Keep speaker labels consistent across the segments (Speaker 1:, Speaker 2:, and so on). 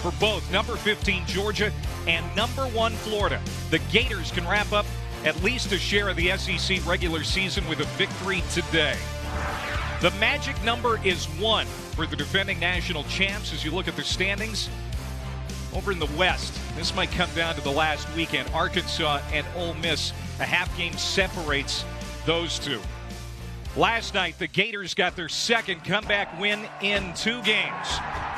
Speaker 1: for both number 15 Georgia and number 1 Florida. The Gators can wrap up at least a share of the SEC regular season with a victory today. The magic number is 1 for the defending national champs as you look at the standings. Over in the West, this might come down to the last weekend. Arkansas and Ole Miss, a half game separates those two. Last night, the Gators got their second comeback win in 2 games.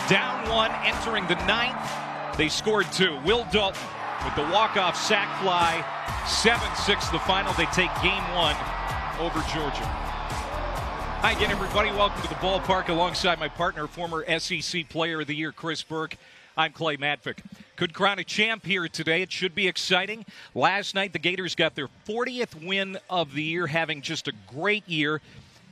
Speaker 1: Down 1, entering the 9th, they scored 2. Will Dalton with the walk-off sack fly, 7-6 the final. They take game 1 over Georgia. Hi again, everybody. Welcome to the ballpark alongside my partner, former SEC Player of the Year, Chris Burke. I'm Clay Matvick. Could crown a champ here today. It should be exciting. Last night, the Gators got their 40th win of the year, having just a great year.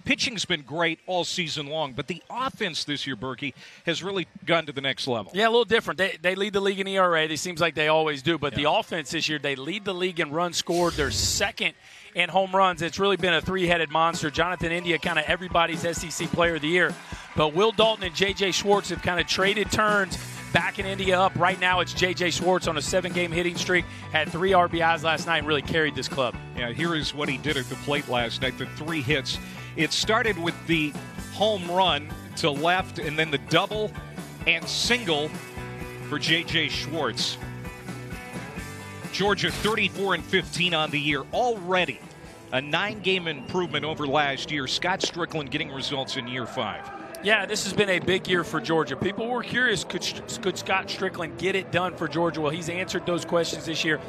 Speaker 1: Pitching's been great all season long, but the offense this year, Berkey, has really gone to the next level.
Speaker 2: Yeah, a little different. They lead the league in ERA. It seems like they always do. But the offense this year, they lead the league in runs scored. They're second in home runs. It's really been a three-headed monster. Jonathan India, kind of everybody's SEC Player of the Year. But Will Dalton and J.J. Schwartz have kind of traded turns, backing India up. Right now it's J.J. Schwartz on a 7-game hitting streak, had 3 RBIs last night and really carried this club. Yeah,
Speaker 1: here is what he did at the plate last night, the 3 hits. It started with the home run to left and then the double and single for J.J. Schwartz. Georgia 34-15 on the year already. A 9-game improvement over last year. Scott Strickland getting results in year 5.
Speaker 2: Yeah, this has been a big year for Georgia. People were curious, could Scott Strickland get it done for Georgia? Well, he's answered those questions this year.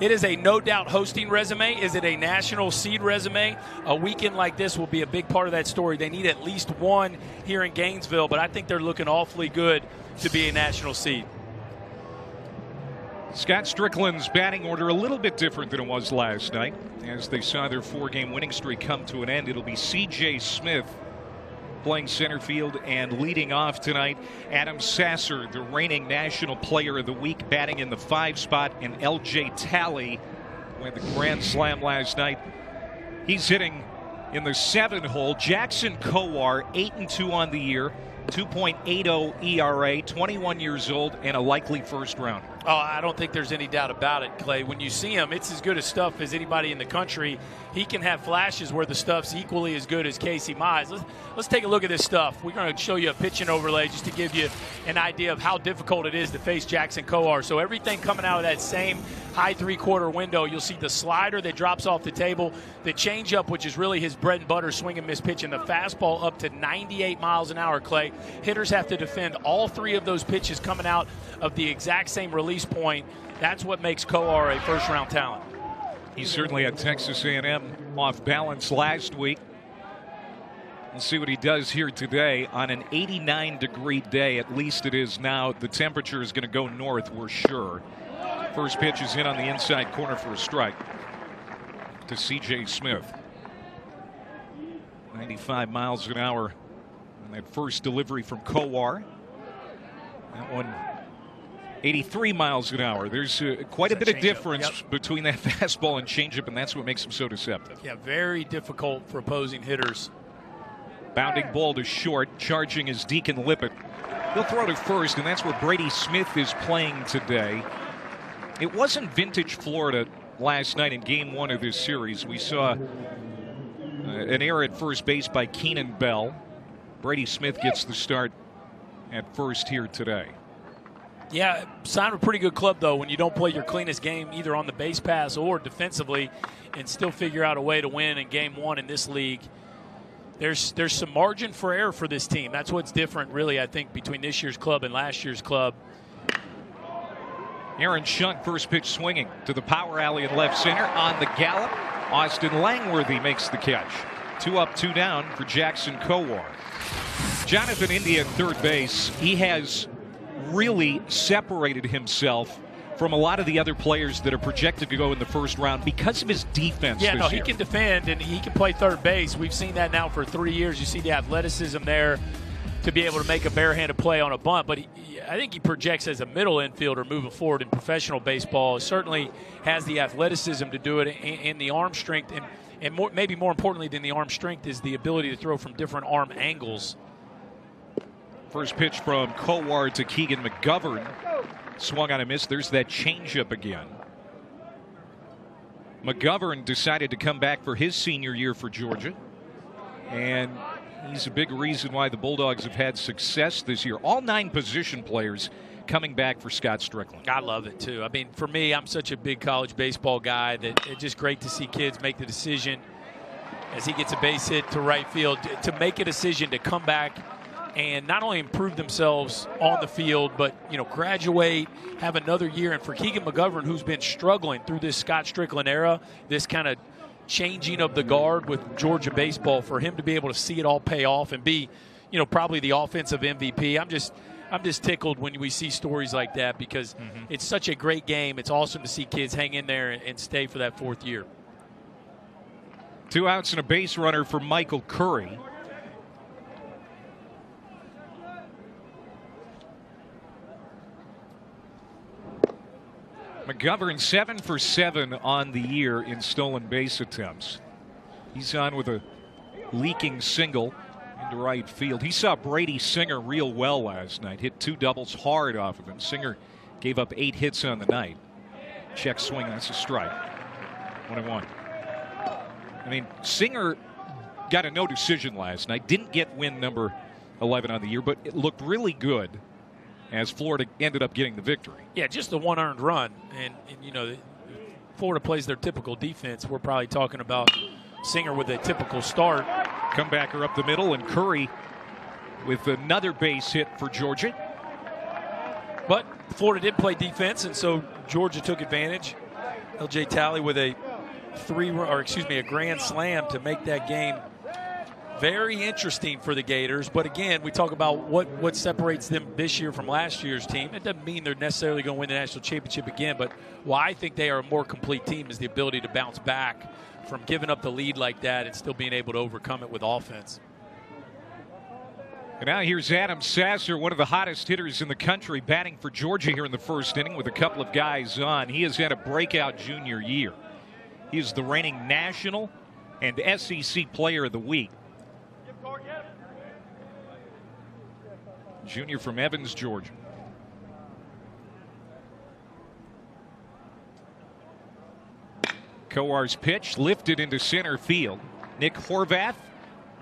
Speaker 2: It is a no-doubt hosting resume. Is it a national seed resume? A weekend like this will be a big part of that story. They need at least 1 here in Gainesville, but I think they're looking awfully good to be a national seed.
Speaker 1: Scott Strickland's batting order a little bit different than it was last night. As they saw their 4-game winning streak come to an end, it'll be C.J. Smith playing center field and leading off tonight. Adam Sasser, the reigning National Player of the Week, batting in the 5 spot, and L.J. Talley with the grand slam last night. He's hitting in the 7 hole. Jackson Kowar, 8-2 on the year, 2.80 ERA, 21 years old, and a likely first rounder.
Speaker 2: Oh, I don't think there's any doubt about it, Clay. When you see him, it's as good a stuff as anybody in the country. He can have flashes where the stuff's equally as good as Casey Mize. Let's take a look at this stuff. We're going to show you a pitching overlay just to give you an idea of how difficult it is to face Jackson Kowar. So everything coming out of that same high 3/4 window, you'll see the slider that drops off the table, the changeup, which is really his bread and butter swing and miss pitch, and the fastball up to 98 miles an hour, Clay. Hitters have to defend all 3 of those pitches coming out of the exact same release point. That's what makes Kowar a first-round talent.
Speaker 1: He certainly had Texas A&M off balance last week. We'll see what he does here today on an 89-degree day. At least it is now. The temperature is going to go north, we're sure. First pitch is in on the inside corner for a strike to C.J. Smith. 95 miles an hour on that first delivery from Kowar. That one 83 miles an hour. There's quite a bit of difference between that fastball and changeup, and that's what makes him so deceptive.
Speaker 2: Yeah, very difficult for opposing hitters.
Speaker 1: Bounding ball to short, charging is Deacon Lippett. He'll throw to first, and that's where Brady Smith is playing today. It wasn't vintage Florida last night in Game 1 of this series. We saw an error at first base by Keenan Bell. Brady Smith gets the start at first here today.
Speaker 2: Yeah, sign of a pretty good club, though, when you don't play your cleanest game either on the base pass or defensively and still figure out a way to win in Game 1 in this league. There's some margin for error for this team. That's what's different, really, I think, between this year's club and last year's club.
Speaker 1: Aaron Shunt, first pitch swinging to the power alley in left center. On the gallop, Austin Langworthy makes the catch. 2 up, 2 down for Jackson Kowar. Jonathan India at third base. He has really separated himself from a lot of the other players that are projected to go in the first round because of his defense.
Speaker 2: Yeah,
Speaker 1: this
Speaker 2: he
Speaker 1: year.
Speaker 2: can defend and he can play third base. We've seen that now for 3 years. You see the athleticism there to be able to make a barehanded play on a bunt, but I think he projects as a middle infielder moving forward in professional baseball. He certainly has the athleticism to do it and the arm strength, and more, maybe more importantly than the arm strength is the ability to throw from different arm angles.
Speaker 1: First pitch from Kowar to Keegan McGovern. Swung on a miss. There's that changeup again. McGovern decided to come back for his senior year for Georgia. And he's a big reason why the Bulldogs have had success this year. All 9 position players coming back for Scott Strickland.
Speaker 2: I love it, too. I mean, for me, I'm such a big college baseball guy that it's just great to see kids make the decision as he gets a base hit to right field to make a decision to come back and not only improve themselves on the field, but, you know, graduate, have another year. And for Keegan McGovern, who's been struggling through this Scott Strickland era, this kind of changing of the guard with Georgia baseball, for him to be able to see it all pay off and be, you know, probably the offensive MVP. I'm just tickled when we see stories like that because it's such a great game. It's awesome to see kids hang in there and stay for that 4th year.
Speaker 1: 2 outs and a base runner for Michael Curry. McGovern 7 for 7 on the year in stolen base attempts. He's on with a leaking single into right field. He saw Brady Singer real well last night. Hit 2 doubles hard off of him. Singer gave up 8 hits on the night. Check swing. That's a strike. 1-1. I mean, Singer got a no decision last night. Didn't get win number 11 on the year, but it looked really good as Florida ended up getting the victory.
Speaker 2: Yeah, just the 1 earned run. And you know, Florida plays their typical defense. We're probably talking about Singer with a typical start.
Speaker 1: Comebacker up the middle, and Curry with another base hit for Georgia.
Speaker 2: But Florida did play defense, and so Georgia took advantage. L.J. Talley with a grand slam to make that game very interesting for the Gators. But again, we talk about what separates them this year from last year's team. It doesn't mean they're necessarily going to win the national championship again, but why I think they are a more complete team is the ability to bounce back from giving up the lead like that and still being able to overcome it with offense.
Speaker 1: And now here's Adam Sasser, one of the hottest hitters in the country, batting for Georgia here in the 1st inning with a couple of guys on. He has had a breakout junior year. He is the reigning national and SEC Player of the Week. Junior from Evans, Georgia. Kowar's pitch lifted into center field. Nick Horvath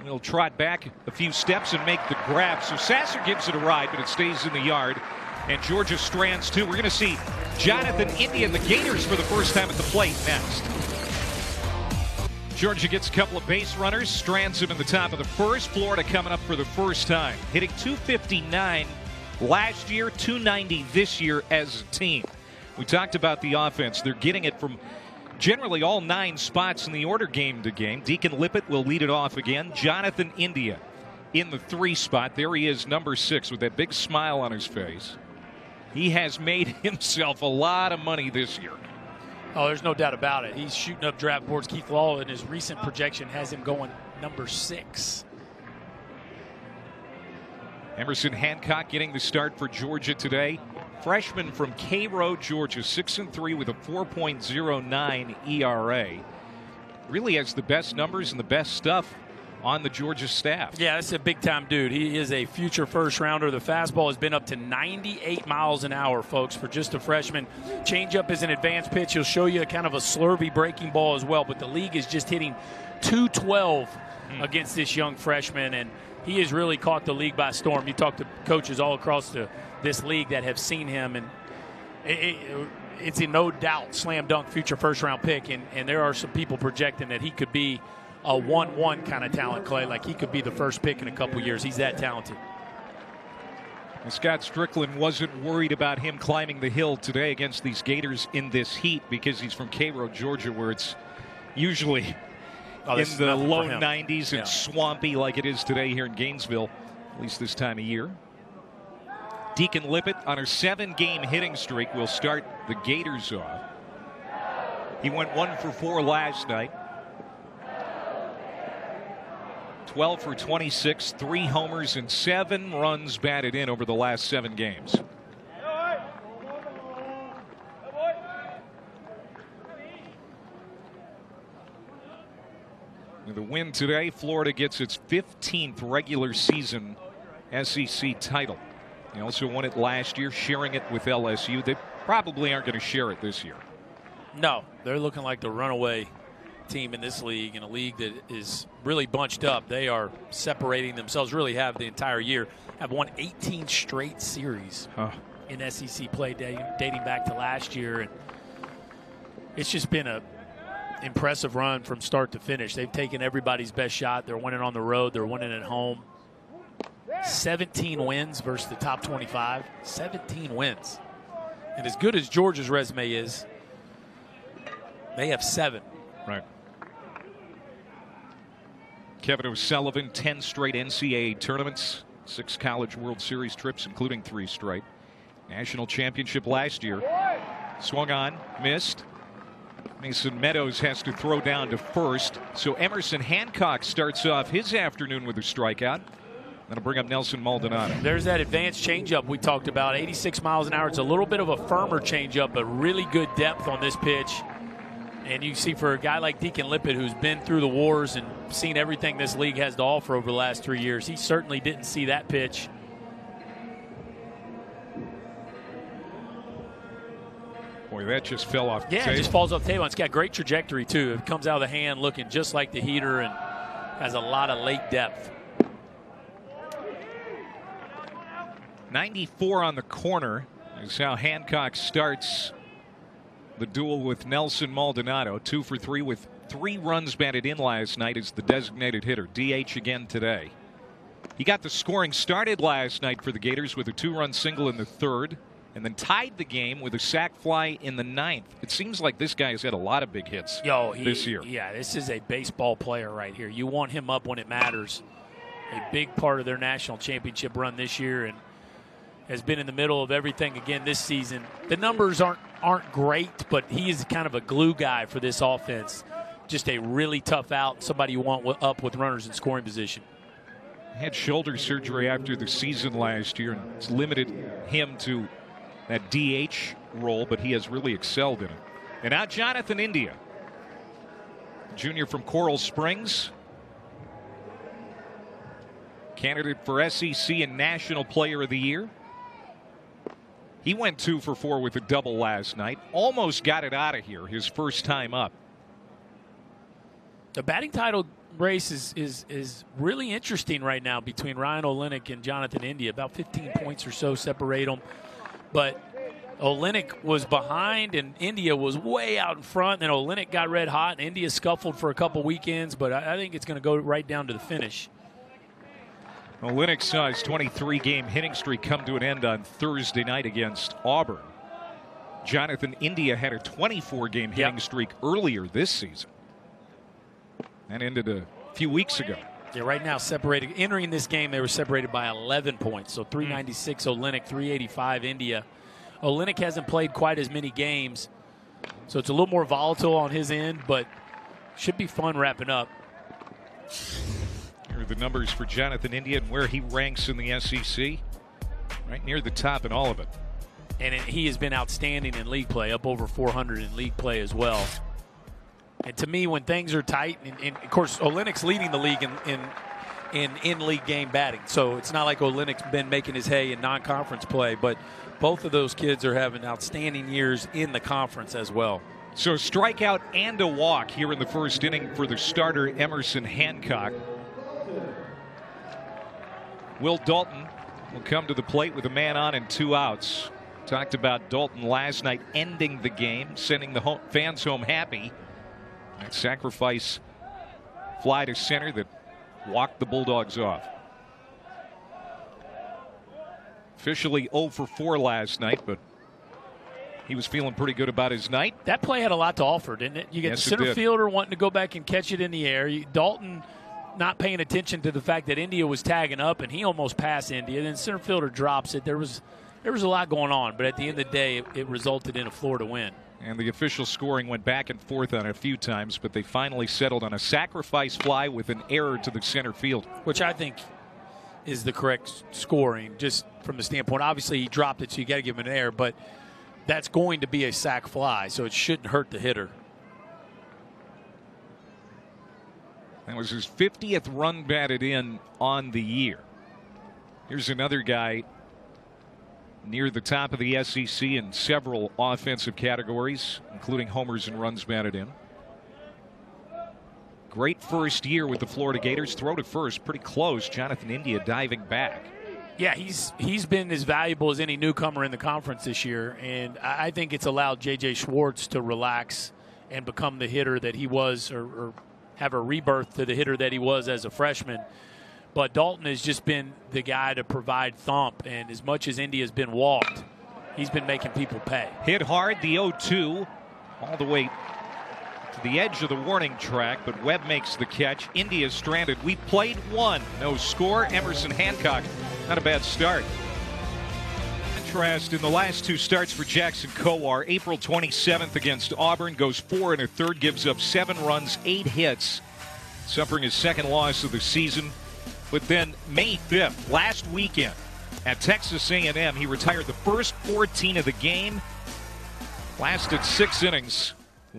Speaker 1: will trot back a few steps and make the grab. So Sasser gives it a ride, but it stays in the yard. And Georgia strands 2. We're going to see Jonathan India and the Gators for the first time at the plate next. Georgia gets a couple of base runners, strands them in the top of the 1st. Florida coming up for the first time, hitting .259 last year, .290 this year as a team. We talked about the offense. They're getting it from generally all 9 spots in the order game to game. Deacon Lippett will lead it off again. Jonathan India in the 3 spot. There he is, number 6, with that big smile on his face. He has made himself a lot of money this year.
Speaker 2: Oh, there's no doubt about it. He's shooting up draft boards. Keith Law, in his recent projection, has him going number 6.
Speaker 1: Emerson Hancock getting the start for Georgia today. Freshman from Cairo, Georgia, 6-3 with a 4.09 ERA. Really has the best numbers and the best stuff on the Georgia staff.
Speaker 2: Yeah, that's a big-time dude. He is a future first-rounder. The fastball has been up to 98 miles an hour, folks, for just a freshman. Changeup is an advanced pitch. He'll show you a kind of a slurvy breaking ball as well, but the league is just hitting .212 against this young freshman, and he has really caught the league by storm. You talk to coaches all across this league that have seen him, and it's a no doubt slam dunk future first-round pick, and there are some people projecting that he could be a 1-1 kind of talent, Clay. Like he could be the first pick in a couple years. He's that talented.
Speaker 1: And Scott Strickland wasn't worried about him climbing the hill today against these Gators in this heat because he's from Cairo, Georgia, where it's usually in the low 90s and swampy like it is today here in Gainesville, at least this time of year. Deacon Lippett on a 7-game hitting streak will start the Gators off. He went 1 for 4 last night. 12 for 26, 3 homers and 7 runs batted in over the last 7 games. With a win today, Florida gets its 15th regular season SEC title. He also won it last year, sharing it with LSU. They probably aren't going to share it this year.
Speaker 2: No, they're looking like the runaway team in this league, in a league that is really bunched up. They are separating themselves, really have the entire year, have won 18 straight series in SEC play dating back to last year. And it's just been a impressive run from start to finish. They've taken everybody's best shot. They're winning on the road. They're winning at home. 17 wins versus the top 25. 17 wins. And as good as Georgia's resume is, they have 7.
Speaker 1: Right. Kevin O'Sullivan, 10 straight NCAA tournaments, 6 College World Series trips, including 3 straight. National championship last year. Swung on, missed. Mason Meadows has to throw down to first. So Emerson Hancock starts off his afternoon with a strikeout. That'll bring up Nelson Maldonado.
Speaker 2: There's that advanced changeup we talked about, 86 miles an hour. It's a little bit of a firmer changeup, but really good depth on this pitch. And you see, for a guy like Deacon Lippett, who's been through the wars and seen everything this league has to offer over the last 3 years, he certainly didn't see that pitch.
Speaker 1: Boy, that just fell off the table.
Speaker 2: Yeah, it just falls off the table. It's got great trajectory, too. It comes out of the hand looking just like the heater and has a lot of late depth.
Speaker 1: 94 on the corner is how Hancock starts the duel with Nelson Maldonado. 2 for 3 with 3 runs batted in last night as the designated hitter. DH again today. He got the scoring started last night for the Gators with a 2-run single in the 3rd, and then tied the game with a sac fly in the 9th. It seems like this guy has had a lot of big hits this year.
Speaker 2: Yeah, this is a baseball player right here. You want him up when it matters. A big part of their national championship run this year, and has been in the middle of everything again this season. The numbers aren't great, but he is kind of a glue guy for this offense. Just a really tough out, somebody you want up with runners in scoring position.
Speaker 1: Had shoulder surgery after the season last year, and it's limited him to that DH role, but he has really excelled in it. And now Jonathan India, junior from Coral Springs, candidate for SEC and National Player of the Year. He went 2 for 4 with a double last night. Almost got it out of here his first time up.
Speaker 2: The batting title race is really interesting right now between Ryan Olenek and Jonathan India. About 15 points or so separate them. But Olenek was behind and India was way out in front. Then Olenek got red hot and India scuffled for a couple weekends. But I think it's going to go right down to the finish.
Speaker 1: Olenek saw his 23-game hitting streak come to an end on Thursday night against Auburn. Jonathan India had a 24-game hitting streak earlier this season. That ended a few weeks ago.
Speaker 2: Yeah, right now separated. Entering this game, they were separated by 11 points. So 396 Olenek, 385 India. Olenek hasn't played quite as many games, so it's a little more volatile on his end, but should be fun wrapping up.
Speaker 1: Here are the numbers for Jonathan India and where he ranks in the SEC. Right near the top in all of it.
Speaker 2: And he has been outstanding in league play, up over 400 in league play as well. And to me, when things are tight, and of course, Olenek's leading the league in league game batting. So it's not like Olenek's been making his hay in non-conference play, but both of those kids are having outstanding years in the conference as well.
Speaker 1: So a strikeout and a walk here in the first inning for the starter, Emerson Hancock. Will Dalton will come to the plate with a man on and 2 outs. Talked about Dalton last night ending the game, sending the fans home happy. That sacrifice fly to center that walked the Bulldogs off. Officially 0 for 4 last night, but he was feeling pretty good about his night.
Speaker 2: That play had a lot to offer, didn't it? You get the center fielder wanting to go back and catch it in the air. Dalton not paying attention to the fact that India was tagging up, and he almost passed India. Then center fielder drops it. There was a lot going on, but at the end of the day, it resulted in a Florida win.
Speaker 1: And the official scoring went back and forth on it a few times, but they finally settled on a sacrifice fly with an error to the center field.
Speaker 2: Which I think is the correct scoring, just from the standpoint. Obviously, he dropped it, so you got to give him an error, but that's going to be a sac fly, so it shouldn't hurt the hitter.
Speaker 1: That was his 50th run batted in on the year. Here's another guy near the top of the SEC in several offensive categories, including homers and runs batted in. Great first year with the Florida Gators. Throw to first, pretty close. Jonathan India diving back.
Speaker 2: Yeah, he's been as valuable as any newcomer in the conference this year, and I think it's allowed J.J. Schwartz to relax and become the hitter that he was, or have a rebirth to the hitter that he was as a freshman. But Dalton has just been the guy to provide thump, and as much as India's been walked, he's been making people pay.
Speaker 1: Hit hard, the 0-2, all the way to the edge of the warning track, but Webb makes the catch. India stranded. We played one. No score. Emerson Hancock, not a bad start. Contrast in the last two starts for Jackson Kowar. April 27th against Auburn, goes 4 1/3, gives up 7 runs, 8 hits, suffering his second loss of the season. But then May 5th, last weekend at Texas A&M, he retired the first 14 of the game, lasted 6 innings,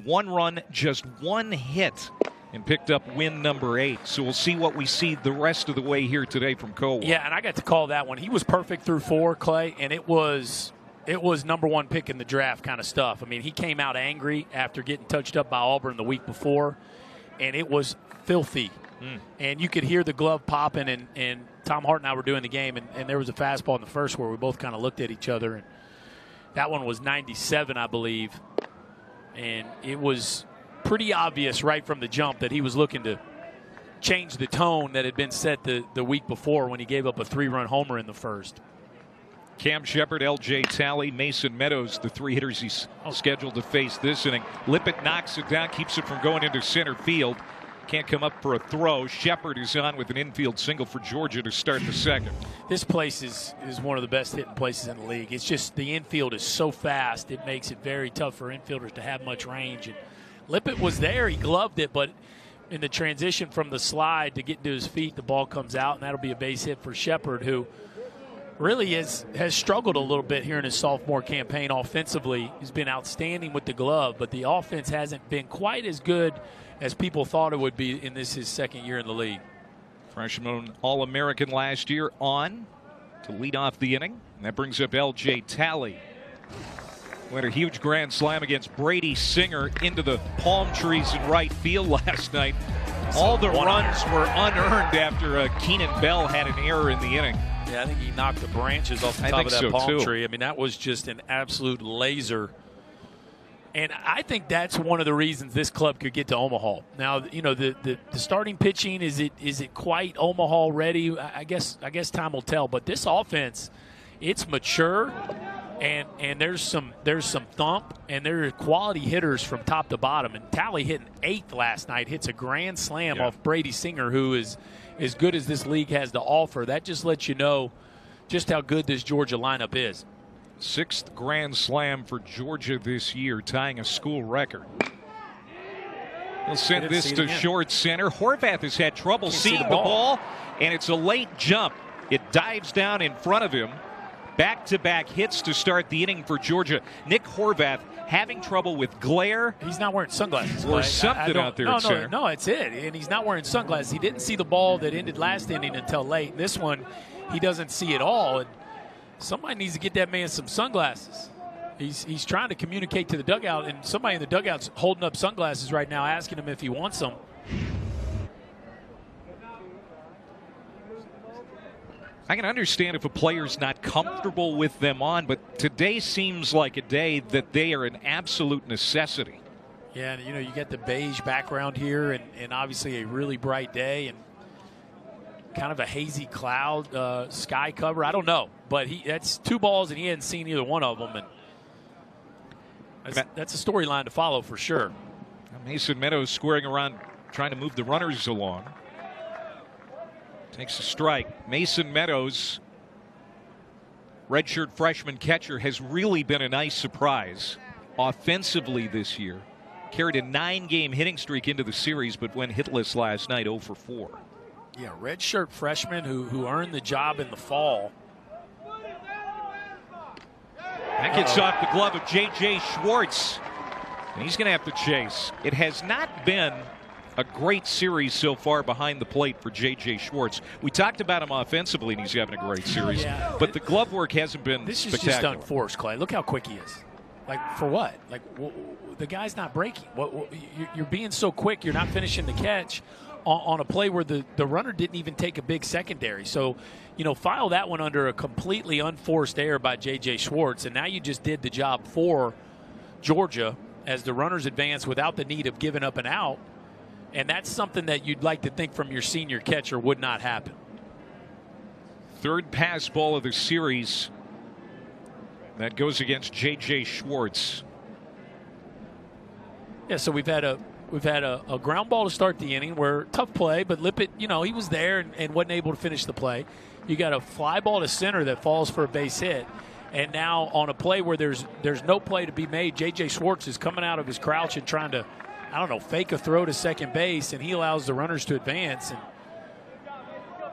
Speaker 1: 1 run, just 1 hit, and picked up win number 8. So we'll see what we see the rest of the way here today from Kowar.
Speaker 2: Yeah, and I got to call that one. He was perfect through 4, Clay, and it was number 1 pick in the draft kind of stuff. I mean, he came out angry after getting touched up by Auburn the week before, and it was filthy. And you could hear the glove popping, and Tom Hart and I were doing the game, and there was a fastball in the first where we both kind of looked at each other, and that one was 97, I believe, and it was pretty obvious right from the jump that he was looking to change the tone that had been set the week before when he gave up a 3-run homer in the first.
Speaker 1: Cam Shepard, L.J. Talley, Mason Meadows, the 3 hitters he's scheduled to face this inning. Lippett knocks it down, keeps it from going into center field. Can't come up for a throw. Shepard is on with an infield single for Georgia to start the second.
Speaker 2: This place is one of the best hitting places in the league. It's just the infield is so fast, it makes it very tough for infielders to have much range. And Lippett was there, he gloved it, but in the transition from the slide to get to his feet, the ball comes out, and that'll be a base hit for Shepard, who really has struggled a little bit here in his sophomore campaign offensively. He's been outstanding with the glove, but the offense hasn't been quite as good as people thought it would be in his second year in the league.
Speaker 1: Freshman All-American last year on to lead off the inning. And that brings up L.J. Talley. Went a huge grand slam against Brady Singer into the palm trees in right field last night. All the runs were unearned after Keenan Bell had an error in the inning.
Speaker 2: Yeah, I think he knocked the branches off the top of that palm tree. I mean, that was just an absolute laser. And I think that's one of the reasons this club could get to Omaha. Now, you know, the starting pitching, is it quite Omaha ready? I guess time will tell. But this offense, it's mature, and there's some thump, and there are quality hitters from top to bottom. And Talley hitting 8th last night, hits a grand slam off Brady Singer, who is as good as this league has to offer. That just lets you know just how good this Georgia lineup is.
Speaker 1: 6th grand slam for Georgia this year, tying a school record. He'll send this to short center. Horvath has had trouble seeing the ball, and it's a late jump. It dives down in front of him. Back-to-back hits to start the inning for Georgia. Nick Horvath having trouble with glare.
Speaker 2: He's not wearing sunglasses.
Speaker 1: Or something out there at center.
Speaker 2: No, it's it. And he's not wearing sunglasses. He didn't see the ball that ended last inning until late. This one, he doesn't see it all. And somebody needs to get that man some sunglasses. He's trying to communicate to the dugout, and somebody in the dugout's holding up sunglasses right now, asking him if he wants them.
Speaker 1: I can understand if a player's not comfortable with them on, but today seems like a day that they are an absolute necessity.
Speaker 2: Yeah, and you know, you get the beige background here, and obviously a really bright day, and kind of a hazy cloud sky cover. I don't know, but that's 2 balls, and he hadn't seen either one of them, and that's a storyline to follow for sure.
Speaker 1: Mason Meadows squaring around, trying to move the runners along. Takes a strike. Mason Meadows, redshirt freshman catcher, has really been a nice surprise offensively this year. Carried a 9-game hitting streak into the series, but went hitless last night, 0 for 4.
Speaker 2: Yeah, redshirt freshman who earned the job in the fall.
Speaker 1: That gets off the glove of J.J. Schwartz, and he's going to have to chase. It has not been a great series so far behind the plate for J.J. Schwartz. We talked about him offensively, and he's having a great series. Yeah, but the glove work hasn't been spectacular.
Speaker 2: This is just unforced, Clay. Look how quick he is. Like, for what? Like, the guy's not breaking. You're being so quick, you're not finishing the catch on a play where the runner didn't even take a big secondary. So, file that one under a completely unforced error by J.J. Schwartz, and now you just did the job for Georgia as the runners advance without the need of giving up an out. And that's something that you'd like to think from your senior catcher would not happen.
Speaker 1: Third pass ball of the series. That goes against J.J. Schwartz.
Speaker 2: Yeah, so we've had a ground ball to start the inning where tough play, but Lippett, he was there and wasn't able to finish the play. You got a fly ball to center that falls for a base hit. And now on a play where there's no play to be made, J.J. Schwartz is coming out of his crouch and trying to, fake a throw to second base, and he allows the runners to advance.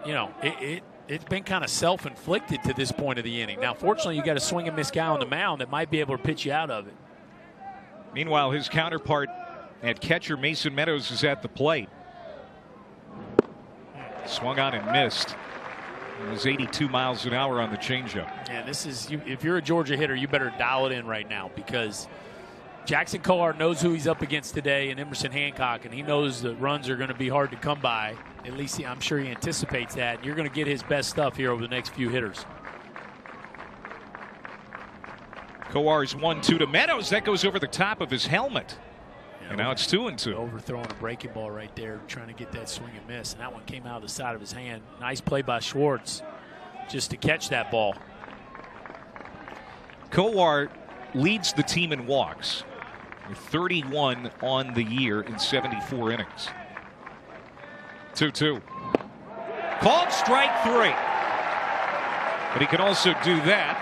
Speaker 2: And, it's been kind of self-inflicted to this point of the inning. Now, fortunately, you got a swing and miss guy on the mound that might be able to pitch you out of it.
Speaker 1: Meanwhile, his counterpart at catcher Mason Meadows is at the plate. Swung on and missed. It was 82 miles an hour on the changeup.
Speaker 2: Yeah, if you're a Georgia hitter, you better dial it in right now because Jackson Kohar knows who he's up against today and Emerson Hancock, and he knows that runs are going to be hard to come by. At least I'm sure he anticipates that. You're going to get his best stuff here over the next few hitters.
Speaker 1: Kohar's 1-2 to Meadows. That goes over the top of his helmet. Yeah, and now it's 2-2.
Speaker 2: Overthrowing a breaking ball right there, trying to get that swing and miss. And that one came out of the side of his hand. Nice play by Schwartz just to catch that ball.
Speaker 1: Kohar leads the team in walks. 31 on the year in 74 innings. 2-2. Called strike 3. But he can also do that.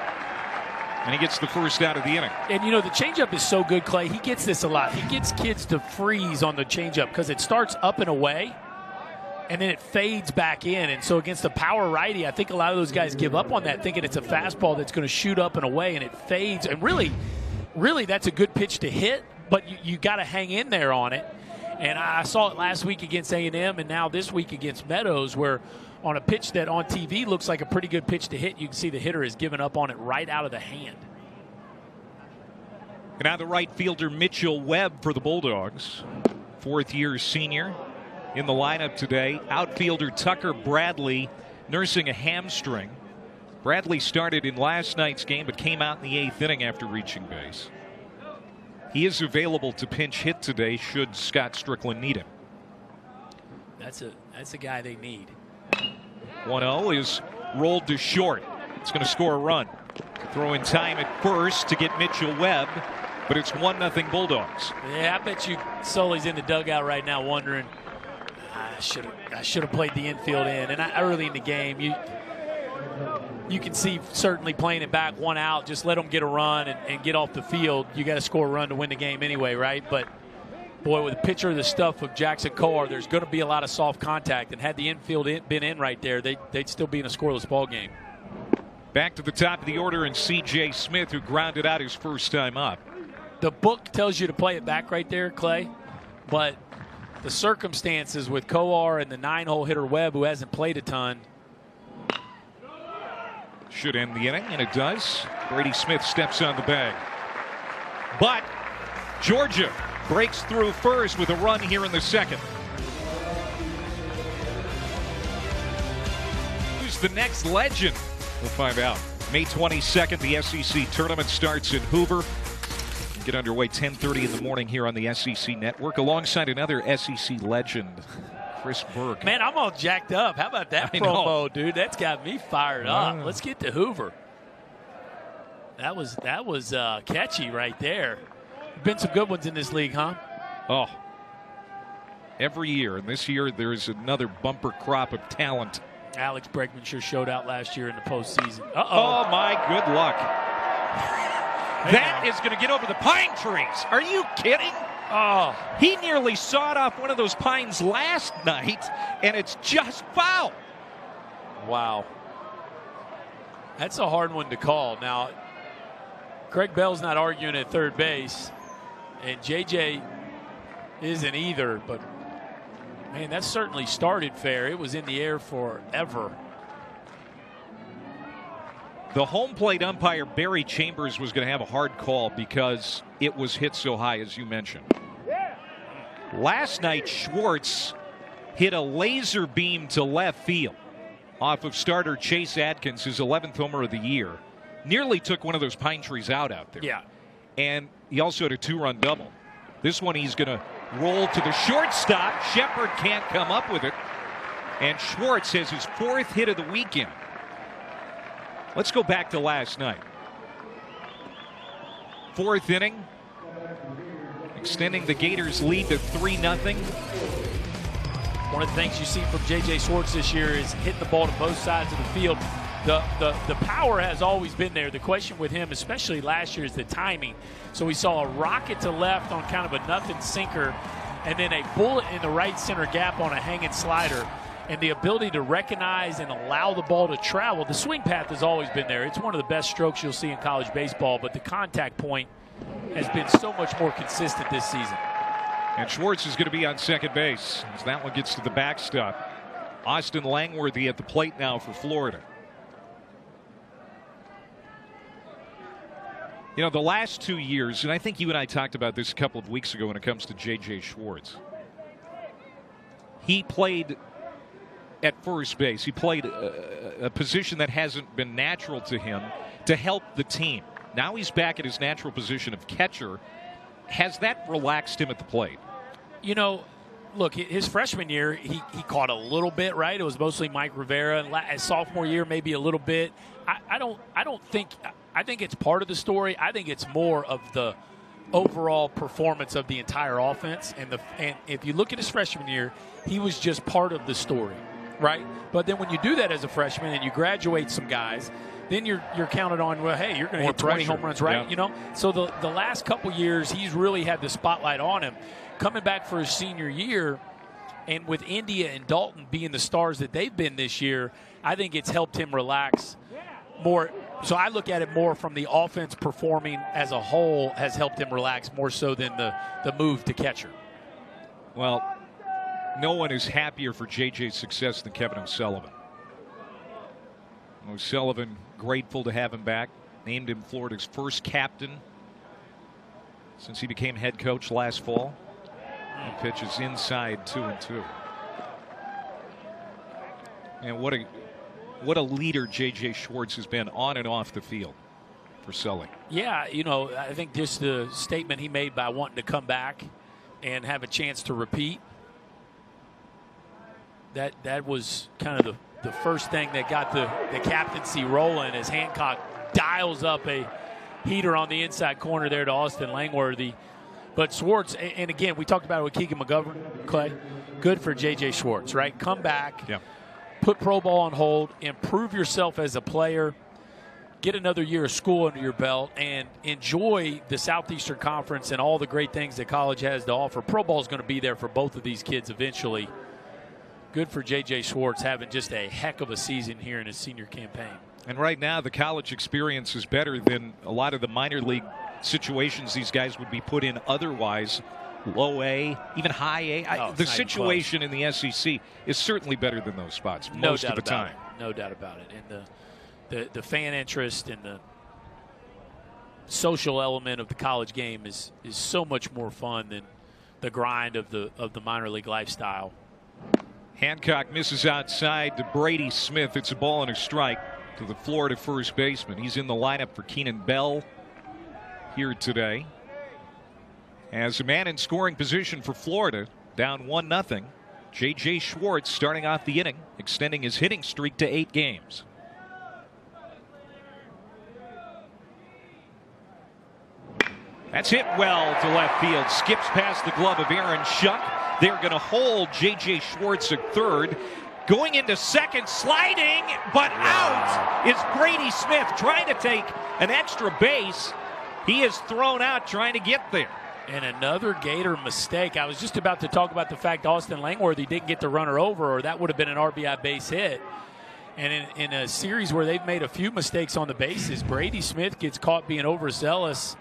Speaker 1: And he gets the first out of the inning.
Speaker 2: And, the changeup is so good, Clay. He gets this a lot. He gets kids to freeze on the changeup because it starts up and away, and then it fades back in. And so against the power righty, I think a lot of those guys give up on that, thinking it's a fastball that's going to shoot up and away, and it fades. And really, that's a good pitch to hit, but you got to hang in there on it. And I saw it last week against A&M and now this week against Meadows where on a pitch that on TV looks like a pretty good pitch to hit, you can see the hitter has given up on it right out of the hand.
Speaker 1: And now the right fielder Mitchell Webb for the Bulldogs. Fourth-year senior in the lineup today. Outfielder Tucker Bradley nursing a hamstring. Bradley started in last night's game but came out in the 8th inning after reaching base. He is available to pinch hit today should Scott Strickland need him.
Speaker 2: That's a guy they need.
Speaker 1: 1-0 is rolled to short. It's going to score a run. Throw in time at first to get Mitchell Webb, but it's 1-0 Bulldogs.
Speaker 2: Yeah, I bet you Sully's in the dugout right now wondering, I should have played the infield in. And early in the game, you can see certainly playing it back 1 out, just let them get a run and get off the field. You got to score a run to win the game anyway, right? But boy, with a pitcher of the stuff of Jackson Kohar, there's going to be a lot of soft contact. And had the infield been in right there, they'd still be in a scoreless ball game.
Speaker 1: Back to the top of the order and C.J. Smith, who grounded out his first time up.
Speaker 2: The book tells you to play it back right there, Clay. But the circumstances with Kohar and the 9-hole hitter Webb, who hasn't played a ton,
Speaker 1: should end the inning, and it does. Brady Smith steps on the bag. But Georgia breaks through first with a run here in the second. Who's the next legend? We'll find out. May 22nd, the SEC tournament starts in Hoover. Get underway 10:30 in the morning here on the SEC Network alongside another SEC legend, Chris Burke.
Speaker 2: Man, I'm all jacked up. How about that promo, dude? That's got me fired up. Let's get to Hoover. That was catchy right there. Been some good ones in this league, huh?
Speaker 1: Oh, every year. And this year there's another bumper crop of talent.
Speaker 2: Alex Bregman sure showed out last year in the postseason.
Speaker 1: Oh, my good luck. That is going to get over the pine trees. Are you kidding? Oh, he nearly sawed off one of those pines last night, and it's just foul.
Speaker 2: Wow. That's a hard one to call. Now, Craig Bell's not arguing at third base, and JJ isn't either, but Man, that certainly started fair. It was in the air forever.
Speaker 1: The home plate umpire, Barry Chambers, was going to have a hard call because it was hit so high, as you mentioned. Last night, Schwartz hit a laser beam to left field off of starter Chase Adkins, his 11th homer of the year. Nearly took one of those pine trees out there.
Speaker 2: Yeah.
Speaker 1: And he also had a 2-run double. This one he's going to roll to the shortstop. Shepard can't come up with it. And Schwartz has his 4th hit of the weekend. Let's go back to last night. 4th inning, extending the Gators' lead to 3-0.
Speaker 2: One of the things you see from J.J. Schwartz this year is hitting the ball to both sides of the field. The power has always been there. The question with him, especially last year, is the timing. So we saw a rocket to left on kind of a nothing sinker, and then a bullet in the right center gap on a hanging slider. And the ability to recognize and allow the ball to travel. The swing path has always been there. It's one of the best strokes you'll see in college baseball, but the contact point has been so much more consistent this season.
Speaker 1: And Schwartz is going to be on second base as that one gets to the backstop. Austin Langworthy at the plate now for Florida. You know, the last 2 years, and I think you and I talked about this a couple of weeks ago when it comes to J.J. Schwartz. He played at first base. He played a position that hasn't been natural to him to help the team. Now he's back at his natural position of catcher. Has that relaxed him at the plate?
Speaker 2: You know, look, his freshman year, he caught a little bit, right? It was mostly Mike Rivera. His sophomore year, maybe a little bit. I think it's part of the story. I think it's more of the overall performance of the entire offense. And if you look at his freshman year, he was just part of the story, right? But then when you do that as a freshman and you graduate some guys, then you're counted on, well, hey, you're going to hit 20 home runs, right? Yeah. You know, so the last couple years, he's really had the spotlight on him. Coming back for his senior year, and with India and Dalton being the stars that they've been this year, I think it's helped him relax more. So I look at it more from the offense performing as a whole has helped him relax more so than the move to catcher.
Speaker 1: Well, no one is happier for J.J.'s success than Kevin O'Sullivan. O'Sullivan grateful to have him back. Named him Florida's first captain since he became head coach last fall. And pitches inside 2-2. And what a leader J.J. Schwartz has been on and off the field for Sully.
Speaker 2: Yeah, you know, I think just the statement he made by wanting to come back and have a chance to repeat, that was kind of the first thing that got the captaincy rolling as Hancock dials up a heater on the inside corner there to Austin Langworthy. But Schwartz, and again, we talked about it with Keegan McGovern, Clay. Good for J.J. Schwartz, right? Come back, put pro ball on hold, improve yourself as a player, get another year of school under your belt, and enjoy the Southeastern Conference and all the great things that college has to offer. Pro ball is going to be there for both of these kids eventually. Good for J.J. Schwartz having just a heck of a season here in his senior campaign.
Speaker 1: And right now, the college experience is better than a lot of the minor league situations these guys would be put in otherwise. Low A, even high A. The situation in the SEC is certainly better than those spots most of the time.
Speaker 2: No doubt about it. And the fan interest and the social element of the college game is so much more fun than the grind of the minor league lifestyle.
Speaker 1: Hancock misses outside to Brady Smith. It's a ball and a strike to the Florida first baseman. He's in the lineup for Keenan Bell here today. As a man in scoring position for Florida, down 1-0. J.J. Schwartz starting off the inning, extending his hitting streak to 8 games. That's hit well to left field. Skips past the glove of Aaron Shuck. They're going to hold J.J. Schwartz at third. Going into second, sliding, but out is Brady Smith trying to take an extra base. He is thrown out trying to get there.
Speaker 2: And another Gator mistake. I was just about to talk about the fact Austin Langworthy didn't get the runner over, or that would have been an RBI base hit. And in a series where they've made a few mistakes on the bases, Brady Smith gets caught being overzealous.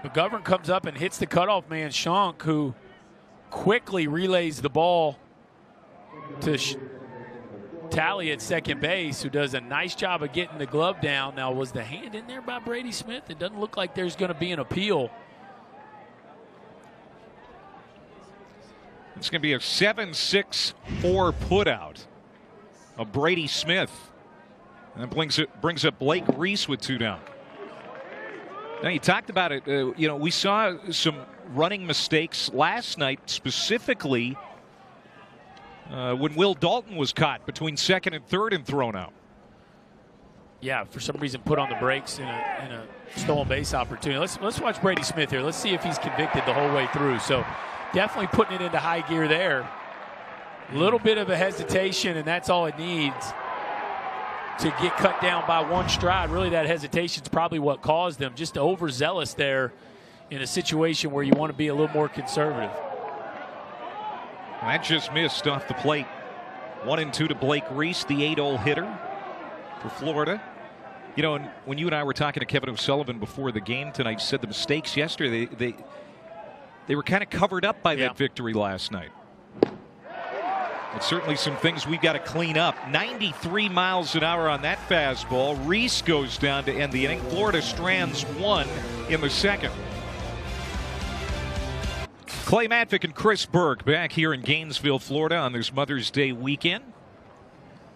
Speaker 2: McGovern comes up and hits the cutoff man, Shonk, who quickly relays the ball to Talley at second base, who does a nice job of getting the glove down. Now, was the hand in there by Brady Smith? It doesn't look like there's going to be an appeal.
Speaker 1: It's going to be a 7-6-4 putout of Brady Smith. And that brings up Blake Reese with 2 down. Now, you talked about it. We saw some running mistakes last night, specifically when Will Dalton was caught between second and third and thrown out.
Speaker 2: Yeah, for some reason put on the brakes in a stolen base opportunity. Let's watch Brady Smith here. Let's see if he's convicted the whole way through. So definitely putting it into high gear there. A little bit of a hesitation, and that's all it needs to get cut down by 1 stride. Really, that hesitation is probably what caused them. Just overzealous there in a situation where you want to be a little more conservative.
Speaker 1: That just missed off the plate. 1-2 to Blake Reese, the 8-hole hitter for Florida. You know, and when you and I were talking to Kevin O'Sullivan before the game tonight, you said the mistakes yesterday, they were kind of covered up by that victory last night. And certainly some things we've got to clean up. 93 miles an hour on that fastball. Reese goes down to end the inning. Florida strands 1 in the second. Clay Matvick and Chris Berg back here in Gainesville, Florida on this Mother's Day weekend.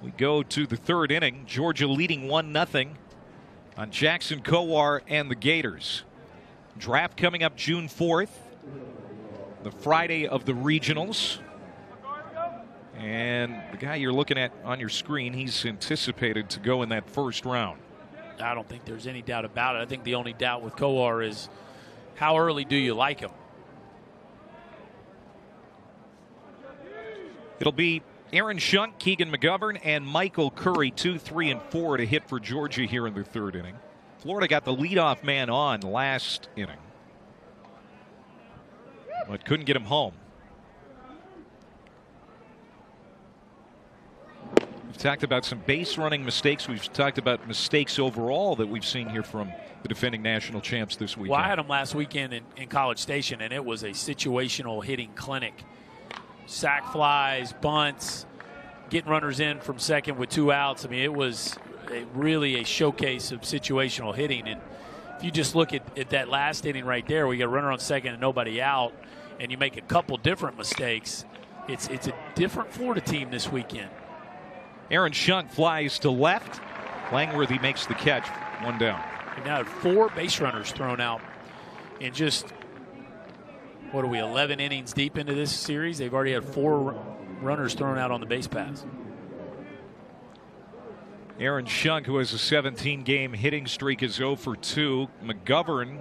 Speaker 1: We go to the 3rd inning. Georgia leading 1-0 on Jackson Kowar and the Gators. Draft coming up June 4th, the Friday of the regionals. And the guy you're looking at on your screen, he's anticipated to go in that first round.
Speaker 2: I don't think there's any doubt about it. I think the only doubt with Kowar is how early do you like him?
Speaker 1: It'll be Aaron Shunk, Keegan McGovern, and Michael Curry, 2, 3, and 4 to hit for Georgia here in the 3rd inning. Florida got the leadoff man on last inning, but couldn't get him home. We've talked about some base running mistakes. We've talked about mistakes overall that we've seen here from the defending national champs this weekend.
Speaker 2: Well, I had them last weekend in College Station, and it was a situational hitting clinic. Sack flies, bunts, getting runners in from second with 2 outs. I mean, it was really a showcase of situational hitting. And if you just look at that last inning right there, we got a runner on second and nobody out, and you make a couple different mistakes, it's a different Florida team this weekend.
Speaker 1: Aaron Shunk flies to left. Langworthy makes the catch. 1 down.
Speaker 2: We've now had 4 base runners thrown out in just, what are we, 11 innings deep into this series? They've already had 4 runners thrown out on the base paths.
Speaker 1: Aaron Shunk, who has a 17-game hitting streak, is 0 for 2. McGovern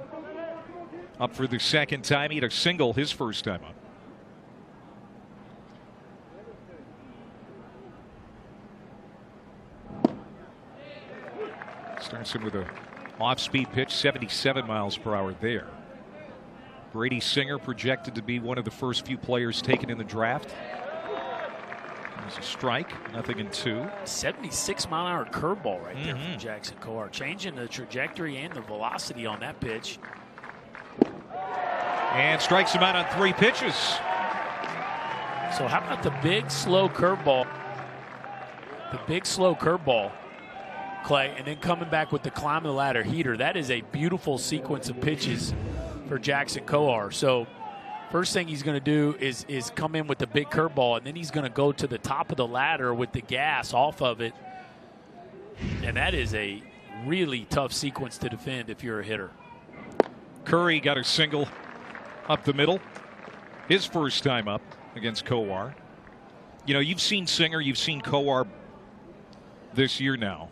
Speaker 1: up for the 2nd time. He had a single his first time up. Starts him with a off-speed pitch, 77 miles per hour there. Brady Singer projected to be one of the first few players taken in the draft. There's a strike, 0-2.
Speaker 2: 76-mile-an-hour curveball right there from Jackson Kowar, changing the trajectory and the velocity on that pitch.
Speaker 1: And strikes him out on 3 pitches.
Speaker 2: So how about the big slow curveball? The big slow curveball, Clay, and then coming back with the climb of the ladder heater. That is a beautiful sequence of pitches for Jackson Kowar. So first thing he's going to do is come in with the big curveball, and then he's going to go to the top of the ladder with the gas off of it. And that is a really tough sequence to defend if you're a hitter.
Speaker 1: Curry got a single up the middle. His first time up against Kowar. You know, you've seen Singer, you've seen Kowar this year now.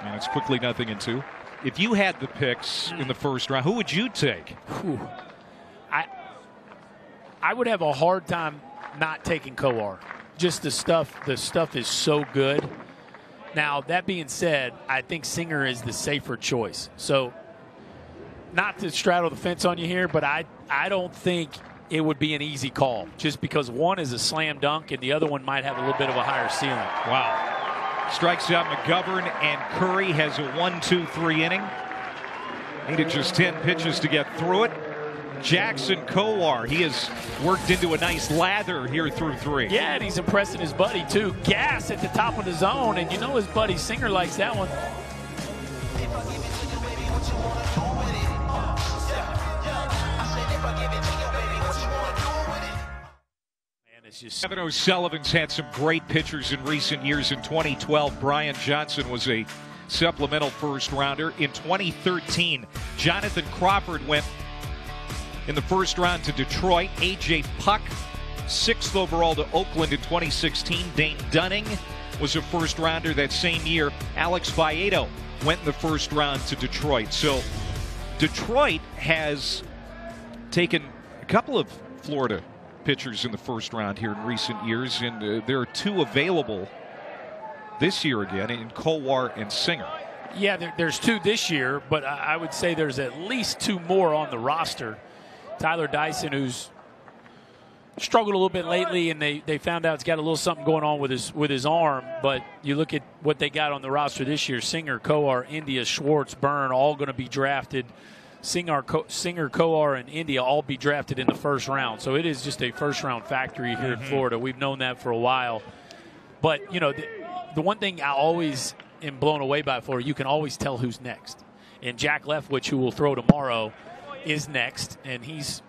Speaker 1: And it's quickly 0-2. If you had the picks in the first round, who would you take?
Speaker 2: I would have a hard time not taking Kowar. Just the stuff is so good. Now, that being said, I think Singer is the safer choice. So, not to straddle the fence on you here, but I don't think it would be an easy call, just because one is a slam dunk and the other one might have a little bit of a higher ceiling.
Speaker 1: Wow. Strikes out McGovern, and Curry has a 1-2-3 inning. Needed just 10 pitches to get through it. Jackson Kowar, he has worked into a nice lather here through 3.
Speaker 2: Yeah, and he's impressing his buddy, too. Gas at the top of the zone, and you know his buddy Singer likes that one.
Speaker 1: Kevin O'Sullivan's had some great pitchers in recent years. In 2012, Brian Johnson was a supplemental first rounder. In 2013, Jonathan Crawford went in the first round to Detroit. A.J. Puck, 6th overall to Oakland in 2016. Dane Dunning was a first rounder that same year. Alex Faedo went in the first round to Detroit. So Detroit has taken a couple of Florida pitchers in the first round here in recent years, and there are 2 available this year again in Kowar and Singer.
Speaker 2: Yeah, there's 2 this year, but I would say there's at least 2 more on the roster. Tyler Dyson, who's struggled a little bit lately, and they found out he's got a little something going on with his arm, but you look at what they got on the roster this year: Singer, Kowar, India, Schwartz, Byrne, all going to be drafted. Singer, Kowar, and India all be drafted in the first round. So it is just a first-round factory here in Florida. We've known that for a while. But, you know, the one thing I always am blown away by Florida, you can always tell who's next. And Jack Leftwich, who will throw tomorrow, is next. And he's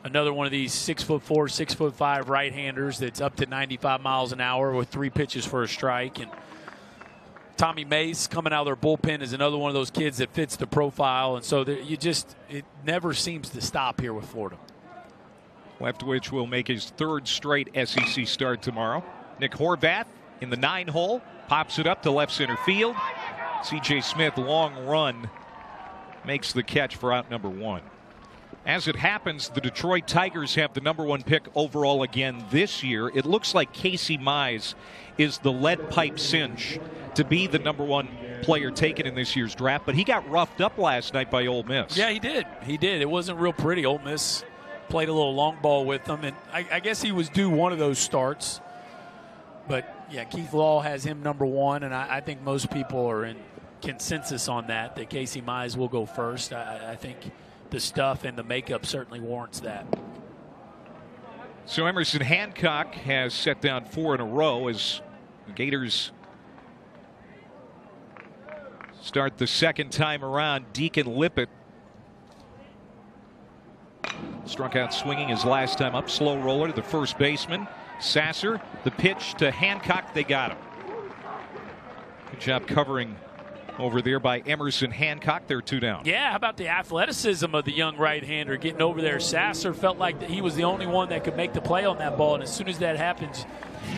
Speaker 2: another one of these 6'4", 6'5" right-handers that's up to 95 miles an hour with 3 pitches for a strike. And Tommy Mace coming out of their bullpen is another one of those kids that fits the profile, and so it never seems to stop here with Florida.
Speaker 1: Leftwich will make his 3rd straight SEC start tomorrow. Nick Horvath in the 9-hole pops it up to left center field. C.J. Smith, long run, makes the catch for out number 1. As it happens, the Detroit Tigers have the number 1 pick overall again this year. It looks like Casey Mize is the lead pipe cinch to be the number 1 player taken in this year's draft, but he got roughed up last night by Ole Miss.
Speaker 2: Yeah, he did. He did. It wasn't real pretty. Ole Miss played a little long ball with them, and I guess he was due one of those starts. But, yeah, Keith Law has him number 1, and I think most people are in consensus on that Casey Mize will go first. I think the stuff and the makeup certainly warrants that.
Speaker 1: So Emerson Hancock has set down 4 in a row as the Gators start the second time around. Deacon Lippett struck out swinging his last time up. Slow roller to the first baseman. Sasser, the pitch to Hancock. They got him. Good job covering over there by Emerson Hancock. They're 2 down.
Speaker 2: Yeah, how about the athleticism of the young right-hander getting over there? Sasser felt like that he was the only one that could make the play on that ball, and as soon as that happens,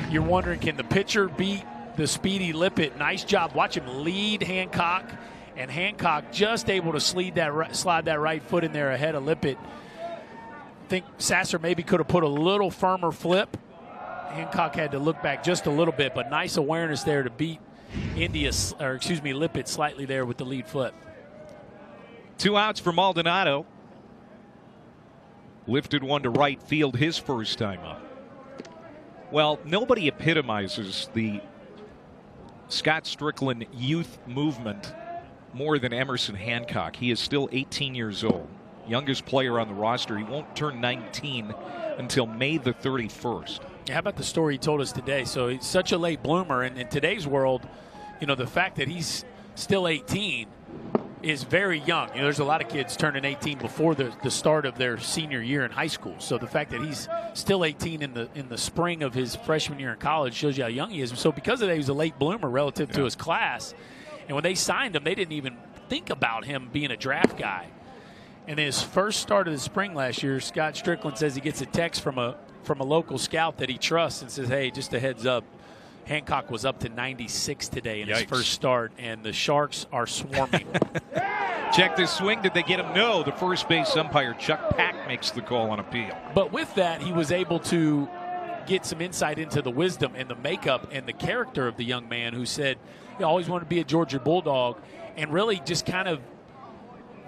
Speaker 2: you're wondering, can the pitcher beat the speedy Lippett? Nice job. Watch him lead Hancock, and Hancock just able to slide that right foot in there ahead of Lippett. I think Sasser maybe could have put a little firmer flip. Hancock had to look back just a little bit, but nice awareness there to beat Lippett slightly there with the lead foot.
Speaker 1: 2 outs for Maldonado. Lifted one to right field his first time up. Well, nobody epitomizes the Scott Strickland youth movement more than Emerson Hancock. He is still 18 years old. Youngest player on the roster. He won't turn 19 until May the 31st.
Speaker 2: How about the story he told us today? So he's such a late bloomer, and in today's world, you know, the fact that he's still 18 is very young. You know, there's a lot of kids turning 18 before the start of their senior year in high school. So the fact that he's still 18 in the spring of his freshman year in college shows you how young he is. So because of that, he was a late bloomer relative to his class. And when they signed him, they didn't even think about him being a draft guy. And his first start of the spring last year, Scott Strickland says he gets a text from a local scout that he trusts and says, hey, just a heads up, Hancock was up to 96 today in his first start, and the Sharks are swarming.
Speaker 1: Check this swing. Did they get him? No. The first base umpire, Chuck Pack, makes the call on appeal.
Speaker 2: But with that, he was able to get some insight into the wisdom and the makeup and the character of the young man who said he always wanted to be a Georgia Bulldog and really just kind of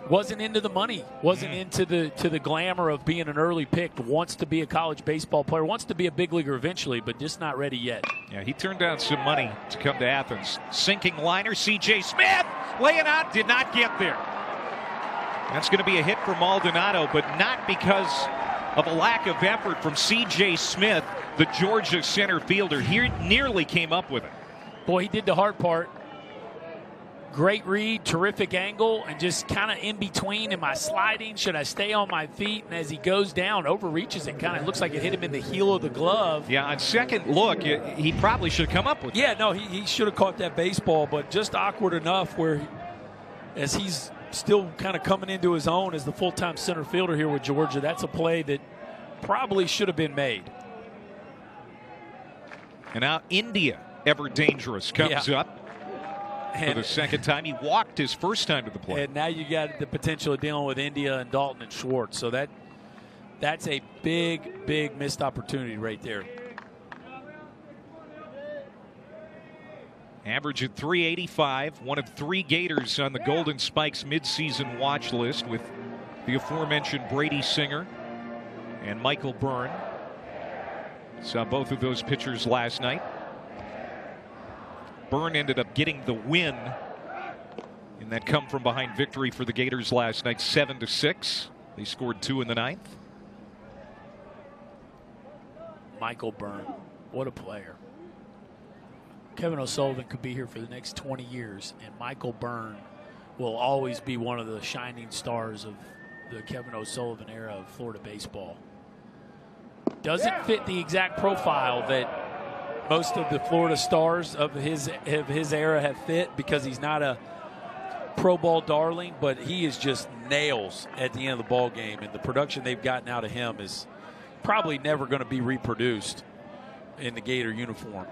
Speaker 2: wasn't into the money, wasn't into the glamour of being an early pick, wants to be a college baseball player, wants to be a big leaguer eventually, but just not ready yet.
Speaker 1: Yeah, he turned down some money to come to Athens. Sinking liner, C.J. Smith laying out, did not get there. That's going to be a hit for Maldonado, but not because of a lack of effort from C.J. Smith, the Georgia center fielder. He nearly came up with it.
Speaker 2: Boy, he did the hard part. Great read, terrific angle, and just kind of in between. Am I sliding? Should I stay on my feet? And as he goes down, overreaches it. Kind of looks like it hit him in the heel of the glove.
Speaker 1: Yeah, on second look, he probably should have come up with it.
Speaker 3: Yeah, no, he should have caught that baseball, but just awkward enough where as he's still kind of coming into his own as the full-time center fielder here with Georgia, that's a play that probably should have been made.
Speaker 1: And now India, ever dangerous, comes up. For the second time. He walked his first time to the plate.
Speaker 3: And now you got the potential of dealing with India and Dalton and Schwartz. So that's a big, big missed opportunity right there.
Speaker 1: Average at 385. One of 3 Gators on the Golden Spikes midseason watch list with the aforementioned Brady Singer and Michael Byrne. Saw both of those pitchers last night. Byrne ended up getting the win in that come-from-behind victory for the Gators last night, 7-6. They scored 2 in the 9th.
Speaker 2: Michael Byrne, what a player. Kevin O'Sullivan could be here for the next 20 years, and Michael Byrne will always be one of the shining stars of the Kevin O'Sullivan era of Florida baseball. Doesn't fit the exact profile that most of the Florida stars of his era have fit because he's not a pro ball darling, but he is just nails at the end of the ball game, and the production they've gotten out of him is probably never going to be reproduced in the Gator uniform.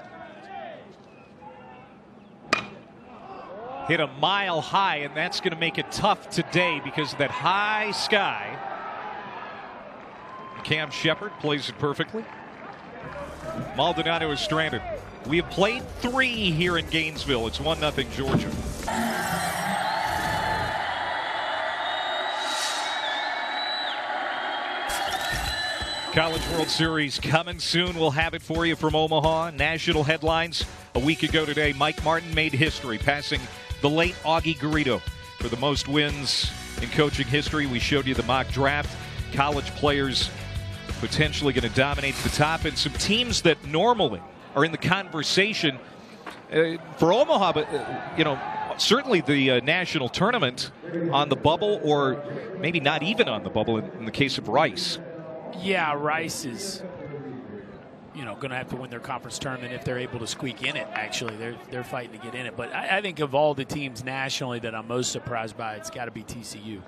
Speaker 1: Hit a mile high, and that's going to make it tough today because of that high sky. Cam Shepard plays it perfectly. Maldonado is stranded. We have played 3 here in Gainesville. It's 1-0 Georgia. College World Series coming soon. We'll have it for you from Omaha. National headlines. A week ago today, Mike Martin made history, passing the late Augie Garrido for the most wins in coaching history. We showed you the mock draft. College players potentially going to dominate the top, and some teams that normally are in the conversation for Omaha, but certainly the national tournament on the bubble, or maybe not even on the bubble in the case of Rice.
Speaker 2: Yeah, Rice is going to have to win their conference tournament if they're able to squeak in it. Actually, they're fighting to get in it, but I think of all the teams nationally that I'm most surprised by, it's got to be TCU.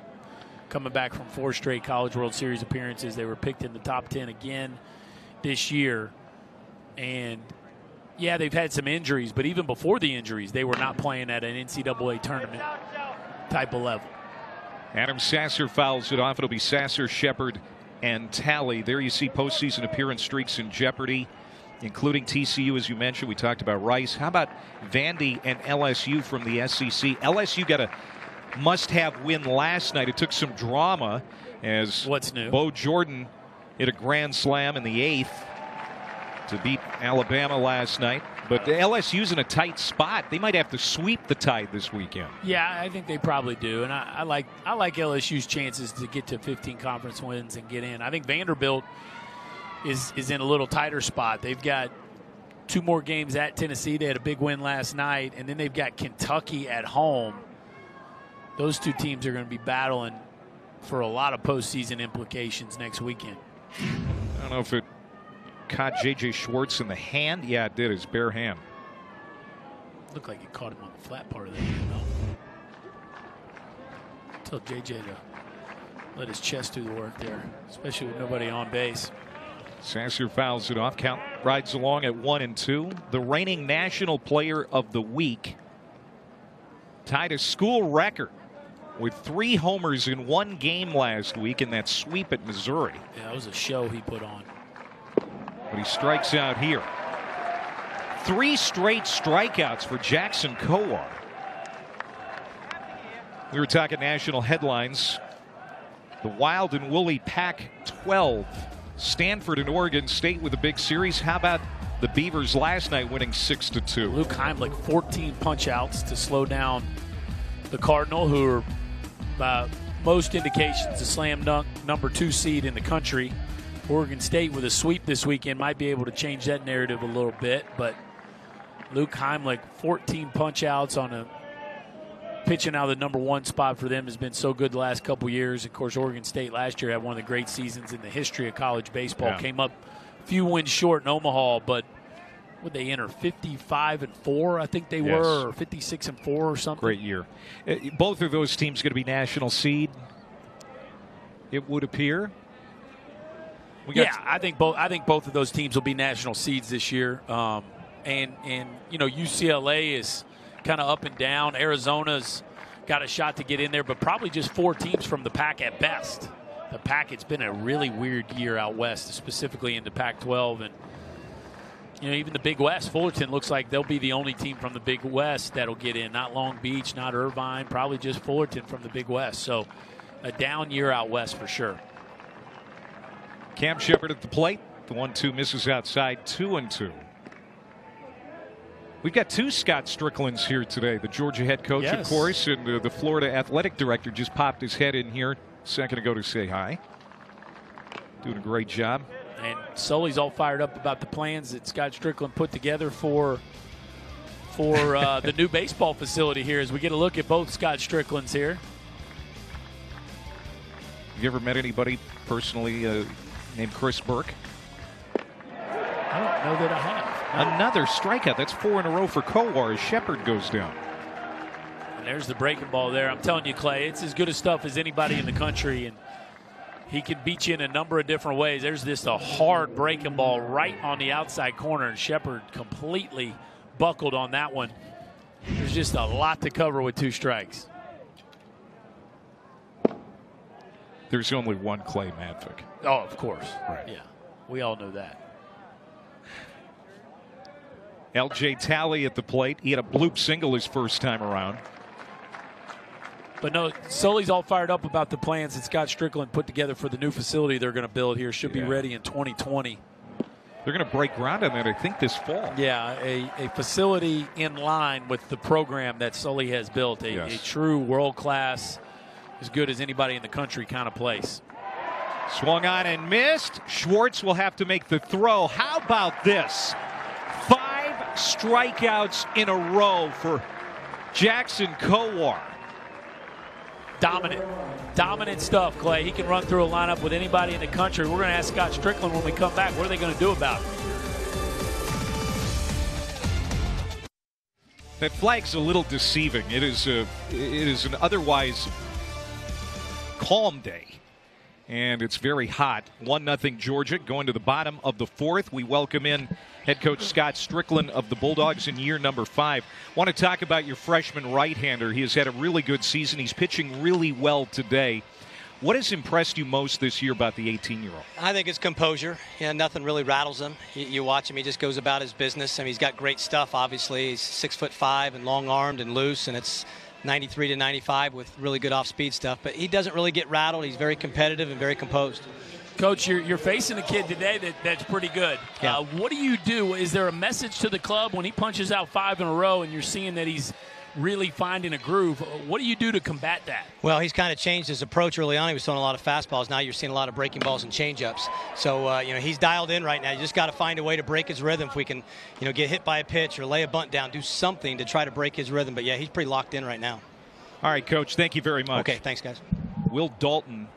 Speaker 2: Coming back from 4 straight College World Series appearances. They were picked in the top 10 again this year. And, yeah, they've had some injuries, but even before the injuries, they were not playing at an NCAA tournament type of level.
Speaker 1: Adam Sasser fouls it off. It'll be Sasser, Shepard, and Talley. There you see postseason appearance streaks in jeopardy, including TCU, as you mentioned. We talked about Rice. How about Vandy and LSU from the SEC? LSU got a must-have win last night. It took some drama as
Speaker 2: What's new?
Speaker 1: Bo Jordan hit a grand slam in the 8th to beat Alabama last night. But the LSU's in a tight spot. They might have to sweep the Tide this weekend.
Speaker 2: Yeah, I think they probably do. And I like LSU's chances to get to 15 conference wins and get in. I think Vanderbilt is in a little tighter spot. They've got 2 more games at Tennessee. They had a big win last night. And then they've got Kentucky at home. Those 2 teams are going to be battling for a lot of postseason implications next weekend.
Speaker 1: I don't know if it caught J.J. Schwartz in the hand. Yeah, it did. His bare hand.
Speaker 2: Looked like it caught him on the flat part of the hand, though. Tell J.J. to let his chest do the work there, especially with nobody on base.
Speaker 1: Sasser fouls it off. Count rides along at 1-2. The reigning National Player of the Week tied a school record with 3 homers in 1 game last week in that sweep at Missouri.
Speaker 2: Yeah, that was a show he put on.
Speaker 1: But he strikes out here. 3 straight strikeouts for Jackson Kowar. We were talking national headlines. The Wild and Woolly Pac-12. Stanford and Oregon State with a big series. How about the Beavers last night winning 6-2?
Speaker 2: Luke Heimlich, 14 punch outs to slow down the Cardinal, who are
Speaker 3: most indications a slam dunk number 2 seed in the country. Oregon State with a sweep this weekend might be able to change that narrative a little bit, but Luke Heimlich, 14 punch outs on a pitching out of the number 1 spot for them has been so good the last couple years. Of course, Oregon State last year had one of the great seasons in the history of college baseball.
Speaker 1: Yeah.
Speaker 3: Came up a few wins short in Omaha, but would they enter 55-4? I think they were, or 56-4 or something.
Speaker 1: Great year. Both of those teams going to be national seed, it would appear.
Speaker 3: I think both of those teams will be national seeds this year. And you know, UCLA is kind of up and down. Arizona's got a shot to get in there, but probably just 4 teams from the Pac at best. The Pac, it's been a really weird year out west, specifically in the Pac-12, and you know, even the Big West. Fullerton looks like they'll be the only team from the Big West that'll get in. Not Long Beach, not Irvine, probably just Fullerton from the Big West. So a down year out west for sure.
Speaker 1: Cam Shepard at the plate. The 1-2 misses outside, 2-2. We've got 2 Scott Stricklands here today. The Georgia head coach, of course, and the Florida athletic director just popped his head in here a second ago to say hi. Doing a great job.
Speaker 3: And Sully's all fired up about the plans that Scott Strickland put together for the new baseball facility here as we get a look at both Scott Stricklands here.
Speaker 1: Have you ever met anybody personally named Chris Burke?
Speaker 3: I don't know that I have.
Speaker 1: Another strikeout. That's 4 in a row for Kowar as Shepard goes down.
Speaker 3: And there's the breaking ball there. I'm telling you, Clay, it's as good a stuff as anybody in the country, and he can beat you in a number of different ways. There's just a hard breaking ball right on the outside corner, and Shepard completely buckled on that one. There's just a lot to cover with 2 strikes.
Speaker 1: There's only one Clay Madvik.
Speaker 3: Oh, of course.
Speaker 1: Right.
Speaker 3: Yeah, we all know that.
Speaker 1: L.J. Talley at the plate. He had a bloop single his first time around.
Speaker 3: But no, Sully's all fired up about the plans that Scott Strickland put together for the new facility they're going to build here. Should be ready in 2020.
Speaker 1: They're going to break ground on that, I think, this fall.
Speaker 3: Yeah, a facility in line with the program that Sully has built. A true world-class, as good as anybody in the country kind of place.
Speaker 1: Swung on and missed. Schwartz will have to make the throw. How about this? 5 strikeouts in a row for Jackson Kowar.
Speaker 3: Dominant stuff, Clay. He can run through a lineup with anybody in the country. We're going to ask Scott Strickland when we come back, what are they going to do about it?
Speaker 1: That flag's a little deceiving. It is an otherwise calm day, and it's very hot. 1-0 Georgia going to the bottom of the 4th. We welcome in head coach Scott Strickland of the Bulldogs in year number 5. Want to talk about your freshman right-hander. He has had a really good season. He's pitching really well today. What has impressed you most this year about the 18-year-old?
Speaker 4: I think it's composure. Yeah, nothing really rattles him. You watch him, he just goes about his business. I mean, he's got great stuff, obviously. He's 6'5" and long-armed and loose, and it's 93 to 95 with really good off-speed stuff. But he doesn't really get rattled. He's very competitive and very composed.
Speaker 3: Coach, you're facing a kid today that's pretty good.
Speaker 4: Yeah.
Speaker 3: What do you do? Is there a message to the club when he punches out 5 in a row and you're seeing that he's really finding a groove? What do you do to combat that?
Speaker 4: Well, he's kind of changed his approach early on. He was throwing a lot of fastballs. Now you're seeing a lot of breaking balls and changeups. So, he's dialed in right now. You just got to find a way to break his rhythm. If we can, get hit by a pitch or lay a bunt down, do something to try to break his rhythm. But, yeah, he's pretty locked in right now.
Speaker 1: All right, Coach, thank you very much.
Speaker 4: Okay, thanks, guys.
Speaker 1: Will Dalton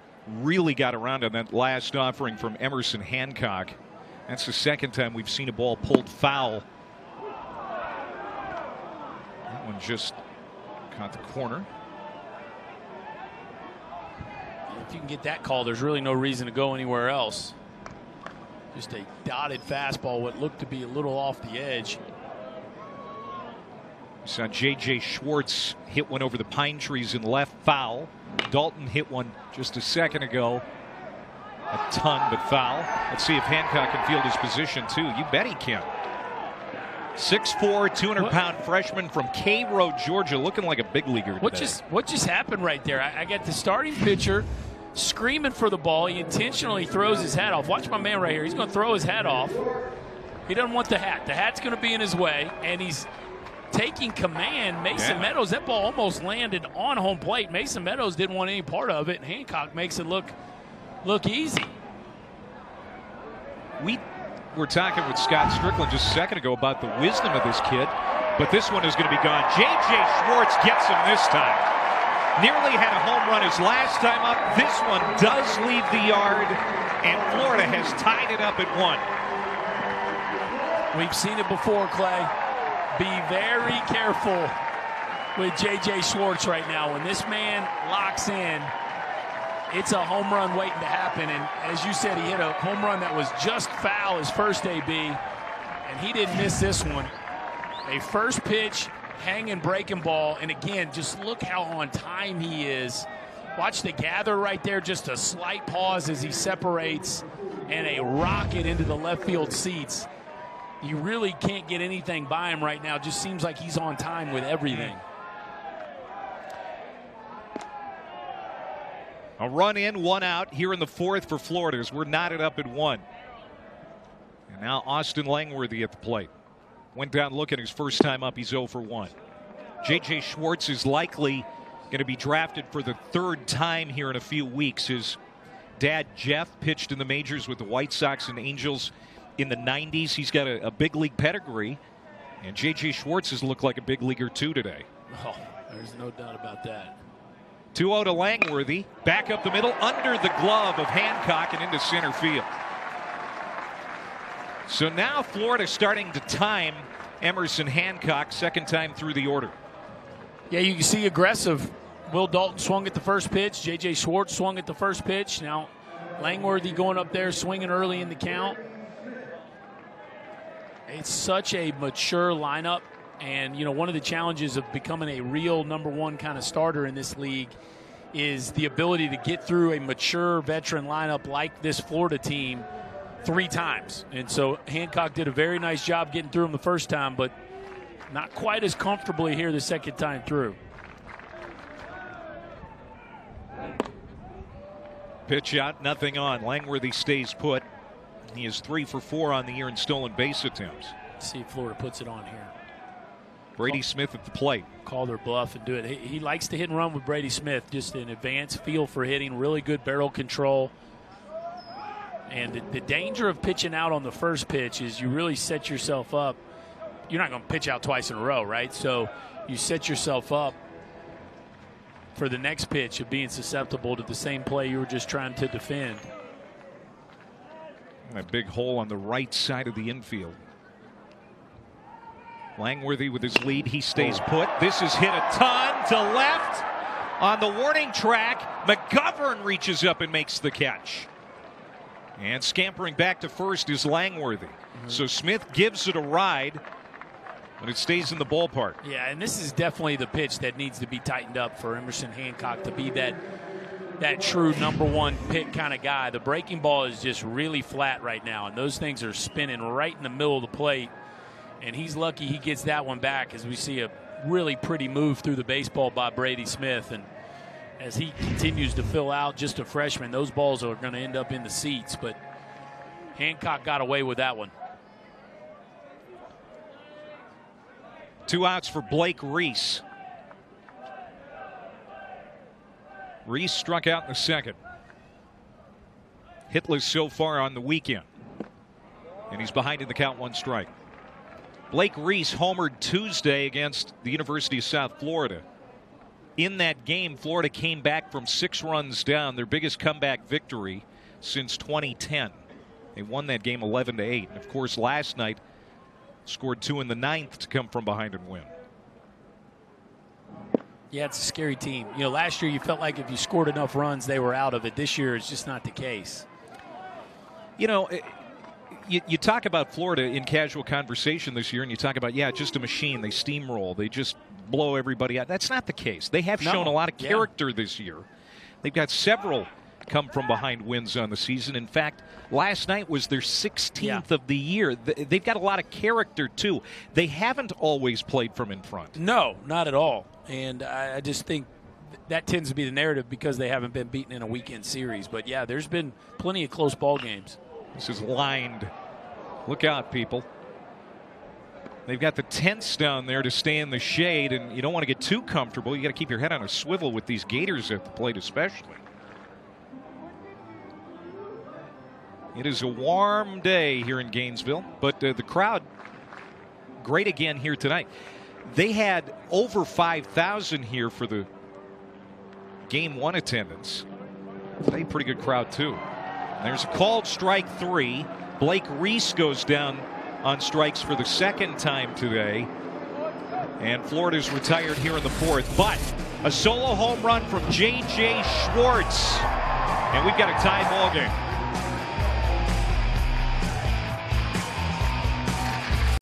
Speaker 1: really got around on that last offering from Emerson Hancock. That's the second time we've seen a ball pulled foul. That one just caught the corner.
Speaker 3: If you can get that call, there's really no reason to go anywhere else. Just a dotted fastball, what looked to be a little off the edge.
Speaker 1: We saw J.J. Schwartz hit one over the pine trees in left, foul. Dalton hit one just a second ago. A ton, but foul. Let's see if Hancock can field his position, too. You bet he can. 6'4", 200-pound freshman from Cairo, Georgia, looking like a big leaguer today.
Speaker 3: What just happened right there? I got the starting pitcher screaming for the ball. He intentionally throws his hat off. Watch my man right here. He's going to throw his hat off. He doesn't want the hat. The hat's going to be in his way, and he's taking command. Mason Meadows, that ball almost landed on home plate. Mason Meadows didn't want any part of it, and Hancock makes it look easy.
Speaker 1: We were talking with Scott Strickland just a second ago about the wisdom of this kid, but this one is going to be gone. J.J. Schwartz gets him this time. Nearly had a home run his last time up. This one does leave the yard, and Florida has tied it up at 1.
Speaker 3: We've seen it before, Clay. Be very careful with J.J. Schwartz right now. When this man locks in, it's a home run waiting to happen. And as you said, he hit a home run that was just foul his first AB, and he didn't miss this one. A first pitch, hanging breaking ball, and again, just look how on time he is. Watch the gather right there, just a slight pause as he separates, and a rocket into the left field seats. You really can't get anything by him right now. Just seems like he's on time with everything.
Speaker 1: A run in, 1 out here in the 4th for Florida as we're knotted up at 1. And now Austin Langworthy at the plate. Went down looking his first time up. He's 0 for 1. J.J. Schwartz is likely going to be drafted for the 3rd time here in a few weeks. His dad, Jeff, pitched in the majors with the White Sox and Angels in the 90s. He's got a big league pedigree. And J.J. Schwartz has looked like a big leaguer too today.
Speaker 3: Oh, there's no doubt about that.
Speaker 1: 2-0 to Langworthy. Back up the middle, under the glove of Hancock and into center field. So now Florida starting to time Emerson Hancock, 2nd time through the order.
Speaker 3: Yeah, you can see aggressive. Will Dalton swung at the first pitch. J.J. Schwartz swung at the first pitch. Now Langworthy going up there, swinging early in the count. It's such a mature lineup. And, you know, one of the challenges of becoming a real #1 kind of starter in this league is the ability to get through a mature veteran lineup like this Florida team 3 times. And so Hancock did a very nice job getting through him the first time, but not quite as comfortably here the 2nd time through.
Speaker 1: Pitch out, nothing on. Langworthy stays put. He is 3 for 4 on the year in stolen base attempts.
Speaker 3: Let's see if Florida puts it on here.
Speaker 1: Brady Smith at the plate.
Speaker 3: Call their bluff and do it. He likes to hit and run with Brady Smith. Just an advanced feel for hitting, really good barrel control. And the danger of pitching out on the first pitch is you really set yourself up. You're not going to pitch out twice in a row, right? So you set yourself up for the next pitch of being susceptible to the same play you were just trying to defend.
Speaker 1: A big hole on the right side of the infield. Langworthy with his lead. He stays put. This is hit a ton to left on the warning track. McGovern reaches up and makes the catch. And scampering back to first is Langworthy. So Smith gives it a ride, but it stays in the ballpark.
Speaker 3: Yeah, and this is definitely the pitch that needs to be tightened up for Emerson Hancock to be that true #1 pick kind of guy. The breaking ball is just really flat right now, and those things are spinning right in the middle of the plate. And he's lucky he gets that one back as we see a really pretty move through the baseball by Brady Smith. And as he continues to fill out, just a freshman, those balls are going to end up in the seats. But Hancock got away with that one.
Speaker 1: 2 outs for Blake Reese. Reese struck out in the 2nd. Hitless so far on the weekend. And he's behind in the count, 1 strike. Blake Reese homered Tuesday against the University of South Florida. In that game, Florida came back from 6 runs down, their biggest comeback victory since 2010. They won that game 11-8. And of course, last night scored 2 in the 9th to come from behind and win.
Speaker 3: Yeah, it's a scary team. You know, last year you felt like if you scored enough runs, they were out of it. This year it's just not the case.
Speaker 1: You know, you talk about Florida in casual conversation this year, and you talk about, yeah, just a machine. They steamroll. They just blow everybody out. That's not the case. They have shown a lot of character this year. They've got several come from behind wins on the season. In fact, last night was their 16th of the year. They've got a lot of character, too. They haven't always played from in front.
Speaker 3: No, not at all. And I just think that tends to be the narrative because they haven't been beaten in a weekend series. But, yeah, there's been plenty of close ball games.
Speaker 1: This is lined. Look out, people. They've got the tents down there to stay in the shade, and you don't want to get too comfortable. You got to keep your head on a swivel with these Gators at the plate especially. It is a warm day here in Gainesville, but the crowd great again here tonight. They had over 5,000 here for the Game 1 attendance. Today, pretty good crowd, too. And there's a called strike 3. Blake Reese goes down on strikes for the second time today. And Florida's retired here in the 4th. But a solo home run from J.J. Schwartz. And we've got a tie ball game.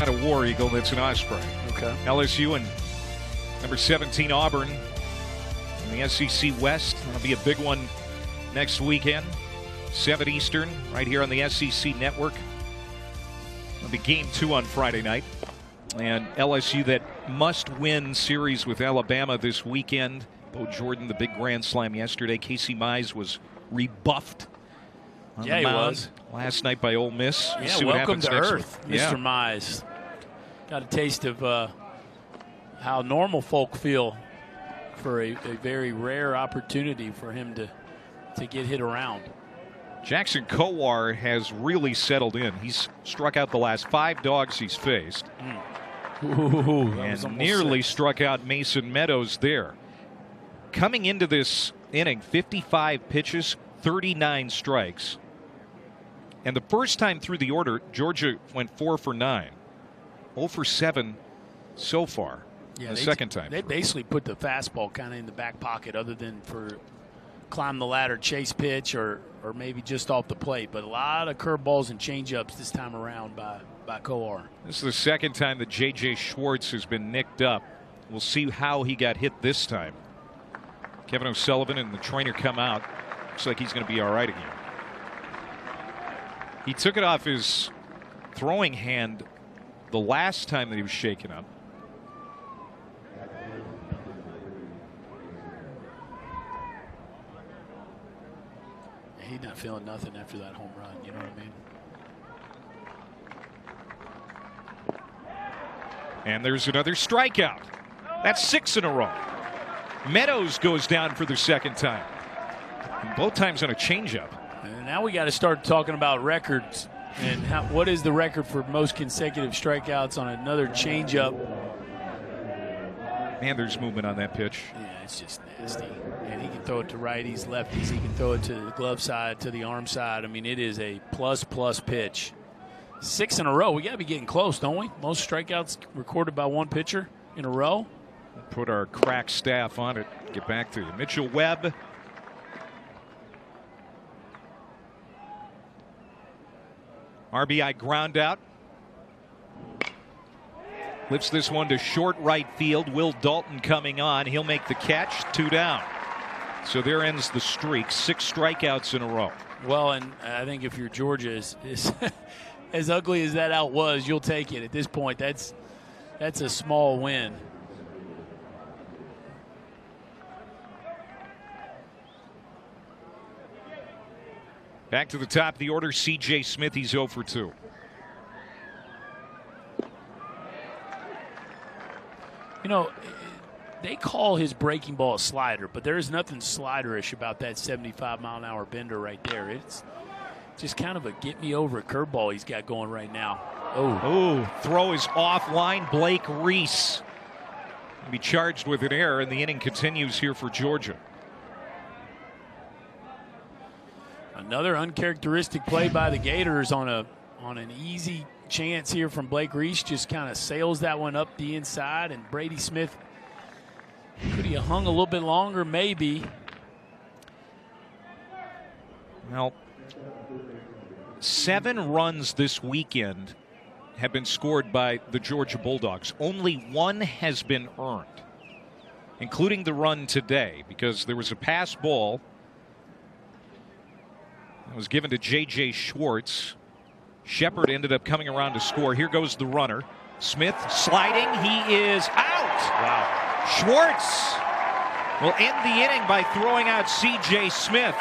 Speaker 1: Not a War Eagle, that's an Osprey.
Speaker 3: Okay.
Speaker 1: LSU and number 17 Auburn in the SEC West. That'll be a big one next weekend. 7 Eastern, right here on the SEC Network. It'll be Game 2 on Friday night. And LSU that must-win series with Alabama this weekend. Bo Jordan, the big grand slam yesterday. Casey Mize was rebuffed on the mound last night by Ole Miss.
Speaker 3: Yeah, see welcome to Earth, Mr. Mize. Got a taste of how normal folk feel for a very rare opportunity for him to get hit around.
Speaker 1: Jackson Kowar has really settled in. He's struck out the last 5 dogs he's faced. And nearly struck out Mason Meadows there. Coming into this inning, 55 pitches, 39 strikes. And the first time through the order, Georgia went 4 for 9. 0 for 7 so far. Yeah, the second time.
Speaker 3: They basically put the fastball kind of in the back pocket other than for climb the ladder, chase pitch, or maybe just off the plate. But a lot of curveballs and changeups this time around by Kowar.
Speaker 1: This is the second time that J.J. Schwartz has been nicked up. We'll see how he got hit this time. Kevin O'Sullivan and the trainer come out. Looks like he's going to be all right again. He took it off his throwing hand the last time that he was shaken up.
Speaker 3: He's not feeling nothing after that home run, you know what I mean?
Speaker 1: And there's another strikeout. That's 6 in a row. Meadows goes down for the second time. And both times on a changeup.
Speaker 3: And now we got to start talking about records and what is the record for most consecutive strikeouts on another changeup.
Speaker 1: Man, there's movement on that pitch.
Speaker 3: Yeah, it's just nasty. And he can throw it to righties, lefties. He can throw it to the glove side, to the arm side. I mean, it is a plus pitch. 6 in a row. We got to be getting close, don't we? Most strikeouts recorded by one pitcher in a row.
Speaker 1: We'll put our crack staff on it. Get back to you. Mitchell Webb. RBI ground out. Lifts this one to short right field. Will Dalton coming on. He'll make the catch. 2 down. So there ends the streak. 6 strikeouts in a row.
Speaker 3: Well, and I think if you're Georgia, is as ugly as that out was, you'll take it. At this point, that's a small win.
Speaker 1: Back to the top of the order, C.J. Smith. He's 0 for 2.
Speaker 3: You know, they call his breaking ball a slider, but there is nothing sliderish about that 75-mile-an-hour bender right there. It's just kind of a get-me-over curveball he's got going right now.
Speaker 1: Oh, throw is offline. Blake Reese will be charged with an error, and the inning continues here for Georgia.
Speaker 3: Another uncharacteristic play by the Gators on an easy chance here from Blake Reese. Just kind of sails that one up the inside, and Brady Smith, could he have hung a little bit longer? Maybe.
Speaker 1: Well, 7 runs this weekend have been scored by the Georgia Bulldogs. Only 1 has been earned, including the run today, because there was a pass ball that was given to J.J. Schwartz. Shepard ended up coming around to score. Here goes the runner. Smith sliding. He is out. Wow. Schwartz will end the inning by throwing out C.J. Smith.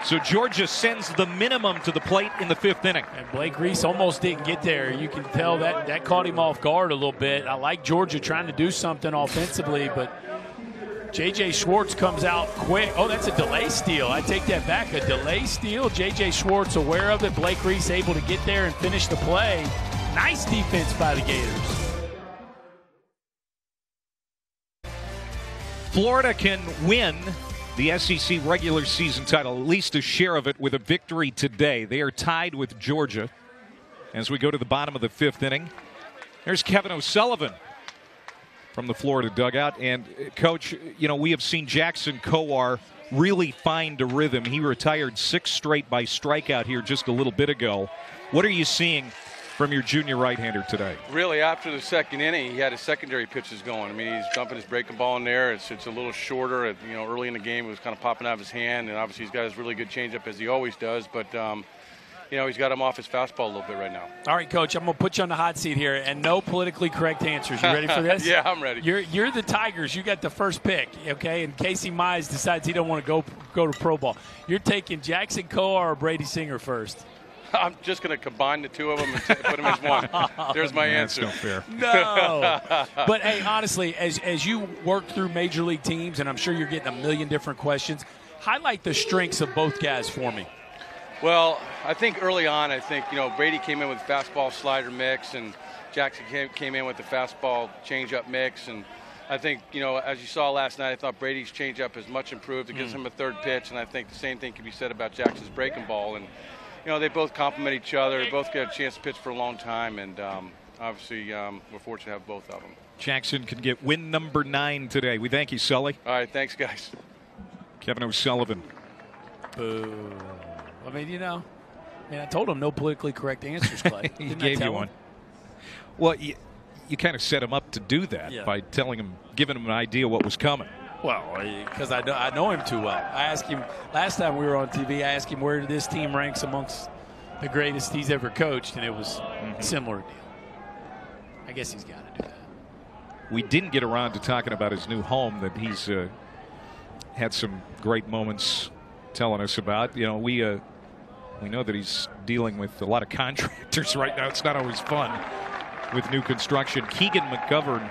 Speaker 1: So Georgia sends the minimum to the plate in the 5th inning.
Speaker 2: And Blake Reese almost didn't get there. You can tell that caught him off guard a little bit. I like Georgia trying to do something offensively, but J.J. Schwartz comes out quick. Oh, that's a delay steal. I take that back. A delay steal. J.J. Schwartz aware of it. Blake Reese able to get there and finish the play. Nice defense by the Gators.
Speaker 1: Florida can win the SEC regular season title, at least a share of it, with a victory today. They are tied with Georgia as we go to the bottom of the 5th inning. There's Kevin O'Sullivan from the Florida dugout. And, Coach, you know, we have seen Jackson Kowar really find a rhythm. He retired 6 straight by strikeout here just a little bit ago. What are you seeing from your junior right-hander today?
Speaker 5: Really, after the 2nd inning, he had his secondary pitches going. I mean, he's dumping his breaking ball in there. It's a little shorter. You know, early in the game, it was kind of popping out of his hand, and obviously he's got his really good changeup as he always does. But you know, he's got him off his fastball a little bit right now. All
Speaker 2: right, Coach, I'm going to put you on the hot seat here, and no politically correct answers. You ready for this?
Speaker 5: Yeah, I'm ready.
Speaker 2: You're the Tigers. You got the first pick, okay? And Casey Mize decides he don't want to go to pro ball. You're taking Jackson Kowar or Brady Singer first?
Speaker 5: I'm just going to combine the two of them and put them as one. There's my answer.
Speaker 1: That's not fair.
Speaker 2: No. But, hey, honestly, as you work through major league teams, and I'm sure you're getting a million different questions, highlight the strengths of both guys for me.
Speaker 5: Well, I think early on, you know, Brady came in with fastball slider mix, and Jackson came in with the fastball changeup mix. And I think, you know, as you saw last night, I thought Brady's changeup is much improved. It gives him a 3rd pitch, and I think the same thing can be said about Jackson's breaking ball. And, you know, they both complement each other. Both get a chance to pitch for a long time, and obviously we're fortunate to have both of them.
Speaker 1: Jackson can get win number 9 today. We thank you, Sully.
Speaker 5: All right, thanks, guys.
Speaker 1: Kevin O'Sullivan.
Speaker 2: Boo. I mean, you know, I told him no politically correct answers, Clay.
Speaker 1: He gave you one. Well, you kind of set him up to do that by giving him an idea what was coming.
Speaker 2: Well, because I know him too well. I asked him last time we were on TV, I asked him where this team ranks amongst the greatest he's ever coached, and it was a similar deal. I guess he's got to do that.
Speaker 1: We didn't get around to talking about his new home that he's had some great moments telling us about. You know, we know that he's dealing with a lot of contractors right now. It's not always fun with new construction. Keegan McGovern,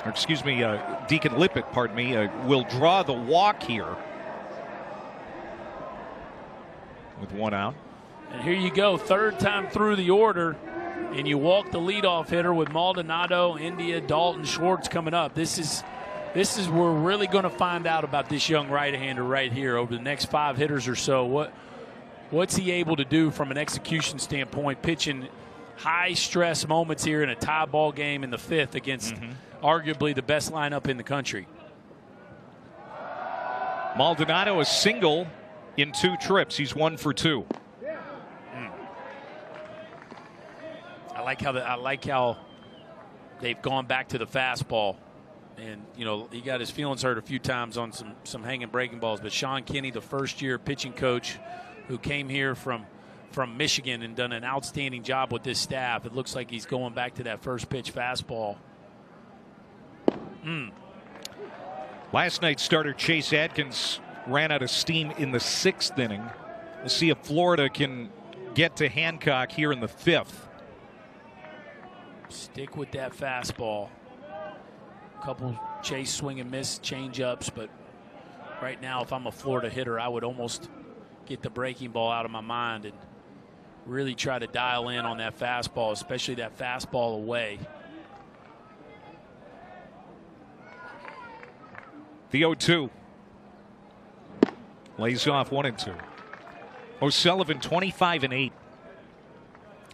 Speaker 1: or excuse me, Deacon Lippett, pardon me, will draw the walk here with 1 out.
Speaker 2: And here you go, 3rd time through the order, and you walk the leadoff hitter with Maldonado, India, Dalton, Schwartz coming up. This is where we're really going to find out about this young right-hander right here over the next 5 hitters or so. What's he able to do from an execution standpoint, pitching high-stress moments here in a tie ball game in the 5th against arguably the best lineup in the country.
Speaker 1: Maldonado a single in 2 trips. He's 1 for 2.
Speaker 2: I like how they've gone back to the fastball. And, you know, he got his feelings hurt a few times on some hanging breaking balls. But Sean Kinney, the first-year pitching coach who came here from Michigan and done an outstanding job with this staff, it looks like he's going back to that first-pitch fastball.
Speaker 1: Last night's starter Chase Adkins ran out of steam in the 6th inning. We'll see if Florida can get to Hancock here in the 5th.
Speaker 2: Stick with that fastball. Couple chase swing and miss change-ups, but right now if I'm a Florida hitter, I would almost get the breaking ball out of my mind and really try to dial in on that fastball, especially that fastball away.
Speaker 1: The 0-2 lays off 1 and 2. O'Sullivan 25-8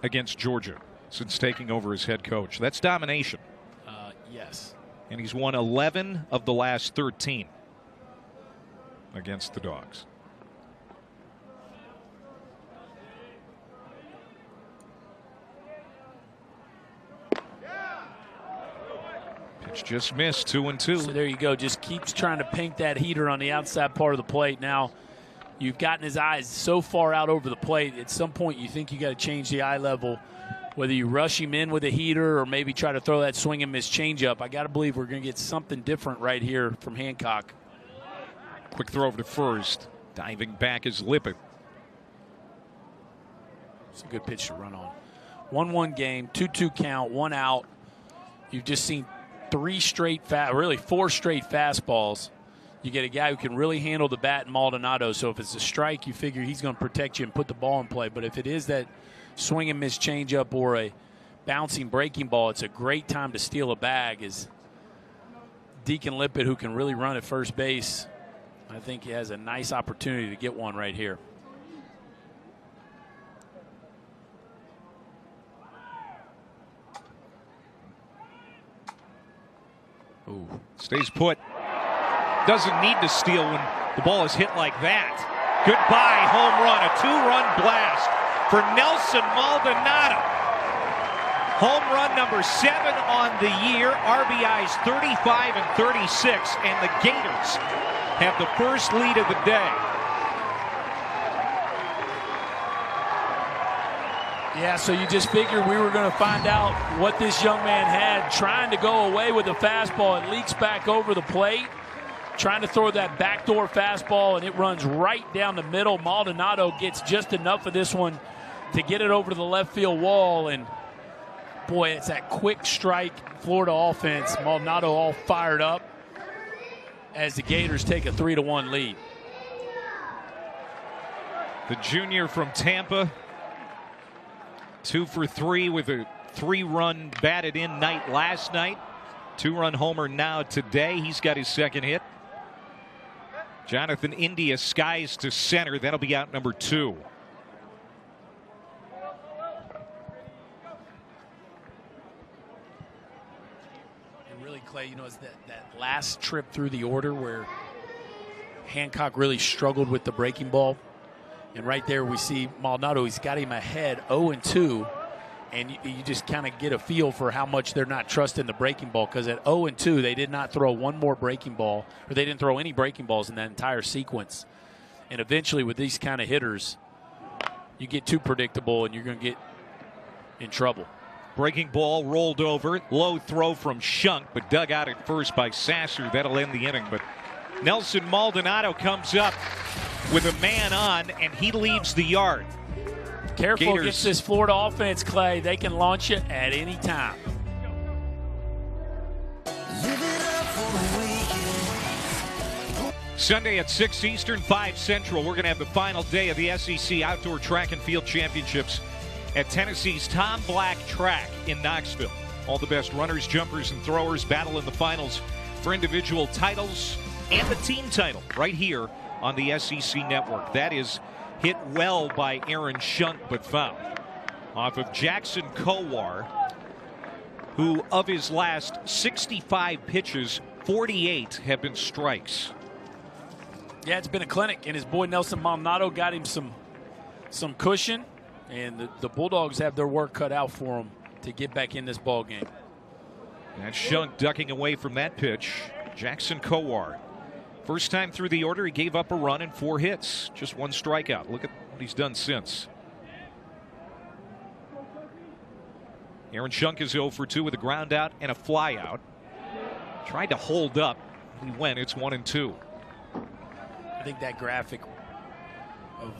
Speaker 1: against Georgia since taking over as head coach. That's domination.
Speaker 2: Yes.
Speaker 1: And he's won 11 of the last 13 against the Dogs. Pitch just missed, 2-2.
Speaker 2: So there you go. Just keeps trying to paint that heater on the outside part of the plate. Now, you've gotten his eyes so far out over the plate. At some point, you think you got to change the eye level. Whether you rush him in with a heater or maybe try to throw that swing and miss changeup, I got to believe we're going to get something different right here from Hancock.
Speaker 1: Quick throw over to first. Diving back is Lippett.
Speaker 3: It's a good pitch to run on. 1-1 game, 2-2 count, 1 out. You've just seen four straight fastballs. You get a guy who can really handle the bat in Maldonado. So if it's a strike, you figure he's going to protect you and put the ball in play. But if it is that swing and miss changeup or a bouncing breaking ball, it's a great time to steal a bag. Is Deacon Lippett, who can really run at first base. I think he has a nice opportunity to get one right here.
Speaker 1: Ooh, stays put. Doesn't need to steal when the ball is hit like that. Goodbye, home run, a 2-run blast for Nelson Maldonado. Home run number 7 on the year, RBIs 35 and 36, and the Gators have the first lead of the day.
Speaker 3: Yeah, so you just figured we were going to find out what this young man had. Trying to go away with the fastball. It leaks back over the plate. Trying to throw that backdoor fastball, and it runs right down the middle. Maldonado gets just enough of this one to get it over to the left field wall. And, boy, it's that quick strike Florida offense. Maldonado all fired up as the Gators take a 3-1 lead.
Speaker 1: The junior from Tampa, 2 for 3 with a 3-run batted in night last night. 2-run homer now today. He's got his second hit. Jonathan India skies to center. That'll be out number 2.
Speaker 3: And really, Clay, you know, it's that last trip through the order where Hancock really struggled with the breaking ball. And right there we see Maldonado. He's got him ahead 0-2. And you just kind of get a feel for how much they're not trusting the breaking ball, because at 0-2 they did not throw one more breaking ball, or they didn't throw any breaking balls in that entire sequence. And eventually with these kind of hitters, you get too predictable and you're going to get in trouble.
Speaker 1: Breaking ball rolled over. Low throw from Shunk, but dug out at first by Sasser. That'll end the inning. But Nelson Maldonado comes up with a man on, and he leaves the yard.
Speaker 3: Careful
Speaker 1: Gators
Speaker 3: against this Florida offense, Clay. They can launch it at any time.
Speaker 1: Sunday at 6 Eastern, 5 Central, we're going to have the final day of the SEC Outdoor Track and Field Championships at Tennessee's Tom Black Track in Knoxville. All the best runners, jumpers, and throwers battle in the finals for individual titles and the team title right here on the SEC Network. That is hit well by Aaron Shunk, but foul off of Jackson Kowar, who of his last 65 pitches, 48 have been strikes.
Speaker 3: Yeah, it's been a clinic, and his boy Nelson Maldonado got him some cushion, and the Bulldogs have their work cut out for them to get back in this ball game.
Speaker 1: And Shunk ducking away from that pitch. Jackson Kowar. First time through the order, he gave up a run and 4 hits. Just 1 strikeout. Look at what he's done since. Aaron Shunk is 0 for 2 with a ground out and a fly out. Tried to hold up. He went. It's 1-2.
Speaker 3: I think that graphic of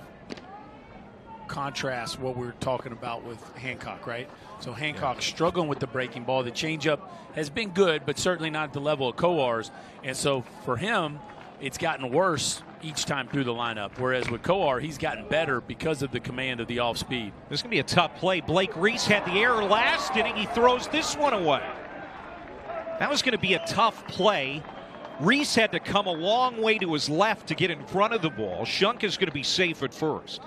Speaker 3: contrast what we're talking about with Hancock, right? So Hancock struggling with the breaking ball. The changeup has been good, but certainly not at the level of Kowar's. And so for him, it's gotten worse each time through the lineup. Whereas with Kowar, he's gotten better because of the command of the off speed.
Speaker 1: This is going to be a tough play. Blake Reese had the error last inning. He throws this one away. That was going to be a tough play. Reese had to come a long way to his left to get in front of the ball. Shunk is going to be safe at first.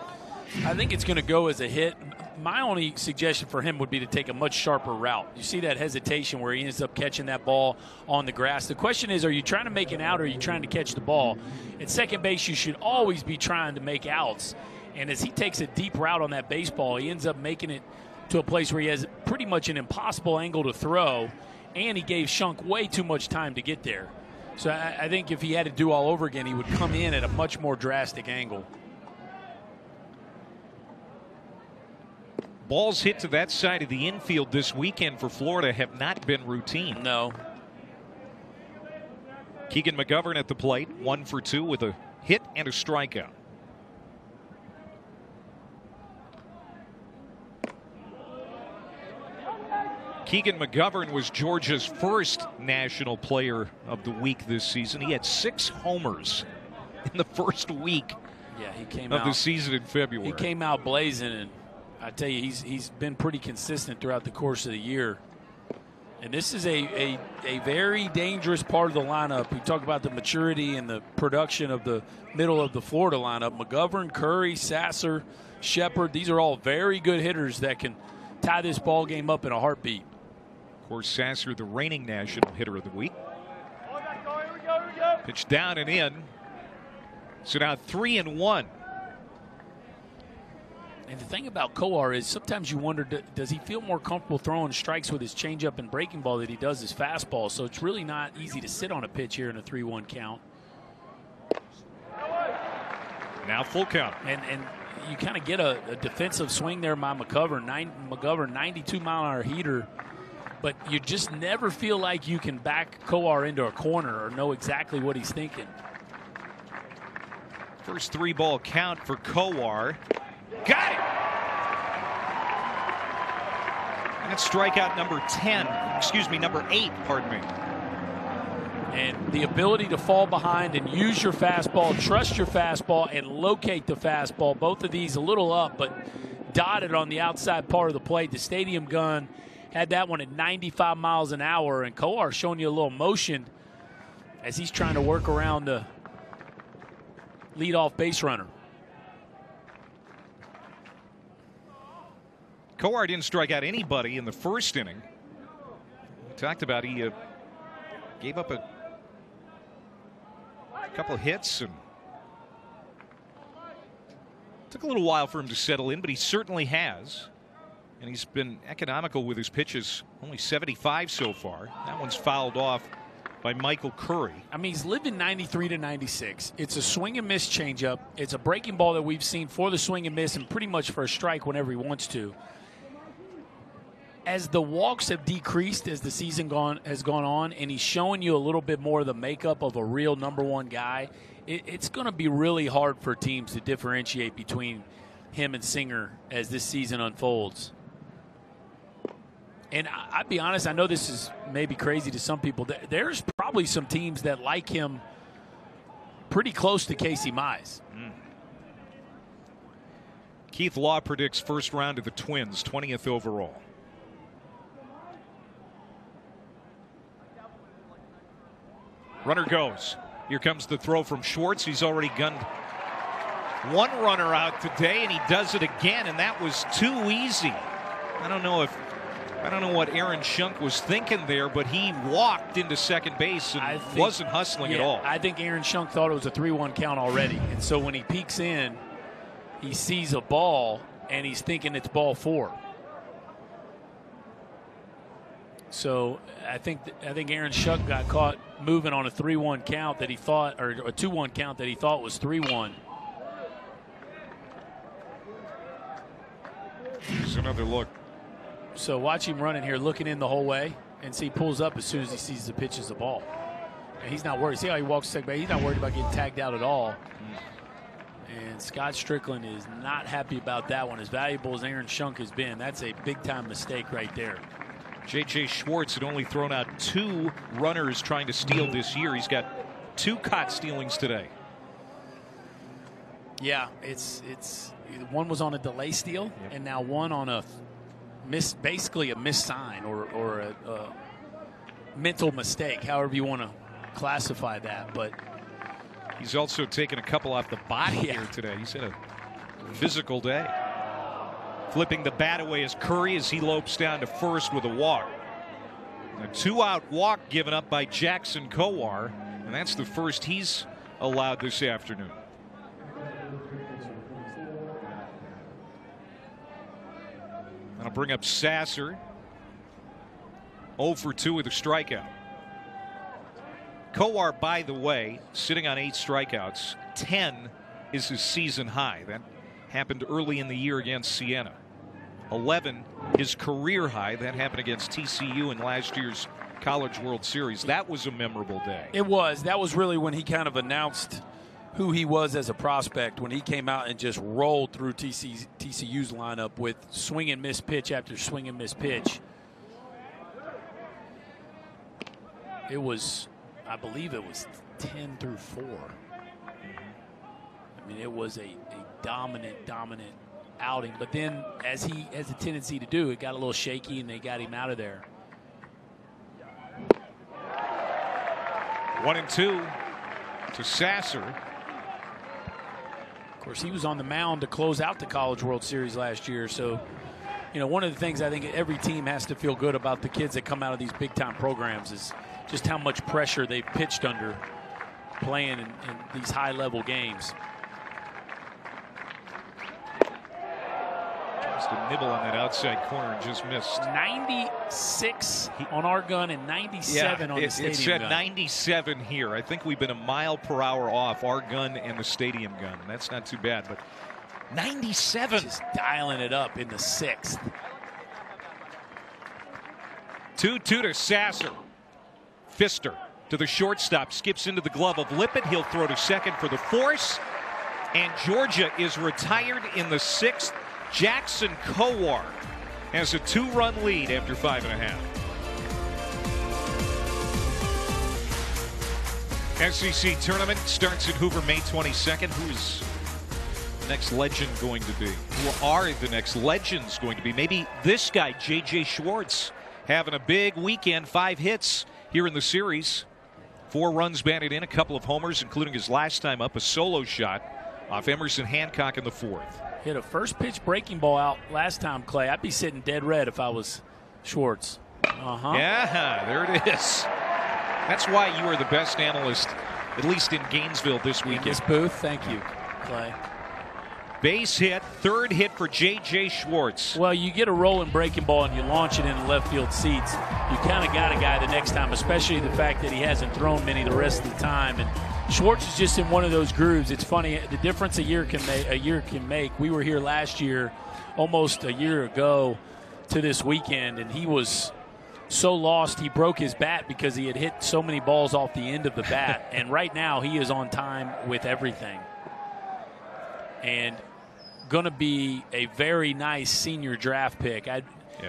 Speaker 3: I think it's going to go as a hit. My only suggestion for him would be to take a much sharper route. You see that hesitation where he ends up catching that ball on the grass. The question is, are you trying to make an out or are you trying to catch the ball? At second base, you should always be trying to make outs. And as he takes a deep route on that baseball, he ends up making it to a place where he has pretty much an impossible angle to throw, and he gave Shunk way too much time to get there. So I think if he had to do all over again, he would come in at a much more drastic angle.
Speaker 1: Balls hit to that side of the infield this weekend for Florida have not been routine.
Speaker 3: No.
Speaker 1: Keegan McGovern at the plate, 1 for 2 with a hit and a strikeout. Keegan McGovern was Georgia's first National Player of the Week this season. He had 6 homers in the first week
Speaker 2: he came
Speaker 1: of
Speaker 2: out,
Speaker 1: the season in February.
Speaker 2: He came out blazing, and I tell you, he's been pretty consistent throughout the course of the year. And this is a very dangerous part of the lineup. We talk about the maturity and the production of the middle of the Florida lineup. McGovern, Curry, Sasser, Shepard, these are all very good hitters that can tie this ball game up in a heartbeat.
Speaker 1: Of course, Sasser, the reigning National Hitter of the Week. Pitch down and in. So now 3-1.
Speaker 2: And the thing about Kowar is sometimes you wonder, does he feel more comfortable throwing strikes with his changeup and breaking ball than he does his fastball? So it's really not easy to sit on a pitch here in a 3-1 count.
Speaker 1: Now full count.
Speaker 2: And you kind of get a defensive swing there by McGovern. 92-mile-an-hour heater. But you just never feel like you can back Kowar into a corner or know exactly what he's thinking.
Speaker 1: First 3-ball count for Kowar. Got it! That's strikeout number 10. Excuse me, number 8, pardon me.
Speaker 2: And the ability to fall behind and use your fastball, trust your fastball, and locate the fastball. Both of these a little up, but dotted on the outside part of the plate. The stadium gun had that one at 95 miles an hour, and Kowar showing you a little motion as he's trying to work around the leadoff base runner.
Speaker 1: Kowar didn't strike out anybody in the first inning. We talked about he gave up a couple of hits and took a little while for him to settle in, but he certainly has. And he's been economical with his pitches, only 75 so far. That one's fouled off by Michael Curry.
Speaker 2: I mean, he's living 93 to 96. It's a swing and miss changeup. It's a breaking ball that we've seen for the swing and miss and pretty much for a strike whenever he wants to. As the walks have decreased as the season has gone on, and he's showing you a little bit more of the makeup of a real #1 guy, it's going to be really hard for teams to differentiate between him and Singer as this season unfolds. And I'd be honest, I know this is maybe crazy to some people. There's probably some teams that like him pretty close to Casey Mize.
Speaker 1: Keith Law predicts first round of the Twins, 20th overall. Runner goes. Here comes the throw from Schwartz. He's already gunned one runner out today, and he does it again, and that was too easy. I don't know what Aaron Schunk was thinking there, but he walked into second base and wasn't hustling at all.
Speaker 2: I think Aaron Schunk thought it was a 3-1 count already, and so when he peeks in, he sees a ball, and he's thinking it's ball 4. So I think Aaron Schunk got caught moving on a 3-1 count that he thought, or a 2-1 count that he thought was 3-1.
Speaker 1: Here's another look.
Speaker 2: So watch him running here, looking in the whole way, and see, he pulls up as soon as he sees the pitch as the ball. And he's not worried. See how he walks second base? He's not worried about getting tagged out at all. And Scott Strickland is not happy about that one. As valuable as Aaron Schunk has been, that's a big-time mistake right there.
Speaker 1: J.J. Schwartz had only thrown out 2 runners trying to steal this year. He's got 2 caught stealings today.
Speaker 2: Yeah, it's one was on a delay steal, and now one on a basically a missed sign or a mental mistake, however you want to classify that. But
Speaker 1: he's also taken a couple off the body here today. He's had a physical day. Flipping the bat away as Curry as he lopes down to first with a walk. A 2-out walk given up by Jackson Kowar, and that's the first he's allowed this afternoon. That'll bring up Sasser. 0 for 2 with a strikeout. Kowar, by the way, sitting on 8 strikeouts. 10 is his season high. That happened early in the year against Siena. 11 his career high. That happened against TCU in last year's College World Series. That was a memorable day.
Speaker 2: It was. That was really when he kind of announced
Speaker 3: who he was as a prospect when he came out and just rolled through TCU's lineup with swing and miss pitch after swing and miss pitch. It was, I believe it was 10-4. I mean, it was a dominant outing. But then, as he has a tendency to do, it got a little shaky, and they got him out of there.
Speaker 1: 1-2 to Sasser.
Speaker 3: Of course, he was on the mound to close out the College World Series last year. So, you know, one of the things I think every team has to feel good about the kids that come out of these big-time programs is just how much pressure they've pitched under playing in these high-level games.
Speaker 1: Just a nibble on that outside corner and just missed.
Speaker 3: 96 on our gun and 97 on the stadium
Speaker 1: it said
Speaker 3: gun.
Speaker 1: 97 here. I think we've been a mile per hour off our gun and the stadium gun. That's not too bad, but 97.
Speaker 3: Just dialing it up in the 6th.
Speaker 1: 2-2 to Sasser. Pfister to the shortstop, skips into the glove of Lippett. He'll throw to second for the force. And Georgia is retired in the 6th. Jackson Kowar has a 2-run lead after 5.5. SEC tournament starts in Hoover May 22nd. Who's the next legend going to be? Who are the next legends going to be? Maybe this guy, J.J. Schwartz, having a big weekend. 5 hits here in the series. 4 runs batted in, a couple of homers, including his last time up, a solo shot off Emerson Hancock in the 4th.
Speaker 3: Hit a first pitch breaking ball out last time, Clay. I'd be sitting dead red if I was Schwartz.
Speaker 1: Yeah, there it is. That's why you are the best analyst, at least in Gainesville this weekend.
Speaker 3: This booth, thank you, Clay.
Speaker 1: Base hit, 3rd hit for J.J. Schwartz.
Speaker 3: Well, you get a rolling breaking ball and you launch it into left field seats. You kind of got a guy the next time, especially the fact that he hasn't thrown many the rest of the time. And Schwartz is just in one of those grooves. It's funny, the difference a year can make. We were here last year, almost a year ago to this weekend, and he was so lost he broke his bat because he had hit so many balls off the end of the bat. And right now he is on time with everything. And going to be a very nice senior draft pick.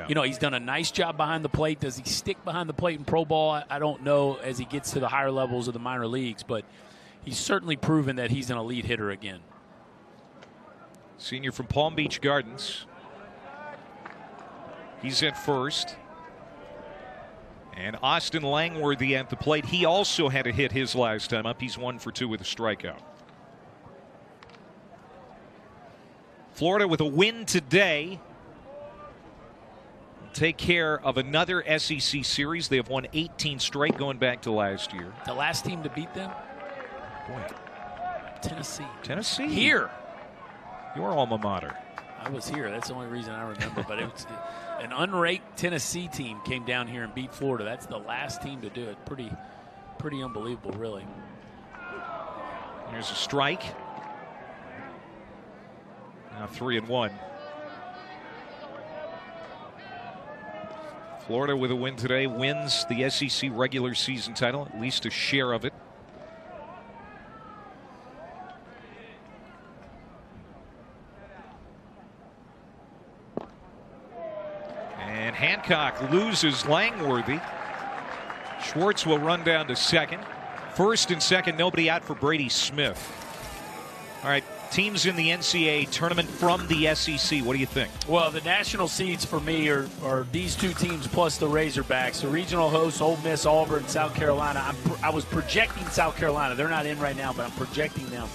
Speaker 3: You know, he's done a nice job behind the plate. Does he stick behind the plate in pro ball? I don't know as he gets to the higher levels of the minor leagues, but he's certainly proven that he's an elite hitter again.
Speaker 1: Senior from Palm Beach Gardens. He's at first. And Austin Langworthy at the plate. He also had a hit his last time up. He's 1 for 2 with a strikeout. Florida with a win today. Take care of another SEC series. They have won 18 straight going back to last year.
Speaker 3: The last team to beat them?
Speaker 1: Boy.
Speaker 3: Tennessee.
Speaker 1: Tennessee.
Speaker 3: Here.
Speaker 1: Your alma mater.
Speaker 3: I was here. That's the only reason I remember. But it was an unranked Tennessee team came down here and beat Florida. That's the last team to do it. Pretty unbelievable, really.
Speaker 1: Here's a strike. Now 3-1. Florida with a win today wins the SEC regular season title, at least a share of it. And Hancock loses Langworthy. Schwartz will run down to second. First and second, nobody out for Brady Smith. All right, teams in the NCAA tournament from the SEC. What do you think?
Speaker 3: Well, the national seeds for me are these 2 teams plus the Razorbacks. The regional hosts, Ole Miss, Auburn, South Carolina. I was projecting South Carolina. They're not in right now, but I'm projecting them.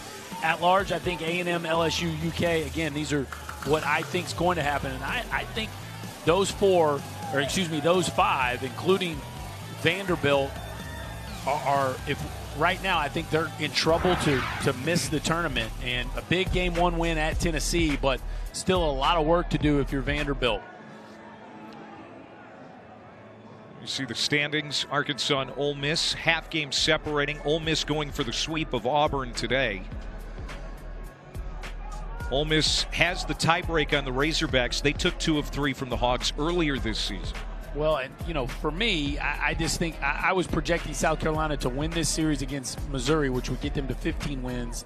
Speaker 3: At large, I think A&M, LSU, UK. Again, these are what I think is going to happen. And I think those 5, including Vanderbilt, are right now, I think they're in trouble to miss the tournament. And a big Game 1 win at Tennessee, but still a lot of work to do if you're Vanderbilt.
Speaker 1: You see the standings, Arkansas and Ole Miss, half game separating. Ole Miss going for the sweep of Auburn today. Ole Miss has the tiebreak on the Razorbacks. They took 2 of 3 from the Hogs earlier this season.
Speaker 3: Well, and, you know, for me, I just think I was projecting South Carolina to win this series against Missouri, which would get them to 15 wins.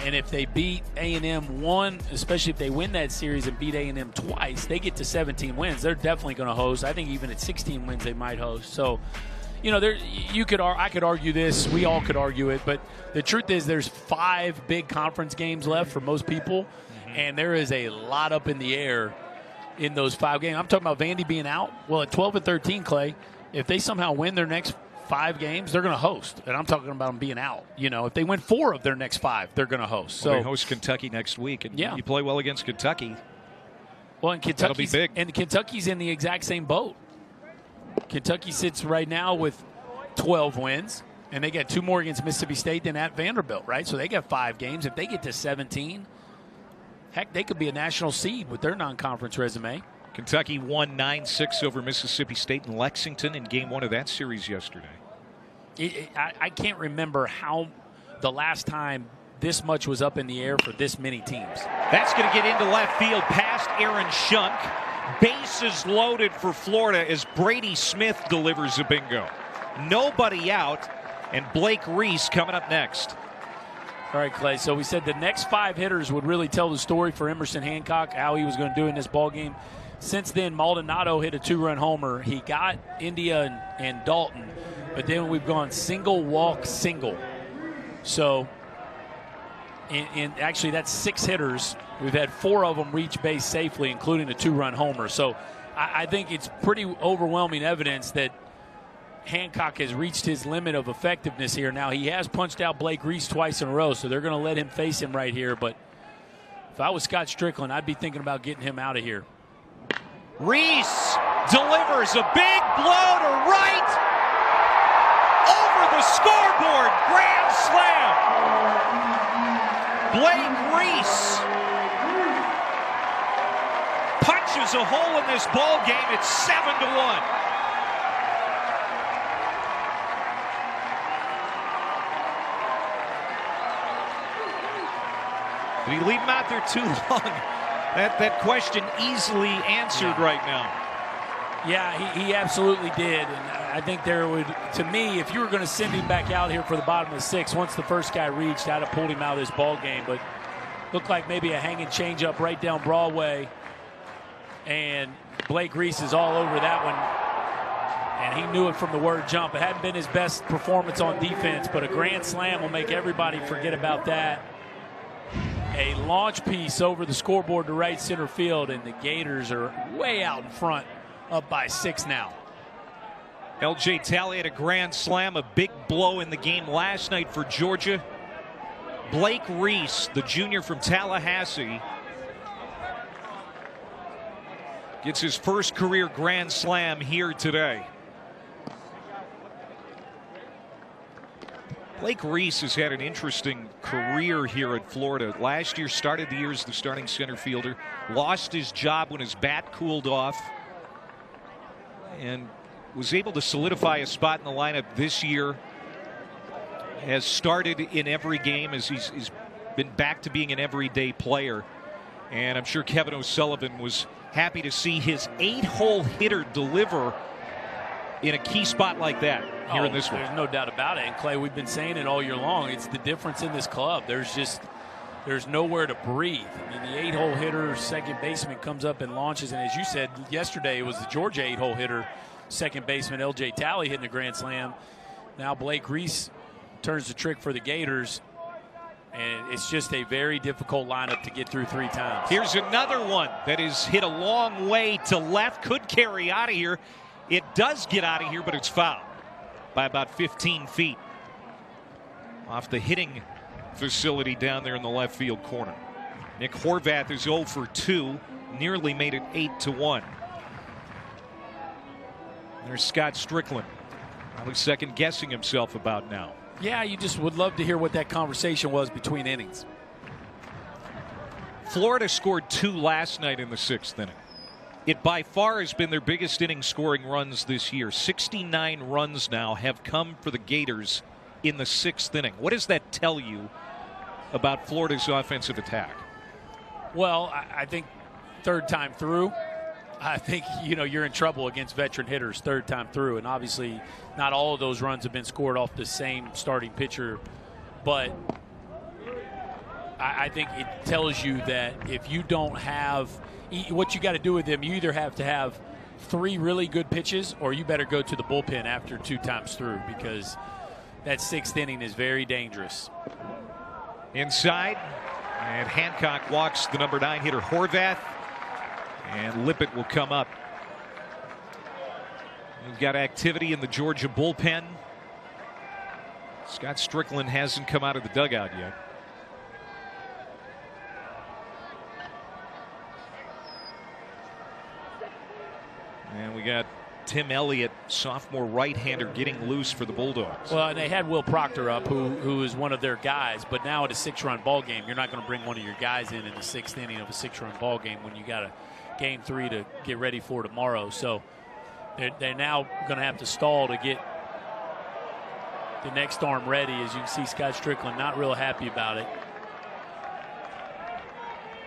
Speaker 3: And if they beat A&M one, especially if they win that series and beat A&M twice, they get to 17 wins. They're definitely going to host. I think even at 16 wins, they might host. So, you know, I could argue this. We all could argue it. But the truth is there's 5 big conference games left for most people, and there is a lot up in the air in those 5 games. I'm talking about Vandy being out. Well, at 12 and 13, Clay, if they somehow win their next 5 games, they're going to host. And I'm talking about them being out. You know, if they win 4 of their next 5, they're going to host. So
Speaker 1: they host Kentucky next week, and you play well against Kentucky.
Speaker 3: Well, and Kentucky's,
Speaker 1: that'll be big.
Speaker 3: And Kentucky's in the exact same boat. Kentucky sits right now with 12 wins, and they got 2 more against Mississippi State than at Vanderbilt, right? So they got 5 games. If they get to 17, heck, they could be a national seed with their non-conference resume.
Speaker 1: Kentucky won 9-6 over Mississippi State in Lexington in Game 1 of that series yesterday.
Speaker 3: I can't remember how the last time this much was up in the air for this many teams.
Speaker 1: That's going to get into left field past Aaron Shunk. Bases loaded for Florida as Brady Smith delivers a bingo. Nobody out, and Blake Reese coming up next.
Speaker 3: All right, Clay, so we said the next 5 hitters would really tell the story for Emerson Hancock, how he was going to do in this ballgame. Since then, Maldonado hit a 2-run homer. He got India and Dalton, but then we've gone single, walk, single. So, actually, that's 6 hitters. We've had 4 of them reach base safely, including a 2-run homer. So I think it's pretty overwhelming evidence that Hancock has reached his limit of effectiveness here. Now, he has punched out Blake Reese twice in a row, so they're going to let him face him right here. But if I was Scott Strickland, I'd be thinking about getting him out of here.
Speaker 1: Reese delivers a big blow to right. Over the scoreboard. Grand slam. Blake Reese punches a hole in this ball game. It's 7-1. Did he leave him out there too long? That question easily answered right now.
Speaker 3: Yeah, he absolutely did. And I think there would, to me, if you were going to send him back out here for the bottom of the 6th, once the first guy reached, I'd have pulled him out of this ball game. But looked like maybe a hanging changeup right down Broadway. And Blake Reese is all over that one. And he knew it from the word jump. It hadn't been his best performance on defense, but a grand slam will make everybody forget about that. A launch piece over the scoreboard to right center field, and the Gators are way out in front, up by 6 now.
Speaker 1: L.J. Talley had a grand slam, a big blow in the game last night for Georgia. Blake Reese, the junior from Tallahassee, gets his first career grand slam here today. Blake Reese has had an interesting career here at Florida. Last year started the year as the starting center fielder, lost his job when his bat cooled off, and was able to solidify a spot in the lineup this year. Has started in every game as he's been back to being an everyday player. And I'm sure Kevin O'Sullivan was happy to see his 8-hole hitter deliver in a key spot like that here in this one.
Speaker 3: There's no doubt about it. And Clay, we've been saying it all year long. It's the difference in this club. There's nowhere to breathe. I mean, the 8-hole hitter, second baseman, comes up and launches. And as you said yesterday, it was the Georgia 8-hole hitter, second baseman L.J. Talley hitting a grand slam. Now Blake Reese turns the trick for the Gators. And it's just a very difficult lineup to get through 3 times.
Speaker 1: Here's another one that is hit a long way to left. Could carry out of here. It does get out of here, but it's fouled by about 15 feet off the hitting facility down there in the left field corner. Nick Horvath is 0 for 2, nearly made it 8-1. There's Scott Strickland, probably second guessing himself about now.
Speaker 3: Yeah, you just would love to hear what that conversation was between innings.
Speaker 1: Florida scored 2 last night in the 6th inning. It by far has been their biggest inning scoring runs this year. 69 runs now have come for the Gators in the 6th inning. What does that tell you about Florida's offensive attack?
Speaker 3: Well, I think third time through, I think, you're in trouble against veteran hitters third time through, and obviously not all of those runs have been scored off the same starting pitcher, but I think it tells you that if you don't have what you got to do with them, you either have to have 3 really good pitches or you better go to the bullpen after 2 times through, because that 6th inning is very dangerous.
Speaker 1: Inside, and Hancock walks the number 9 hitter Horvath, and Lippett will come up. We've got activity in the Georgia bullpen. Scott Strickland hasn't come out of the dugout yet. And we got Tim Elliott, sophomore right-hander, getting loose for the Bulldogs.
Speaker 3: Well, and they had Will Proctor up, who is one of their guys, but now at a 6-run ball game, you're not going to bring one of your guys in the 6th inning of a 6-run ball game when you got a game 3 to get ready for tomorrow. So they're now going to have to stall to get the next arm ready. As you can see, Scott Strickland not real happy about it.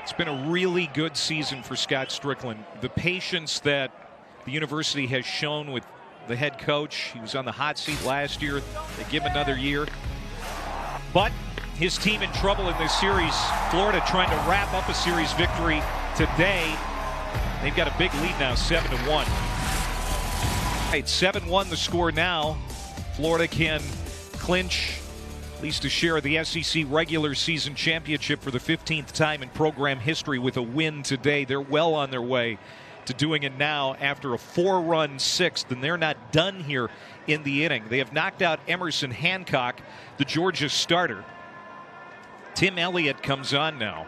Speaker 1: It's been a really good season for Scott Strickland. The patience that the university has shown with the head coach. He was on the hot seat last year. They give him another year. But his team in trouble in this series. Florida trying to wrap up a series victory today. They've got a big lead now, 7-1. It's 7-1 the score now. Florida can clinch at least a share of the SEC regular season championship for the 15th time in program history with a win today. They're well on their way to doing it now after a 4-run 6th, and they're not done here in the inning. They have knocked out Emerson Hancock, the Georgia starter. Tim Elliott comes on now.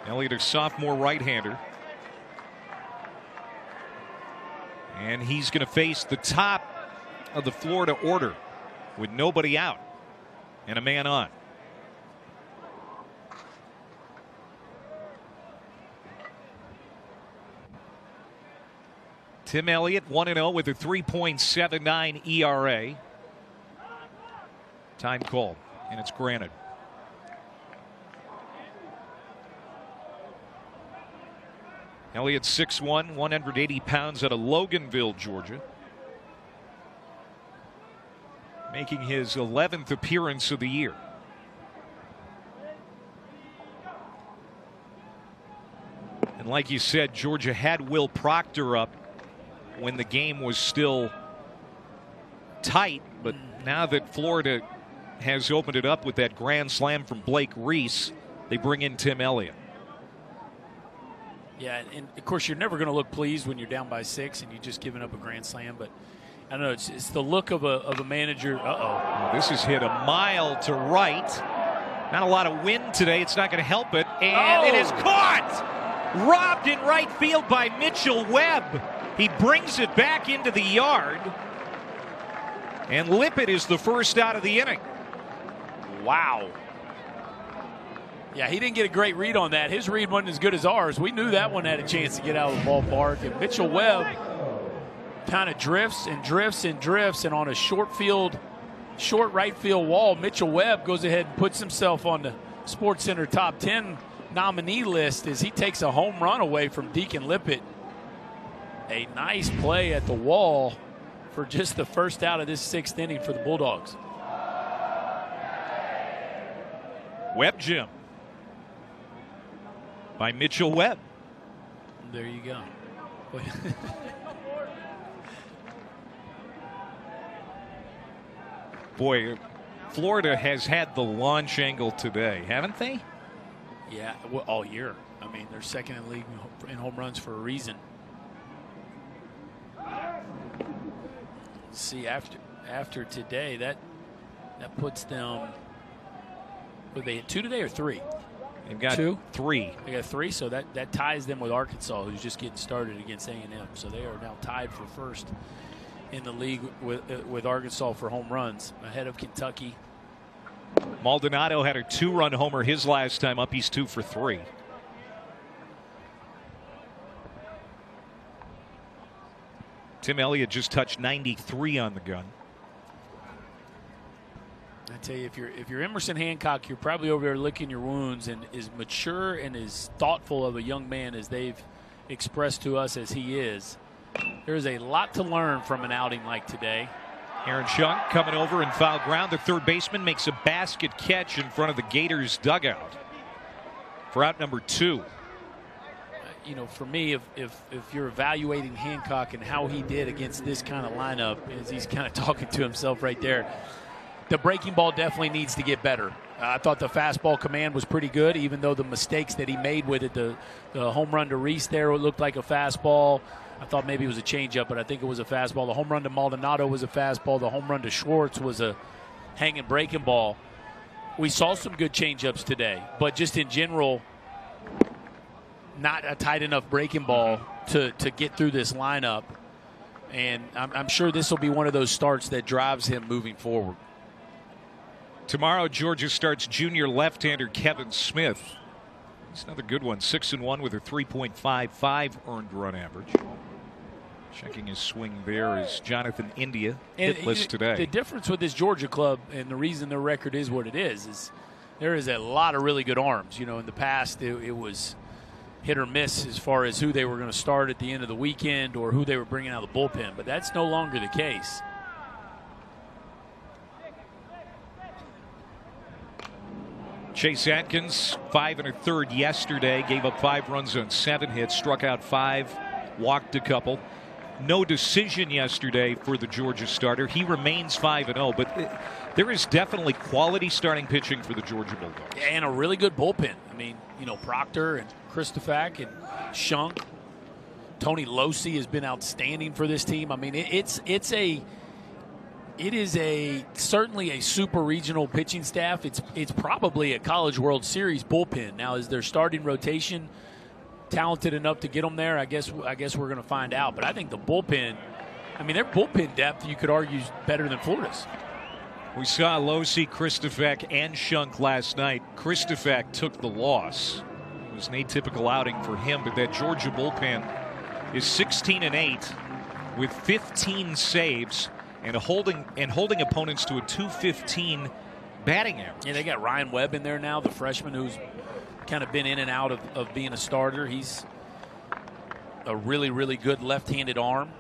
Speaker 1: Elliott, a sophomore right-hander. And he's going to face the top of the Florida order with nobody out and a man on. Tim Elliott 1-0 with a 3.79 ERA. Time called, and it's granted. Elliott 6'1", 180 pounds out of Loganville, Georgia. Making his 11th appearance of the year. And like you said, Georgia had Will Proctor up when the game was still tight, but now that Florida has opened it up with that grand slam from Blake Reese, they bring in Tim Elliott.
Speaker 3: Yeah, and of course you're never going to look pleased when you're down by 6 and you're just giving up a grand slam, but I don't know, it's the look of a manager.
Speaker 1: This is hit a mile to right. Not a lot of wind today. It's not going to help it, and it is caught, robbed in right field by Mitchell Webb. He brings it back into the yard, and Lippett is the first out of the inning.
Speaker 3: Wow. Yeah, he didn't get a great read on that. His read wasn't as good as ours. We knew that one had a chance to get out of the ballpark. And Mitchell Webb kind of drifts and drifts and drifts, and on a short right field wall, Mitchell Webb goes ahead and puts himself on the SportsCenter top 10 nominee list as he takes a home run away from Deacon Lippett. A nice play at the wall for just the first out of this 6th inning for the Bulldogs.
Speaker 1: Webb Jim by Mitchell Webb.
Speaker 3: There you go.
Speaker 1: Boy, Florida has had the launch angle today, haven't they?
Speaker 3: Yeah, well, all year. I mean, they're second in the league in home runs for a reason. See, after today, that puts them. Were they at 2 today or 3?
Speaker 1: They've got
Speaker 3: 2?
Speaker 1: 3.
Speaker 3: They got 3, so that ties them with Arkansas, who's just getting started against A&M. So they are now tied for first in the league with Arkansas for home runs, ahead of Kentucky.
Speaker 1: Maldonado had a 2-run homer his last time up. He's 2 for 3. Tim Elliott just touched 93 on the gun.
Speaker 3: tell you, if you're Emerson Hancock, you're probably over there licking your wounds, and as mature and as thoughtful of a young man as they've expressed to us as he is, there's a lot to learn from an outing like today.
Speaker 1: Aaron Shunk coming over in foul ground. The third baseman makes a basket catch in front of the Gators dugout for out number 2.
Speaker 3: You know, for me, if you're evaluating Hancock and how he did against this kind of lineup, as he's kind of talking to himself right there, the breaking ball definitely needs to get better. I thought the fastball command was pretty good, even though the mistakes that he made with it, the home run to Reese there, it looked like a fastball. I thought maybe it was a changeup, but I think it was a fastball. The home run to Maldonado was a fastball. The home run to Schwartz was a hanging breaking ball. We saw some good changeups today, but just in general, not a tight enough breaking ball to get through this lineup. And I'm sure this will be one of those starts that drives him moving forward.
Speaker 1: Tomorrow, Georgia starts junior left-hander Kevin Smith. He's another good one, 6-1 with a 3.55 earned run average. Checking his swing there is Jonathan India, hitless today.
Speaker 3: The difference with this Georgia club, and the reason their record is what it is there is a lot of really good arms. You know, in the past, it was hit or miss as far as who they were going to start at the end of the weekend or who they were bringing out of the bullpen, but that's no longer the case.
Speaker 1: Chase Atkins, 5 1/3 yesterday, gave up 5 runs on 7 hits, struck out 5, walked a couple. No decision yesterday for the Georgia starter. He remains 5-0, but there is definitely quality starting pitching for the Georgia Bulldogs.
Speaker 3: And a really good bullpen. I mean, you know, Proctor and Christofak and Shunk. Tony Losi has been outstanding for this team. I mean, it is certainly a super regional pitching staff. It's probably a College World Series bullpen. Now, is their starting rotation talented enough to get them there? I guess we're going to find out. But I think the bullpen, I mean, their bullpen depth, you could argue, is better than Florida's.
Speaker 1: We saw Losi, Christofak, and Shunk last night. Christofak took the loss. It was an atypical outing for him, but that Georgia bullpen is 16-8 with 15 saves and holding opponents to a .215 batting average.
Speaker 3: Yeah, they got Ryan Webb in there now, the freshman who's kind of been in and out of being a starter. He's a really, really good left-handed arm.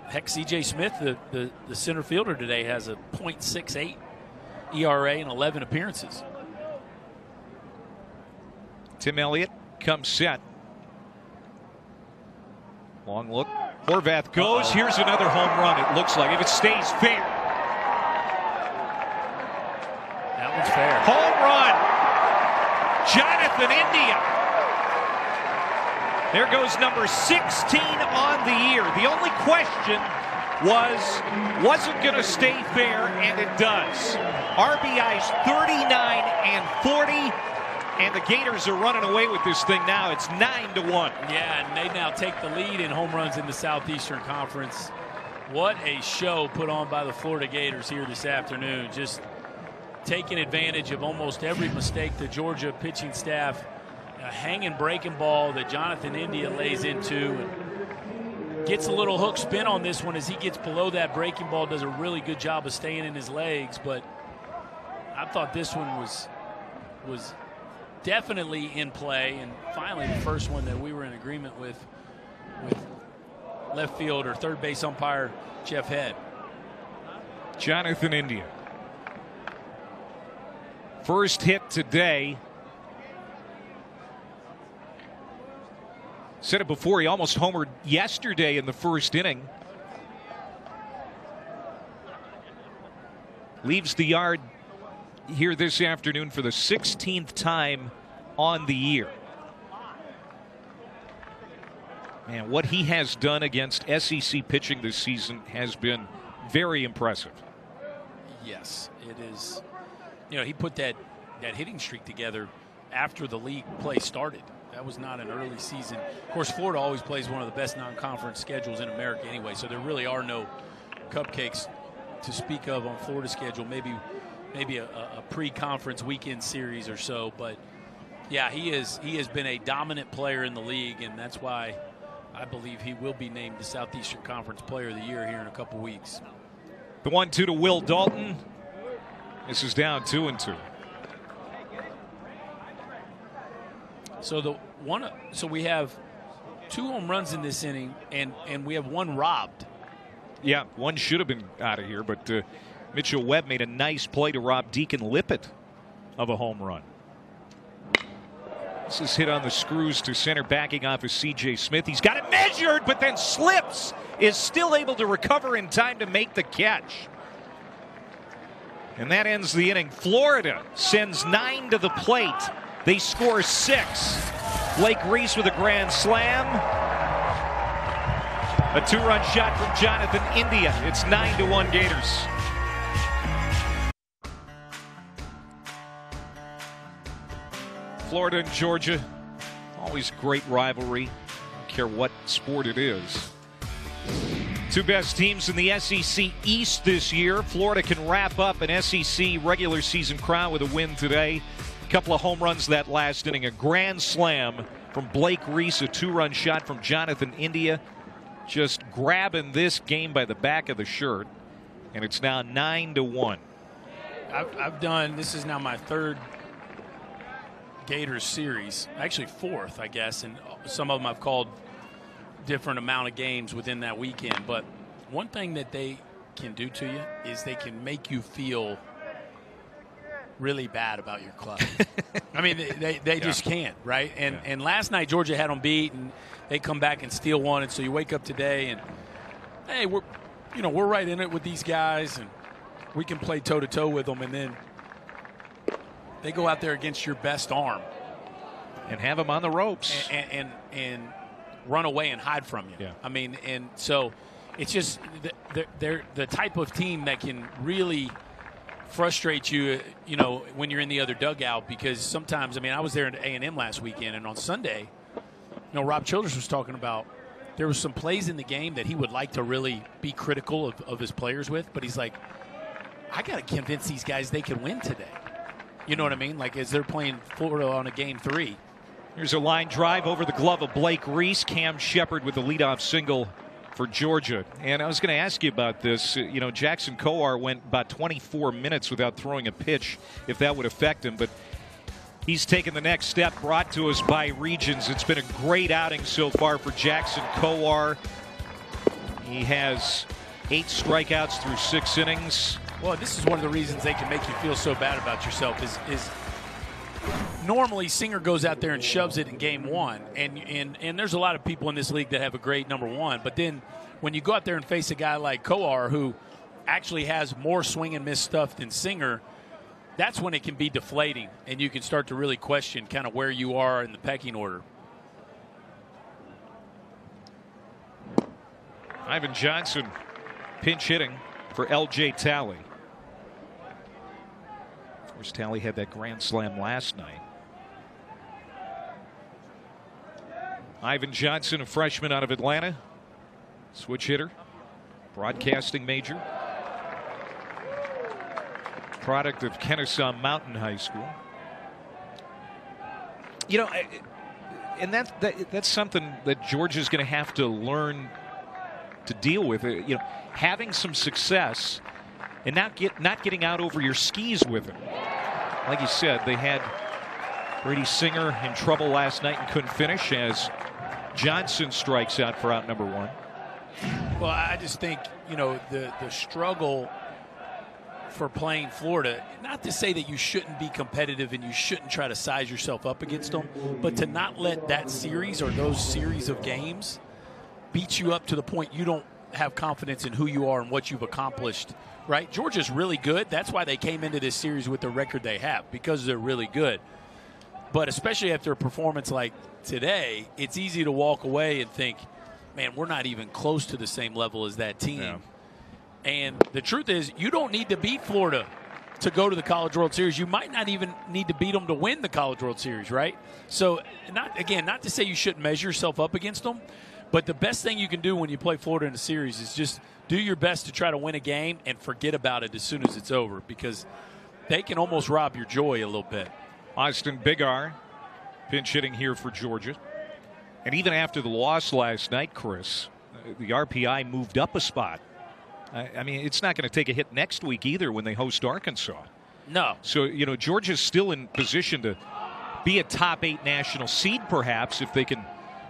Speaker 3: Heck, C.J. Smith, the center fielder today, has a .68 ERA in 11 appearances.
Speaker 1: Tim Elliott comes set. Long look. Horvath goes. Here's another home run, it looks like, if it stays fair.
Speaker 3: That one's fair.
Speaker 1: Home run. Jonathan India. There goes number 16 on the year. The only question was it going to stay fair? And it does. RBIs 39 and 40. And the Gators are running away with this thing now. It's 9-1.
Speaker 3: Yeah, and they now take the lead in home runs in the Southeastern Conference. What a show put on by the Florida Gators here this afternoon. Just taking advantage of almost every mistake the Georgia pitching staff, a hanging breaking ball that Jonathan India lays into. And gets a little hook spin on this one as he gets below that breaking ball, does a really good job of staying in his legs. But I thought this one was definitely in play, and finally the first one that we were in agreement with left field or third base umpire Jeff Head.
Speaker 1: Jonathan India. First hit today. Said it before, he almost homered yesterday in the first inning. Leaves the yard here this afternoon for the 16th time on the year. Man, what he has done against SEC pitching this season has been very impressive.
Speaker 3: Yes, it is. You know, he put that hitting streak together after the league play started. That was not an early season. Of course, Florida always plays one of the best non-conference schedules in America anyway, so there really are no cupcakes to speak of on Florida's schedule. Maybe a pre-conference weekend series or so, but yeah, he has been a dominant player in the league, and that's why I believe he will be named the Southeastern Conference Player of the Year here in a couple weeks.
Speaker 1: The 1-2 to Will Dalton. This is down 2-2.
Speaker 3: So we have 2 home runs in this inning, and we have 1 robbed.
Speaker 1: Yeah, 1 should have been out of here, but Mitchell Webb made a nice play to rob Deacon Lippett of a home run. This is hit on the screws to center, backing off of C.J. Smith. He's got it measured, but then slips. Is still able to recover in time to make the catch. And that ends the inning. Florida sends 9 to the plate. They score 6. Blake Reese with a grand slam. A 2-run shot from Jonathan India. It's 9-1 Gators. Florida and Georgia, always great rivalry. Don't care what sport it is. 2 best teams in the SEC East this year. Florida can wrap up an SEC regular season crown with a win today. A couple of home runs that last inning. A grand slam from Blake Reese, a 2-run shot from Jonathan India. Just grabbing this game by the back of the shirt. And it's now 9-1.
Speaker 3: I've done, this is now my 3rd Gators series, actually 4th, I guess, and some of them I've called different amount of games within that weekend. But one thing that they can do to you is they can make you feel really bad about your club. I mean, they just can't, right? And last night Georgia had them beat, and they come back and steal one, and so you wake up today and, hey, we're right in it with these guys, and we can play toe-to-toe with them, and then they go out there against your best arm
Speaker 1: and have them on the ropes
Speaker 3: and run away and hide from you.
Speaker 1: Yeah.
Speaker 3: I mean, and so it's just they're the type of team that can really frustrate you, when you're in the other dugout, because sometimes, I mean, I was there at A&M last weekend, and on Sunday, Rob Childress was talking about there was some plays in the game that he would like to really be critical of his players with, but he's like, I got to convince these guys they can win today. You know what I mean? Like, as they're playing Florida on a game 3.
Speaker 1: Here's a line drive over the glove of Blake Reese. Cam Shepard with the leadoff single for Georgia. And I was going to ask you about this. Jackson Coar went about 24 minutes without throwing a pitch, if that would affect him. But he's taken the next step, brought to us by Regions. It's been a great outing so far for Jackson Coar. He has 8 strikeouts through 6 innings.
Speaker 3: Well, this is one of the reasons they can make you feel so bad about yourself is normally Singer goes out there and shoves it in game 1, and there's a lot of people in this league that have a great number 1, but then when you go out there and face a guy like Coar, who actually has more swing and miss stuff than Singer, that's when it can be deflating, and you can start to really question kind of where you are in the pecking order.
Speaker 1: Ivan Johnson pinch hitting for L.J. Talley. Of course, Talley had that grand slam last night. Ivan Johnson, a freshman out of Atlanta. Switch hitter. Broadcasting major. Product of Kennesaw Mountain High School. And that's something that Georgia's going to have to learn to deal with. Having some success and not getting out over your skis with it. Like you said, they had Brady Singer in trouble last night and couldn't finish as Johnson strikes out for out number 1.
Speaker 3: Well, I just think, the struggle for playing Florida, not to say that you shouldn't be competitive and you shouldn't try to size yourself up against them, but to not let that series or those series of games beat you up to the point you don't have confidence in who you are and what you've accomplished, right? Georgia's really good. That's why they came into this series with the record they have, because they're really good. But especially after a performance like today, it's easy to walk away and think, man, we're not even close to the same level as that team.
Speaker 1: Yeah.
Speaker 3: And the truth is, you don't need to beat Florida to go to the College World Series. You might not even need to beat them to win the College World Series, right? So, not to say you shouldn't measure yourself up against them, but the best thing you can do when you play Florida in a series is just do your best to try to win a game and forget about it as soon as it's over, because they can almost rob your joy a little bit.
Speaker 1: Austin Bigar pinch hitting here for Georgia. And even after the loss last night, Chris, the RPI moved up a spot. I mean, it's not going to take a hit next week either when they host Arkansas.
Speaker 2: No.
Speaker 1: So, Georgia's still in position to be a top 8 national seed, perhaps, if they can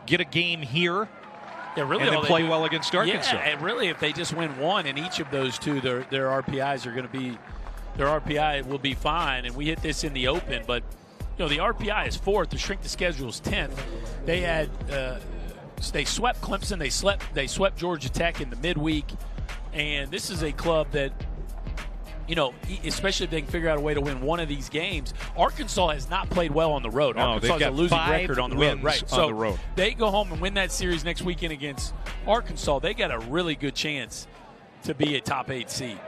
Speaker 1: get a game here
Speaker 2: really,
Speaker 1: and then play well against Arkansas.
Speaker 2: Yeah, and really, if they just win one in each of those two, their RPIs are going to be – their RPI will be fine. And we hit this in the Open, but, the RPI is 4th. The strength of schedule is 10th. They had they swept Clemson. They swept Georgia Tech in the midweek. And this is a club that – especially if they can figure out a way to win one of these games. Arkansas has not played well on the road.
Speaker 1: No,
Speaker 2: Arkansas has a losing record on the road. Right.
Speaker 1: On the road.
Speaker 2: They go home and win that series next weekend against Arkansas. They got a really good chance to be a top 8 seed.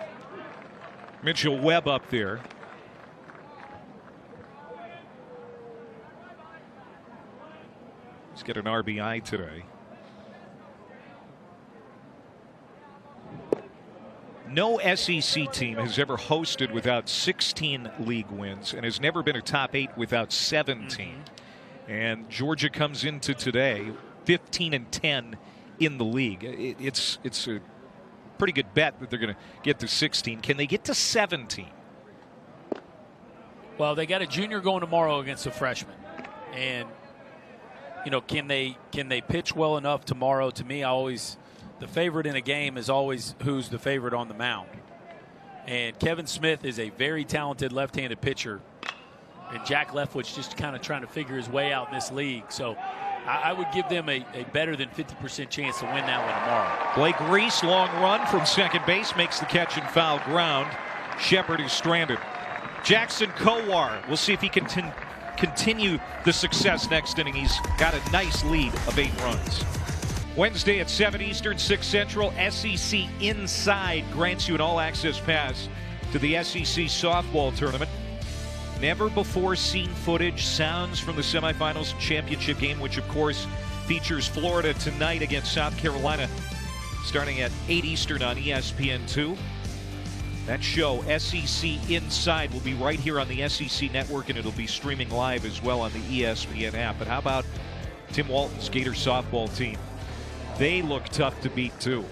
Speaker 1: Mitchell Webb up there. He's got an RBI today. No SEC team has ever hosted without 16 league wins and has never been a top 8 without 17. And Georgia comes into today 15-10 in the league. It's a pretty good bet that they're going to get to 16. Can they get to 17?
Speaker 2: Well, they got a junior going tomorrow against a freshman, and can they pitch well enough tomorrow? To me, the favorite in a game is always who's the favorite on the mound. And Kevin Smith is a very talented left-handed pitcher. And Jack Leftwich just kind of trying to figure his way out in this league. So I would give them a better than 50% chance to win that one tomorrow.
Speaker 1: Blake Reese, long run from second base, makes the catch in foul ground. Shepard is stranded. Jackson Kowar, we'll see if he can continue the success next inning. He's got a nice lead of 8 runs. Wednesday at 7 Eastern, 6 Central, SEC Inside grants you an all-access pass to the SEC softball tournament. Never before seen footage, sounds from the semifinals championship game, which of course features Florida tonight against South Carolina, starting at 8 Eastern on ESPN2. That show, SEC Inside, will be right here on the SEC Network, and it'll be streaming live as well on the ESPN app. But how about Tim Walton's Gator softball team? They look tough to beat, too.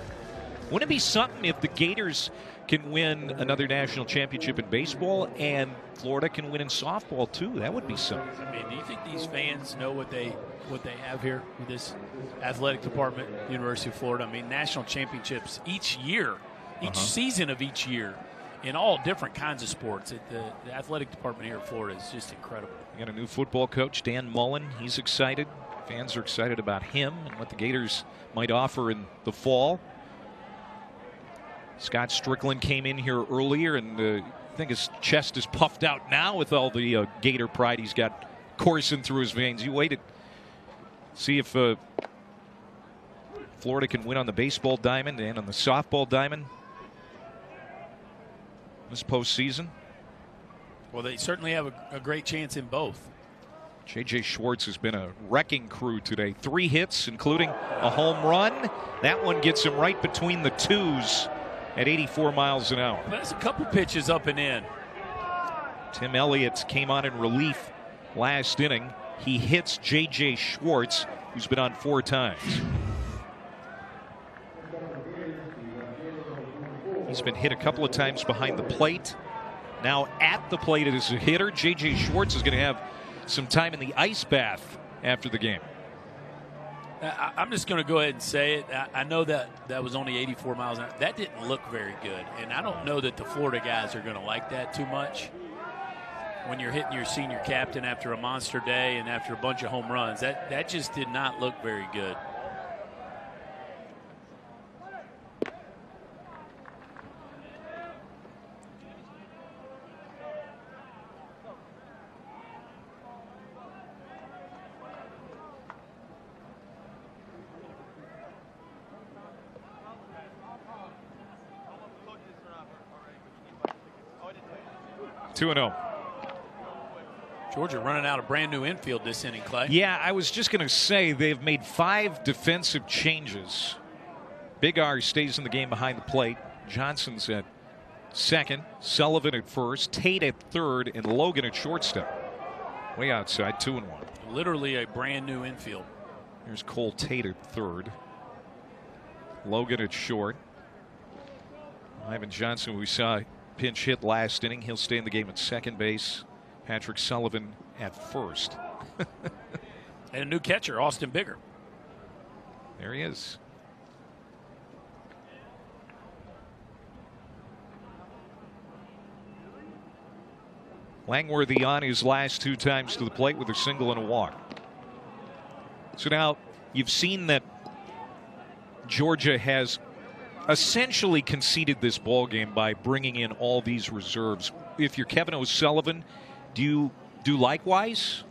Speaker 1: Wouldn't it be something if the Gators can win another national championship in baseball and Florida can win in softball, too? That would be something.
Speaker 2: I mean, do you think these fans know what they have here with this athletic department, University of Florida? I mean, national championships each year, each season of each year, in all different kinds of sports. The athletic department here at Florida is just incredible.
Speaker 1: You got a new football coach, Dan Mullen. He's excited. Fans are excited about him and what the Gators might offer in the fall. Scott Strickland came in here earlier, and I think his chest is puffed out now with all the Gator pride he's got coursing through his veins. You wait to see if Florida can win on the baseball diamond and on the softball diamond this postseason.
Speaker 2: Well, they certainly have a great chance in both.
Speaker 1: J.J. Schwartz has been a wrecking crew today. 3 hits, including a home run. That one gets him right between the twos at 84 miles an hour.
Speaker 2: That's a couple pitches up and in.
Speaker 1: Tim Elliott came on in relief last inning. He hits J.J. Schwartz, who's been on 4 times. He's been hit a couple of times behind the plate. Now at the plate as a hitter, J.J. Schwartz is going to have some time in the ice bath after the game.
Speaker 2: I'm just going to go ahead and say it. I know that was only 84 miles an hour. That didn't look very good, and I don't know that the Florida guys are going to like that too much. When you're hitting your senior captain after a monster day and after a bunch of home runs, that just did not look very good.
Speaker 1: (2-0).
Speaker 2: Georgia running out a brand new infield this inning, Clay.
Speaker 1: Yeah, I was just going to say they've made 5 defensive changes. Big R stays in the game behind the plate. Johnson's at second, Sullivan at first, Tate at third, and Logan at shortstop. Way outside, 2-1.
Speaker 2: Literally a brand new infield.
Speaker 1: Here's Cole Tate at third. Logan at short. Ivan Johnson, we saw pinch hit last inning. He'll stay in the game at second base. Patrick Sullivan at first.
Speaker 3: And a new catcher, Austin Bigger.
Speaker 1: There he is. Langworthy on his last 2 times to the plate with a single and a walk. So now you've seen that Georgia has essentially conceded this ball game by bringing in all these reserves. If you're Kevin O'Sullivan, do you do likewise?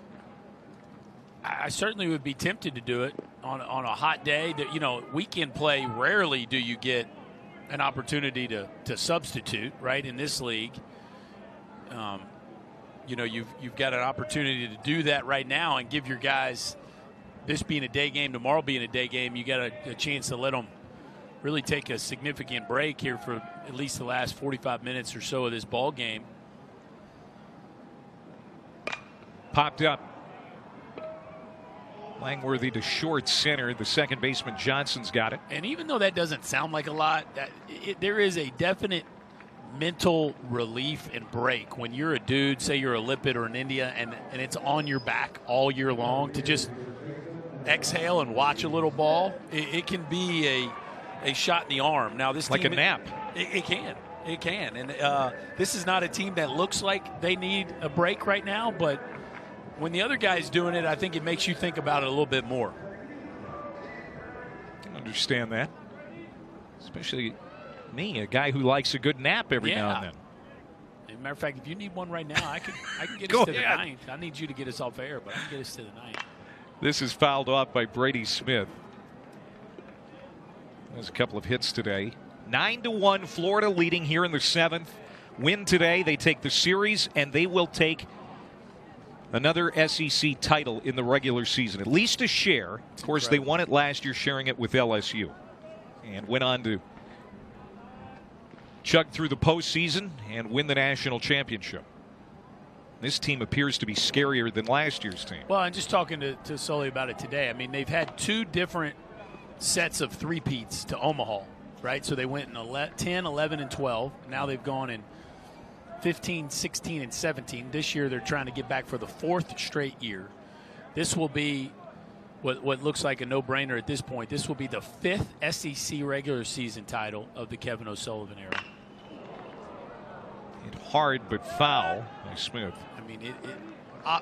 Speaker 3: I certainly would be tempted to do it on a hot day. That, you know, weekend play, rarely do you get an opportunity to substitute, right, in this league. You know, you've got an opportunity to do that right now and give your guys, this being a day game, tomorrow being a day game, you got a chance to let them really take a significant break here for at least the last 45 minutes or so of this ball game.
Speaker 1: Popped up. Langworthy to short center. The second baseman Johnson's got it.
Speaker 3: And even though that doesn't sound like a lot, there is a definite mental relief and break when you're a dude, say you're a Lippert or an India, and it's on your back all year long, to just exhale and watch a little ball. It can be a shot in the arm. Now this
Speaker 1: like
Speaker 3: team,
Speaker 1: a nap.
Speaker 3: It can. And this is not a team that looks like they need a break right now, but when the other guy's doing it, I think it makes you think about it a little bit more.
Speaker 1: I can understand that. Especially me, a guy who likes a good nap every now and then.
Speaker 3: As a matter of fact, if you need one right now, I can get
Speaker 1: Go
Speaker 3: us to
Speaker 1: ahead.
Speaker 3: the ninth. I need you to get us off air, but I can get us to the ninth.
Speaker 1: This is fouled off by Brady Smith. There's a couple of hits today. 9-1, Florida leading here in the 7th. Win today, they take the series, and they will take another SEC title in the regular season, at least a share. Of course, they won it last year, sharing it with LSU, and went on to chug through the postseason and win the national championship. This team appears to be scarier than last year's team.
Speaker 3: Well, I'm just talking to Sully about it today. I mean, they've had 2 different sets of three-peats to Omaha, right? So they went in 10, 11, and 12. Now they've gone in 15, 16, and 17. This year they're trying to get back for the 4th straight year. This will be what looks like a no-brainer at this point. This will be the 5th SEC regular season title of the Kevin O'Sullivan era.
Speaker 1: Hit hard but foul by Smith.
Speaker 3: I mean,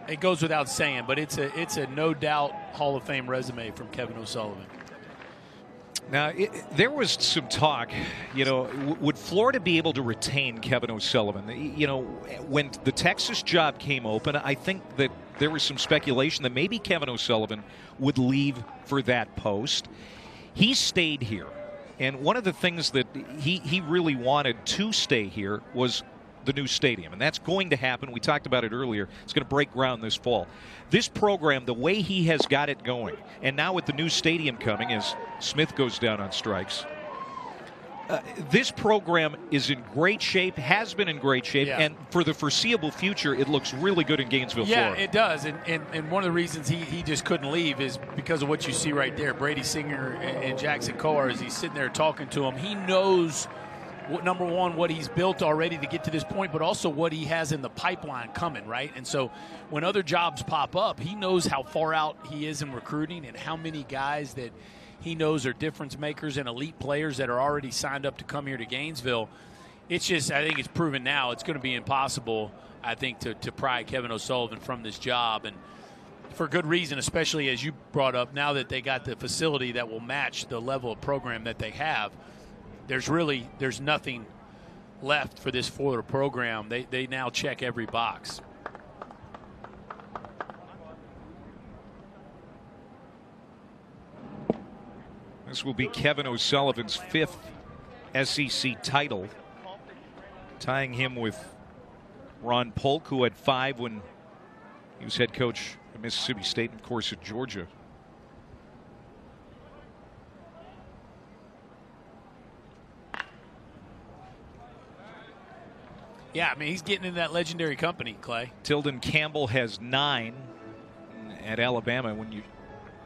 Speaker 3: it goes without saying, but it's a no doubt Hall of Fame resume from Kevin O'Sullivan.
Speaker 1: Now, there was some talk, you know, would Florida be able to retain Kevin O'Sullivan? You know, when the Texas job came open, I think that there was some speculation that maybe Kevin O'Sullivan would leave for that post. He stayed here, and one of the things that he really wanted to stay here was the new stadium, and that's going to happen. We talked about it earlier. It's going to break ground this fall. This program, the way he has got it going, and now with the new stadium coming as Smith goes down on strikes, this program is in great shape, has been in great shape, and for the foreseeable future, it looks really good in Gainesville, Florida.
Speaker 3: Yeah, it does, and one of the reasons he just couldn't leave is because of what you see right there. Brady Singer and Jackson Coar, as he's sitting there talking to him, he knows number one, what he's built already to get to this point, but also what he has in the pipeline coming, right? And so when other jobs pop up, he knows how far out he is in recruiting and how many guys that he knows are difference makers and elite players that are already signed up to come here to Gainesville. It's just, I think it's proven now it's going to be impossible, I think, to pry Kevin O'Sullivan from this job. And for good reason, especially as you brought up, now that they got the facility that will match the level of program that they have. There's nothing left for this Florida program. They now check every box.
Speaker 1: This will be Kevin O'Sullivan's 5th SEC title, tying him with Ron Polk, who had 5 when he was head coach at Mississippi State and, of course, at Georgia.
Speaker 3: Yeah, I mean, he's getting in that legendary company, Clay.
Speaker 1: Tilden Campbell has 9 at Alabama. When you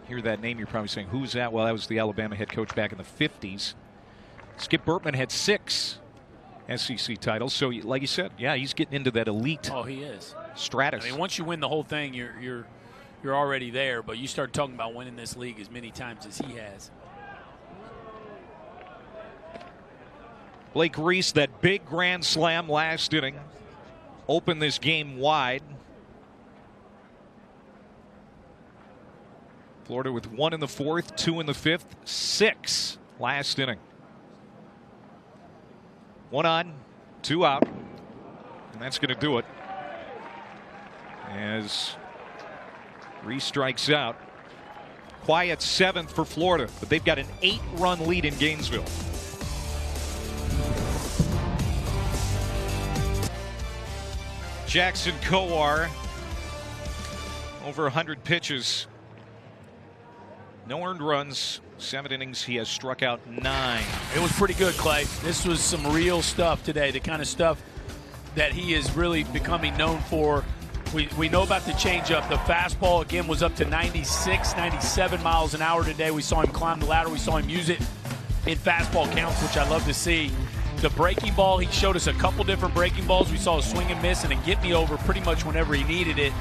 Speaker 1: hear that name, you're probably saying, who's that? Well, that was the Alabama head coach back in the 50s. Skip Bertman had 6 SEC titles. So, like you said, yeah, he's getting into that elite.
Speaker 2: Oh, he is.
Speaker 1: Stratus.
Speaker 2: I mean, once you win the whole thing, you're already there. But you start talking about winning this league as many times as he has.
Speaker 1: Blake Reese, that big grand slam last inning, opened this game wide. Florida with 1 in the 4th, 2 in the 5th, 6 last inning. 1 on, 2 out, and that's going to do it. As Reese strikes out. Quiet 7th for Florida, but they've got an 8-run lead in Gainesville. Jackson Kowar, over 100 pitches, no earned runs, 7 innings. He has struck out 9.
Speaker 2: It was pretty good, Clay. This was some real stuff today, the kind of stuff that he is really becoming known for. We know about the changeup. The fastball, again, was up to 96, 97 miles an hour today. We saw him climb the ladder. We saw him use it in fastball counts, which I love to see. The breaking ball, he showed us a couple different breaking balls. We saw a swing and miss and a get me over pretty much whenever he needed it.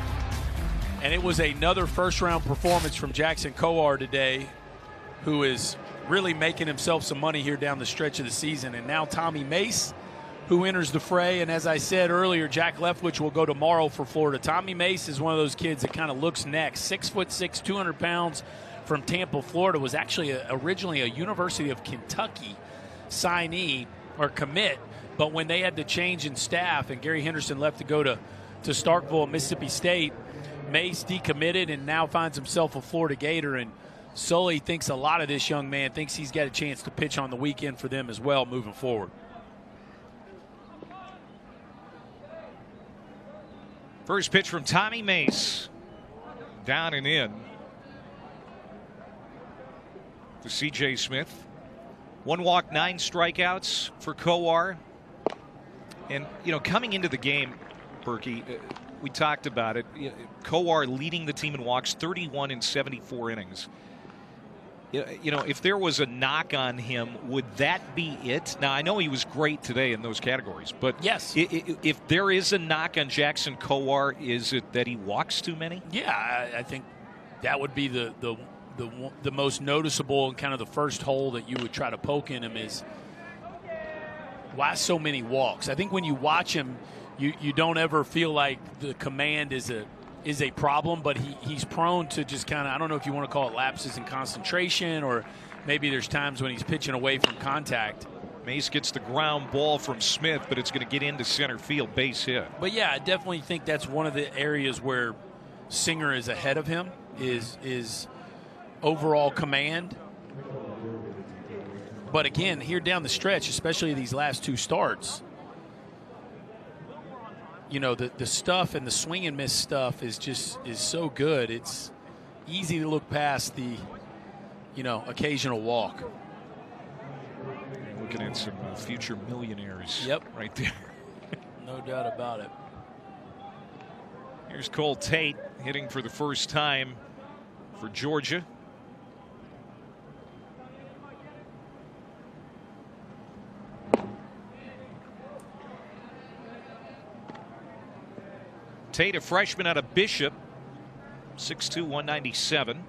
Speaker 2: And it was another first-round performance from Jackson Kowar today, who is really making himself some money here down the stretch of the season. And now Tommy Mace, who enters the fray. And as I said earlier, Jack Leftwich will go tomorrow for Florida. Tommy Mace is one of those kids that kind of looks next. 6'6", 200 pounds from Tampa, Florida. Was actually originally a University of Kentucky signee or commit, but when they had to change in staff and Gary Henderson left to go to Starkville, Mississippi State, Mace decommitted and now finds himself a Florida Gator. And Sully thinks a lot of this young man, thinks he's got a chance to pitch on the weekend for them as well moving forward.
Speaker 1: First pitch from Tommy Mace, down and in to C.J. Smith. 1 walk, 9 strikeouts for Kowar. And, you know, coming into the game, Berkey, we talked about it. Kowar leading the team in walks, 31 in 74 innings. You know, if there was a knock on him, would that be it? Now, I know he was great today in those categories, but
Speaker 2: yes,
Speaker 1: if there is a knock on Jackson Kowar, is it that he walks too many?
Speaker 2: Yeah, I think that would be the most noticeable and kind of the first hole that you would try to poke in him is why so many walks. I think when you watch him, you don't ever feel like the command is a problem, but he's prone to just kind of, I don't know if you want to call it lapses in concentration, or maybe there's times when he's pitching away from contact.
Speaker 1: Mace gets the ground ball from Smith, but it's going to get into center field, base hit.
Speaker 2: But yeah, I definitely think that's one of the areas where Singer is ahead of him is overall command. But again, here down the stretch, especially these last 2 starts, you know, the stuff and the swing and miss stuff is so good. It's easy to look past the, you know, occasional walk.
Speaker 1: Looking at some future millionaires.
Speaker 2: Yep.
Speaker 1: Right there.
Speaker 2: No doubt about it.
Speaker 1: Here's Cole Tate hitting for the first time for Georgia. Tate, a freshman out of Bishop, 6'2", 197.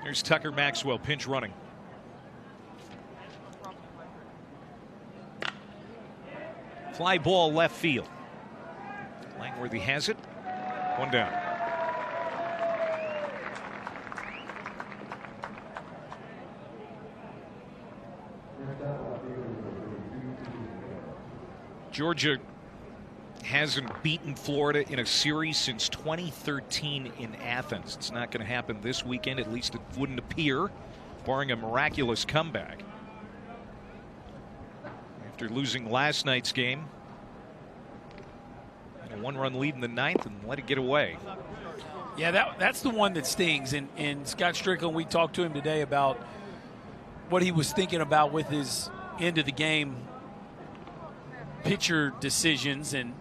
Speaker 1: Here's Tucker Maxwell, pinch running. Fly ball left field. Langworthy has it. 1 down. Georgia hasn't beaten Florida in a series since 2013 in Athens. It's not going to happen this weekend, at least it wouldn't appear, barring a miraculous comeback. After losing last night's game, a 1-run lead in the 9th and let it get away.
Speaker 2: Yeah, that's the one that stings. And Scott Strickland, we talked to him today about what he was thinking about with his end of the game pitcher decisions, and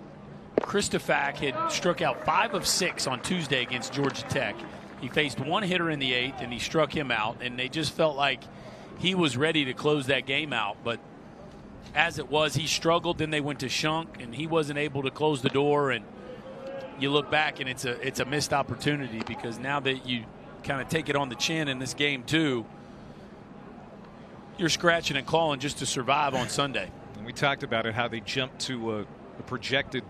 Speaker 2: Christofac had struck out 5 of 6 on Tuesday against Georgia Tech. He faced one hitter in the 8th, and he struck him out, and they just felt like he was ready to close that game out. But as it was, he struggled. Then they went to Shunk, and he wasn't able to close the door. And you look back, and it's a missed opportunity, because now that you kind of take it on the chin in this game too, you're scratching and clawing just to survive on Sunday.
Speaker 1: And we talked about it, how they jumped to a projected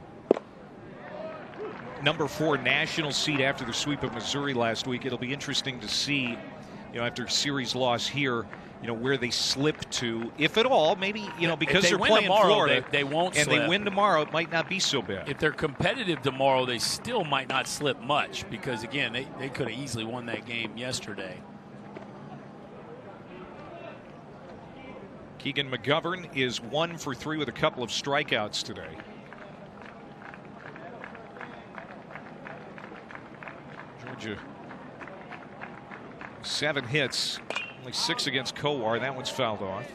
Speaker 1: number 4 national seed after the sweep of Missouri last week. It'll be interesting to see, after series loss here, where they slip to, if at all. Maybe, because they're playing
Speaker 2: tomorrow,
Speaker 1: Florida,
Speaker 2: they won't
Speaker 1: and
Speaker 2: slip.
Speaker 1: they win tomorrow, it might not be so bad.
Speaker 2: If they're competitive tomorrow, they still might not slip much, because, again, they could have easily won that game yesterday.
Speaker 1: Keegan McGovern is 1 for 3 with a couple of strikeouts today. Georgia, 7 hits, only 6 against Kowar. That one's fouled off.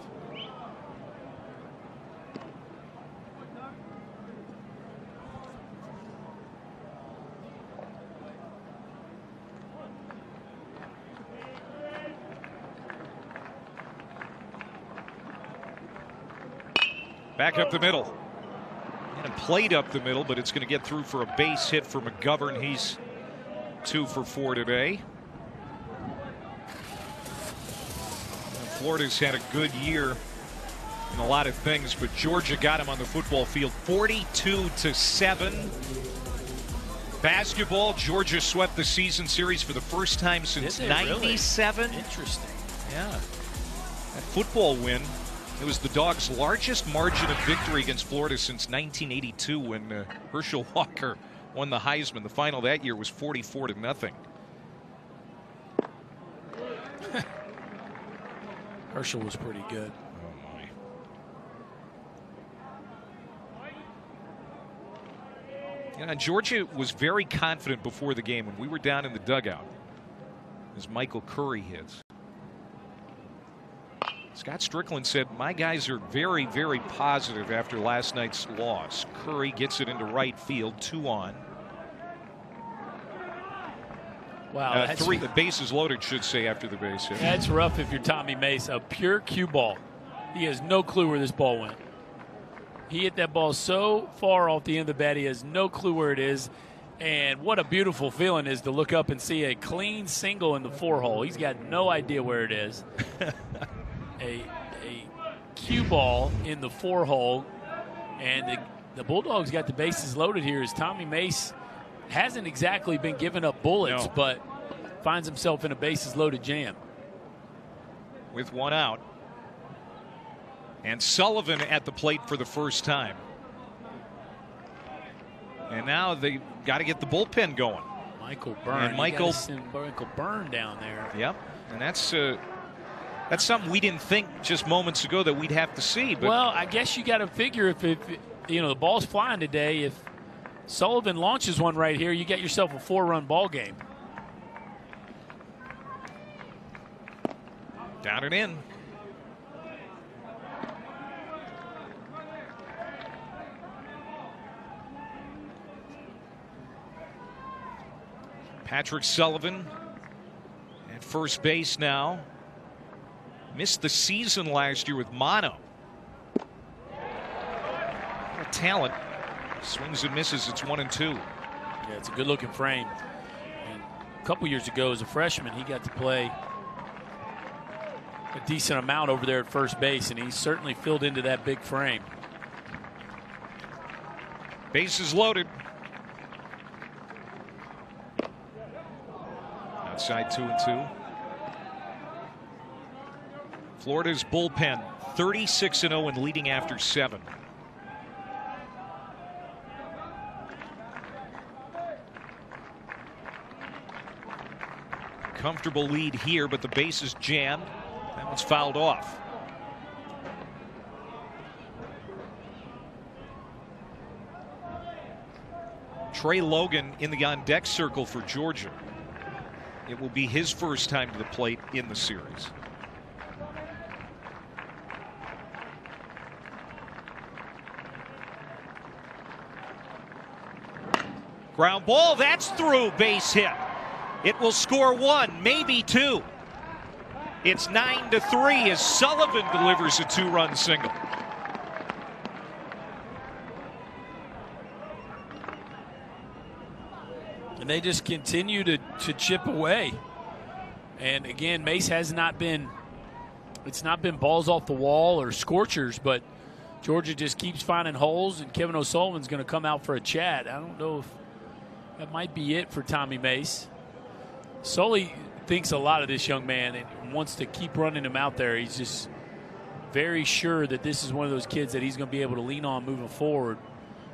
Speaker 1: Back up the middle. And played up the middle, but it's going to get through for a base hit for McGovern. He's 2 for 4 today. Florida's had a good year in a lot of things, but Georgia got him on the football field 42-7. Basketball, Georgia swept the season series for the first time since '97.
Speaker 2: Really? Interesting.
Speaker 1: Yeah. That football win, it was the Dogs' largest margin of victory against Florida since 1982, when Herschel Walker won the Heisman. The final that year was 44-0.
Speaker 2: Herschel was pretty good.
Speaker 1: Oh my. Yeah, Georgia was very confident before the game when we were down in the dugout, as Michael Curry hits. Scott Strickland said, my guys are very, very positive after last night's loss. Curry gets it into right field, 2 on.
Speaker 2: Wow.
Speaker 1: 3, the bases loaded, should say, after the base hit.
Speaker 2: That's rough if you're Tommy Mace. A pure cue ball. He has no clue where this ball went. He hit that ball so far off the end of the bat, he has no clue where it is. And what a beautiful feeling is to look up and see a clean single in the 4-hole. He's got no idea where it is. a cue ball in the 4-hole, and the Bulldogs got the bases loaded here as Tommy Mace hasn't exactly been giving up bullets, but finds himself in a bases loaded jam.
Speaker 1: With 1 out. And Sullivan at the plate for the first time. And now they got to get the bullpen going.
Speaker 2: Michael Byrne.
Speaker 1: And Michael
Speaker 2: Byrne down there.
Speaker 1: Yep. And that's something we didn't think just moments ago that we'd have to see. But
Speaker 2: well, I guess you got to figure if the ball's flying today, if Sullivan launches one right here, you get yourself a 4-run ball game.
Speaker 1: Down and in. Patrick Sullivan at first base now. Missed the season last year with mono. What a talent. Swings and misses. It's 1-2.
Speaker 2: Yeah, it's a good-looking frame. And a couple years ago, as a freshman, he got to play a decent amount over there at first base, and he certainly filled into that big frame.
Speaker 1: Bases loaded. Outside 2-2. Florida's bullpen 36-0 and leading after 7. Comfortable lead here, but the base is jammed. That one's fouled off. Trey Logan in the on-deck circle for Georgia. It will be his first time to the plate in the series. Ground ball, that's through, base hit. It will score 1, maybe 2. It's 9-3 as Sullivan delivers a 2-run single.
Speaker 3: And they just continue to chip away. And again, Mace has not been, it's not been balls off the wall or scorchers, but Georgia just keeps finding holes, and Kevin O'Sullivan's going to come out for a chat. I don't know if that might be it for Tommy Mace. Sully thinks a lot of this young man and wants to keep running him out there. He's just very sure that this is one of those kids that he's going to be able to lean on moving forward.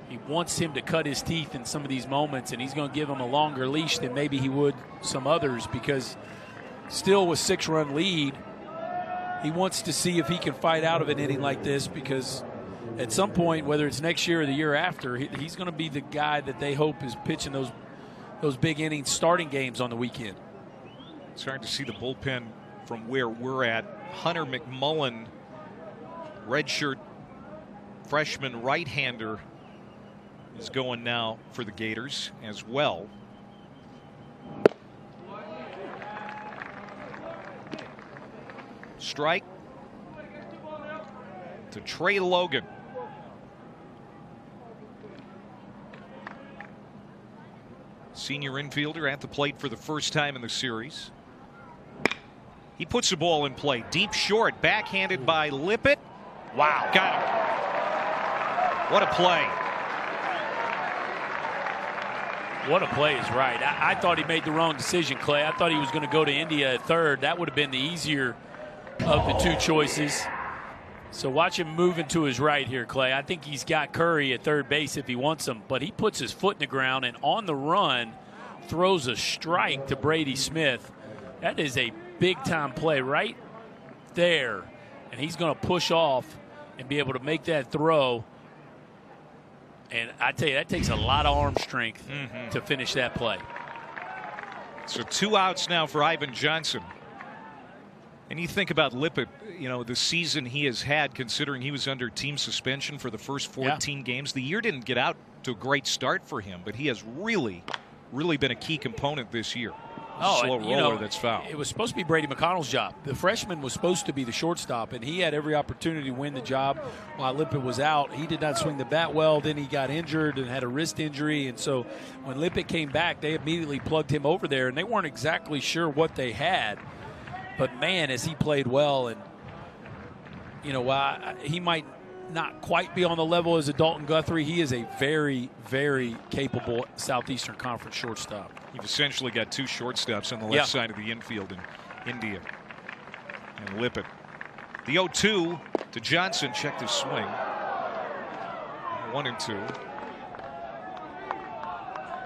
Speaker 3: He wants him to cut his teeth in some of these moments, and he's going to give him a longer leash than maybe he would some others, because still with 6-run lead, he wants to see if he can fight out of an inning like this, because at some point, whether it's next year or the year after, he's going to be the guy that they hope is pitching those big innings starting games on the weekend.
Speaker 1: It's hard to see the bullpen from where we're at. Hunter McMullen, redshirt freshman right-hander, is going now for the Gators as well. Strike to Trey Logan. Senior infielder at the plate for the first time in the series. He puts the ball in play. Deep short, backhanded by Lippett. Wow, got him. What a play.
Speaker 3: What a play is right. I thought he made the wrong decision, Clay. I thought he was going to go to India at third. That would have been the easier of the two choices. So watch him move into his right here, Clay. I think he's got Curry at third base if he wants him, but he puts his foot in the ground and on the run throws a strike to Brady Smith. That is a big-time play right there, and he's going to push off and be able to make that throw. And I tell you, that takes a lot of arm strength to finish that play.
Speaker 1: So 2 outs now for Ivan Johnson. And you think about Lippett, you know, the season he has had, considering he was under team suspension for the first 14 games. The year didn't get out to a great start for him, but he has really been a key component this year. Slow roller that's fouled.
Speaker 3: It was supposed to be Brady McConnell's job. The freshman was supposed to be the shortstop, and he had every opportunity to win the job while Lippett was out. He did not swing the bat well. Then he got injured and had a wrist injury. And so when Lippett came back, they immediately plugged him over there, and they weren't exactly sure what they had. But, man, as he played well, and, you know, he might not quite be on the level as a Dalton Guthrie. He is a very, very capable Southeastern Conference shortstop.
Speaker 1: You've essentially got 2 shortstops on the left side of the infield in India and Lippett. The 0-2 to Johnson. Checked his swing. 1-2.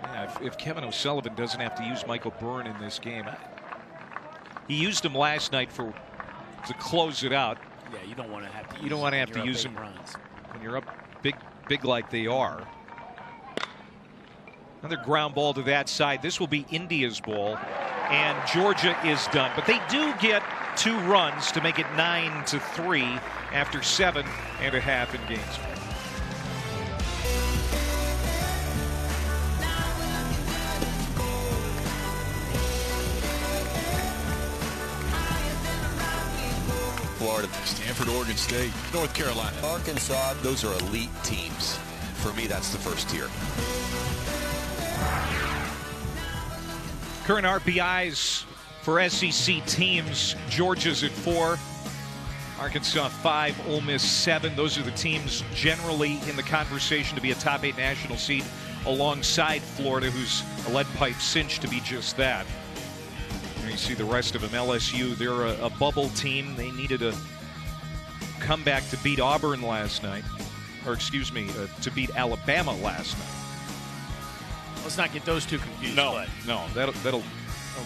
Speaker 1: Yeah, if Kevin O'Sullivan doesn't have to use Michael Byrne in this game, he used him last night to close it out.
Speaker 3: Yeah, you don't want to have to.
Speaker 1: You don't want to have to use him when you're up big like they are. Another ground ball to that side. This will be India's ball, and Georgia is done. But they do get 2 runs to make it 9-3 after 7.5 in Gainesville.
Speaker 6: Florida, Stanford, Oregon State, North Carolina, Arkansas. Those are elite teams. For me, that's the first tier.
Speaker 1: Current RBIs for SEC teams: Georgia's at 4, Arkansas 5, Ole Miss 7. Those are the teams generally in the conversation to be a top 8 national seed, alongside Florida, who's a lead pipe cinch to be just that. And you see the rest of them. LSU, they're a bubble team. They needed a comeback to beat Auburn last night, or excuse me, to beat Alabama last night.
Speaker 3: Let's not get those two confused.
Speaker 1: No, that'll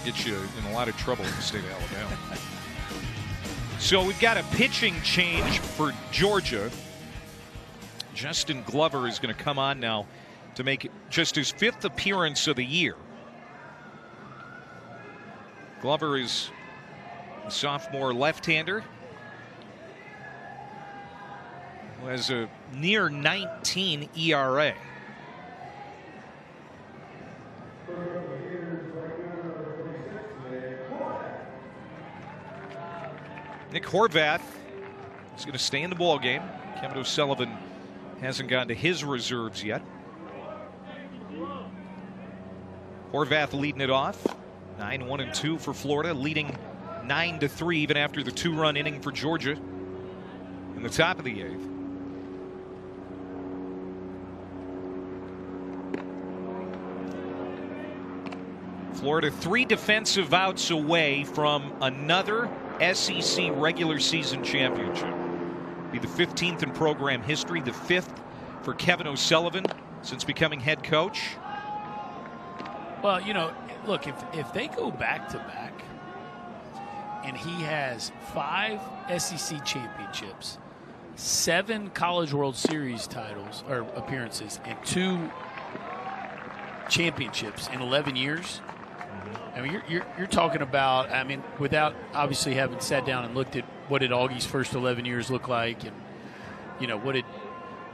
Speaker 1: get you in a lot of trouble in the state of Alabama. So we've got a pitching change for Georgia. Justin Glover is going to come on now to make just his 5th appearance of the year. Glover is a sophomore left-hander who has a near 19 ERA. Nick Horvath is going to stay in the ball game. Kevin O'Sullivan hasn't gone to his reserves yet. Horvath leading it off. 9-1-2 for Florida, leading 9-3 even after the 2-run inning for Georgia in the top of the 8th. Florida 3 defensive outs away from another SEC regular season championship. Be the 15th in program history, the 5th for Kevin O'Sullivan since becoming head coach.
Speaker 3: Well, you know, look, if they go back-to-back and he has 5 SEC championships, 7 College World Series titles or appearances, and 2 championships in 11 years, I mean, you're talking about, I mean, without obviously having sat down and looked at what did Augie's first 11 years look like, and, you know, what did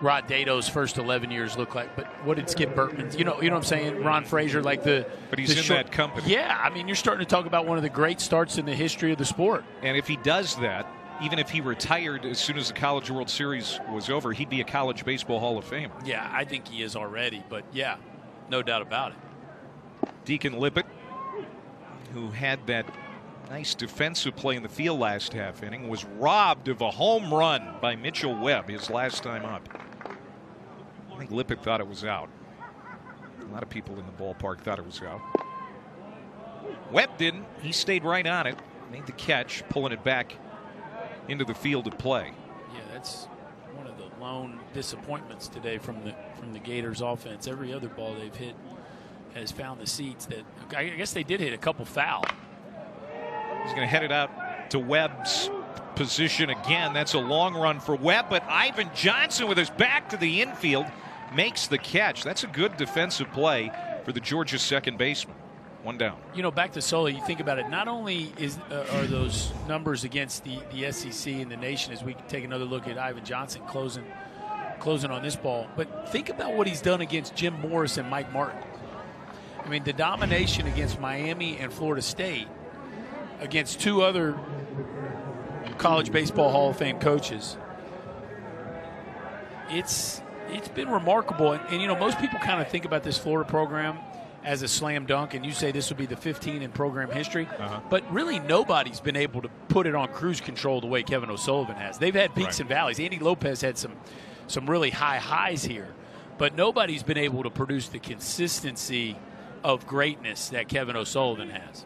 Speaker 3: Rod Dato's first 11 years look like, but what did Skip Bertman's, you know what I'm saying, Ron Frazier, like the...
Speaker 1: But he's in that company.
Speaker 3: Yeah, I mean, you're starting to talk about one of the great starts in the history of the sport.
Speaker 1: And if he does that, even if he retired as soon as the College World Series was over, he'd be a college baseball Hall of Famer.
Speaker 3: Yeah, I think he is already, but yeah, no doubt about it.
Speaker 1: Deacon Lippett, who had that nice defensive play in the field last half inning, was robbed of a home run by Mitchell Webb his last time up. I think Lippett thought it was out. A lot of people in the ballpark thought it was out. Webb didn't. He stayed right on it, made the catch, pulling it back into the field of play.
Speaker 3: Yeah, that's one of the lone disappointments today from the Gators offense. Every other ball they've hit has found the seats. That I guess they did hit a couple foul.
Speaker 1: He's going to head it out to Webb's position again. That's a long run for Webb, but Ivan Johnson with his back to the infield makes the catch. That's a good defensive play for the Georgia second baseman. One down. You know,
Speaker 3: back to Sully, you think about it, not only are those numbers against the SEC and the nation, as we take another look at Ivan Johnson closing on this ball, but think about what he's done against Jim Morris and Mike Martin. I mean, the domination against Miami and Florida State, against 2 other college baseball Hall of Fame coaches, it's been remarkable. And you know, most people kind of think about this Florida program as a slam dunk, and you say this would be the 15 in program history. But really nobody's been able to put it on cruise control the way Kevin O'Sullivan has. They've had peaks and valleys. Andy Lopez had some really high highs here, but nobody's been able to produce the consistency of greatness that Kevin O'Sullivan has.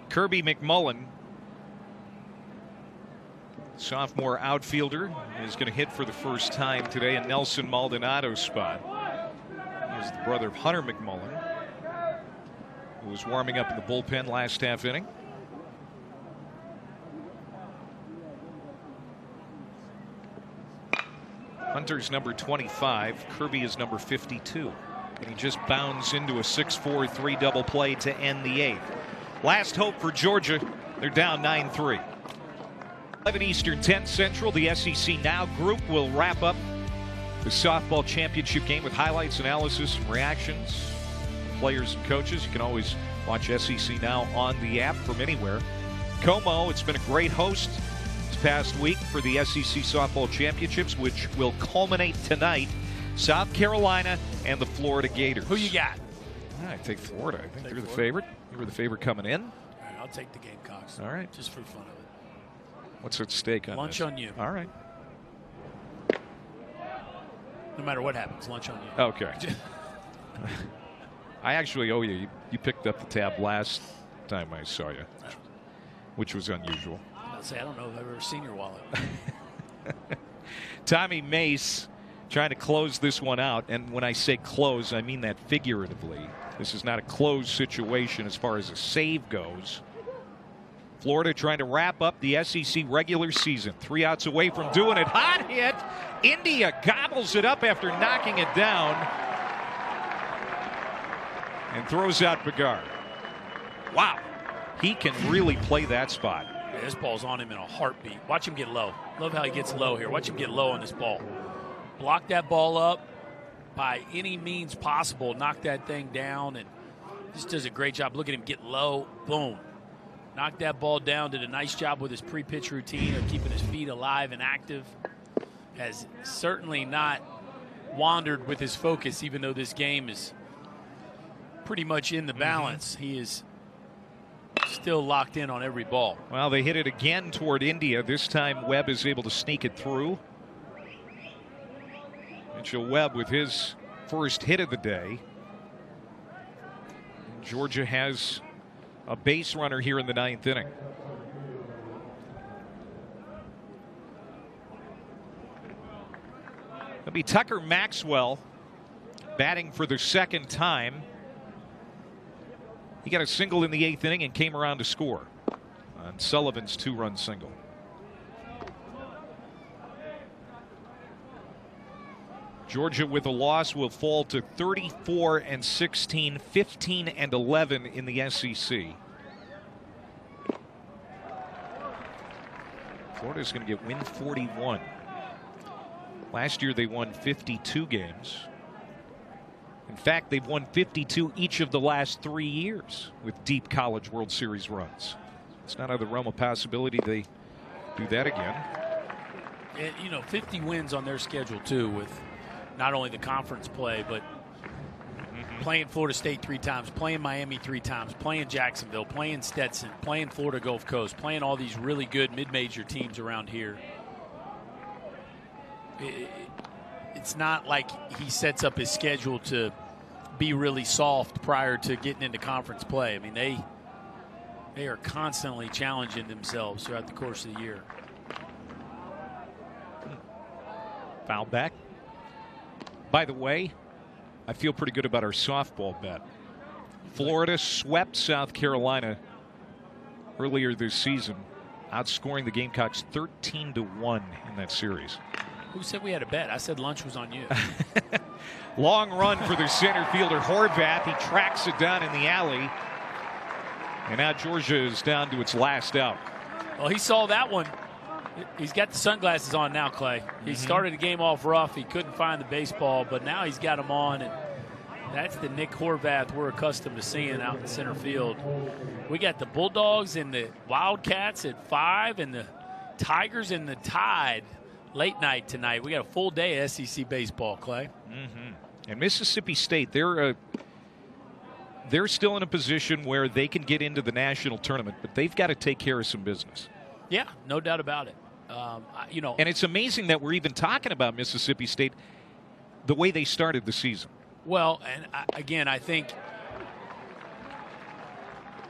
Speaker 1: Kirby McMullen, sophomore outfielder, is going to hit for the first time today in Nelson Maldonado's spot. He is the brother of Hunter McMullen, who was warming up in the bullpen last half inning. Hunter's number 25, Kirby is number 52. And he just bounds into a 6-4-3 double play to end the 8th. Last hope for Georgia. They're down 9-3. 11 Eastern, 10 Central. The SEC Now group will wrap up the softball championship game with highlights, analysis, and reactions from players and coaches. You can always watch SEC Now on the app from anywhere. Como, it's been a great host this past week for the SEC softball championships, which will culminate tonight. South Carolina and the Florida Gators.
Speaker 3: Who you got?
Speaker 1: I take Florida. I think they're the favorite. You were the favorite coming in.
Speaker 3: All right, I'll take the Gamecocks.
Speaker 1: All right.
Speaker 3: Just for fun of it.
Speaker 1: What's at stake on
Speaker 3: lunch
Speaker 1: this?
Speaker 3: On you.
Speaker 1: All right.
Speaker 3: No matter what happens, lunch on you.
Speaker 1: Okay. I actually owe you. You picked up the tab last time I saw you, which was unusual.
Speaker 3: I'll say I don't know if I've ever seen your wallet.
Speaker 1: Tommy Mace trying to close this one out, and when I say close, I mean that figuratively. This is not a closed situation as far as a save goes. Florida trying to wrap up the SEC regular season. 3 outs away from doing it. Hot hit. India gobbles it up after knocking it down and throws out Bigard. Wow. He can really play that spot.
Speaker 3: Yeah, this ball's on him in a heartbeat. Watch him get low. Love how he gets low here. Watch him get low on this ball. Block that ball up by any means possible. Knock that thing down, and just does a great job. Look at him get low. Boom.
Speaker 2: knocked that ball down, did a nice job with his pre-pitch routine of keeping his feet alive and active. Has certainly not wandered with his focus, even though this game is pretty much in the balance. He is still locked in on every ball.
Speaker 1: Well, they hit it again toward India. This time Webb is able to sneak it through. Mitchell Webb with his first hit of the day. Georgia has a base runner here in the 9th inning. It'll be Tucker Maxwell batting for the second time. He got a single in the 8th inning and came around to score on Sullivan's 2-run single. Georgia with a loss will fall to 34-16, 15-11 in the SEC. Florida's going to get win 41. Last year they won 52 games. In fact, they've won 52 each of the last 3 years with deep College World Series runs. It's not out of the realm of possibility they do that again.
Speaker 2: And, you know, 50 wins on their schedule, too, with not only the conference play, but playing Florida State 3 times, playing Miami 3 times, playing Jacksonville, playing Stetson, playing Florida Gulf Coast, playing all these really good mid-major teams around here. It's not like he sets up his schedule to be really soft prior to getting into conference play. I mean, they are constantly challenging themselves throughout the course of the year.
Speaker 1: Foul back. By the way, I feel pretty good about our softball bet. Florida swept South Carolina earlier this season, outscoring the Gamecocks 13-1 in that series.
Speaker 2: Who said we had a bet? I said lunch was on you.
Speaker 1: Long run for the center fielder Horvath. He tracks it down in the alley. And now Georgia is down to its last out.
Speaker 2: Well, he saw that one. He's got the sunglasses on now, Clay. He started the game off rough. He couldn't find the baseball, but now he's got them on. And that's the Nick Horvath we're accustomed to seeing out in center field. We got the Bulldogs and the Wildcats at 5 and the Tigers and the Tide late night tonight. We got a full day of SEC baseball, Clay.
Speaker 1: And Mississippi State, they're still in a position where they can get into the national tournament, but they've got to take care of some business.
Speaker 2: Yeah, no doubt about it. You know,
Speaker 1: and it's amazing that we're even talking about Mississippi State the way they started the season.
Speaker 2: Well, and again, I think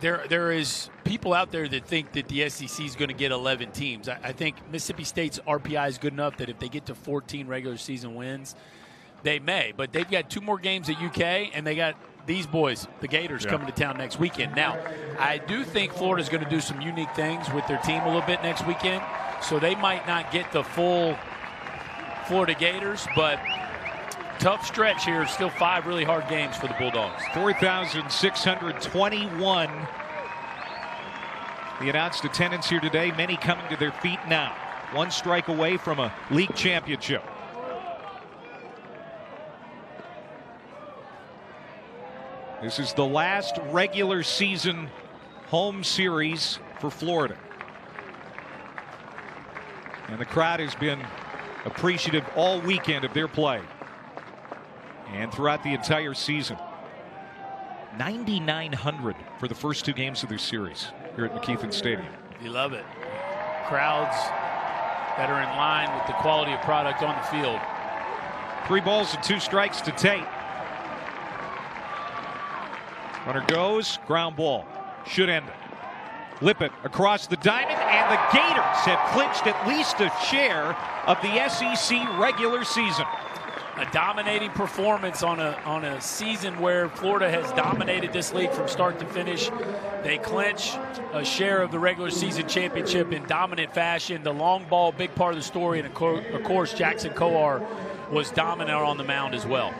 Speaker 2: there is people out there that think that the SEC is going to get 11 teams. I think Mississippi State's RPI is good enough that if they get to 14 regular season wins, they may. But they've got 2 more games at UK, and they got these boys, the Gators, coming to town next weekend. Now, I do think Florida's going to do some unique things with their team a little bit next weekend, so they might not get the full Florida Gators, but tough stretch here. Still 5 really hard games for the Bulldogs.
Speaker 1: 4,621. The announced attendance here today, many coming to their feet now. 1 strike away from a league championship. This is the last regular season home series for Florida. And the crowd has been appreciative all weekend of their play and throughout the entire season. 9,900 for the first 2 games of their series here at McKeithen Stadium.
Speaker 2: You love it. Crowds that are in line with the quality of product on the field.
Speaker 1: 3 balls and 2 strikes to Tate. Runner goes, ground ball. Should end it. Lippett across the diamond, and the Gators have clinched at least a share of the SEC regular season.
Speaker 2: A dominating performance on a season where Florida has dominated this league from start to finish. They clinch a share of the regular season championship in dominant fashion. The long ball, big part of the story, and of course Jackson Coar was dominant on the mound as well.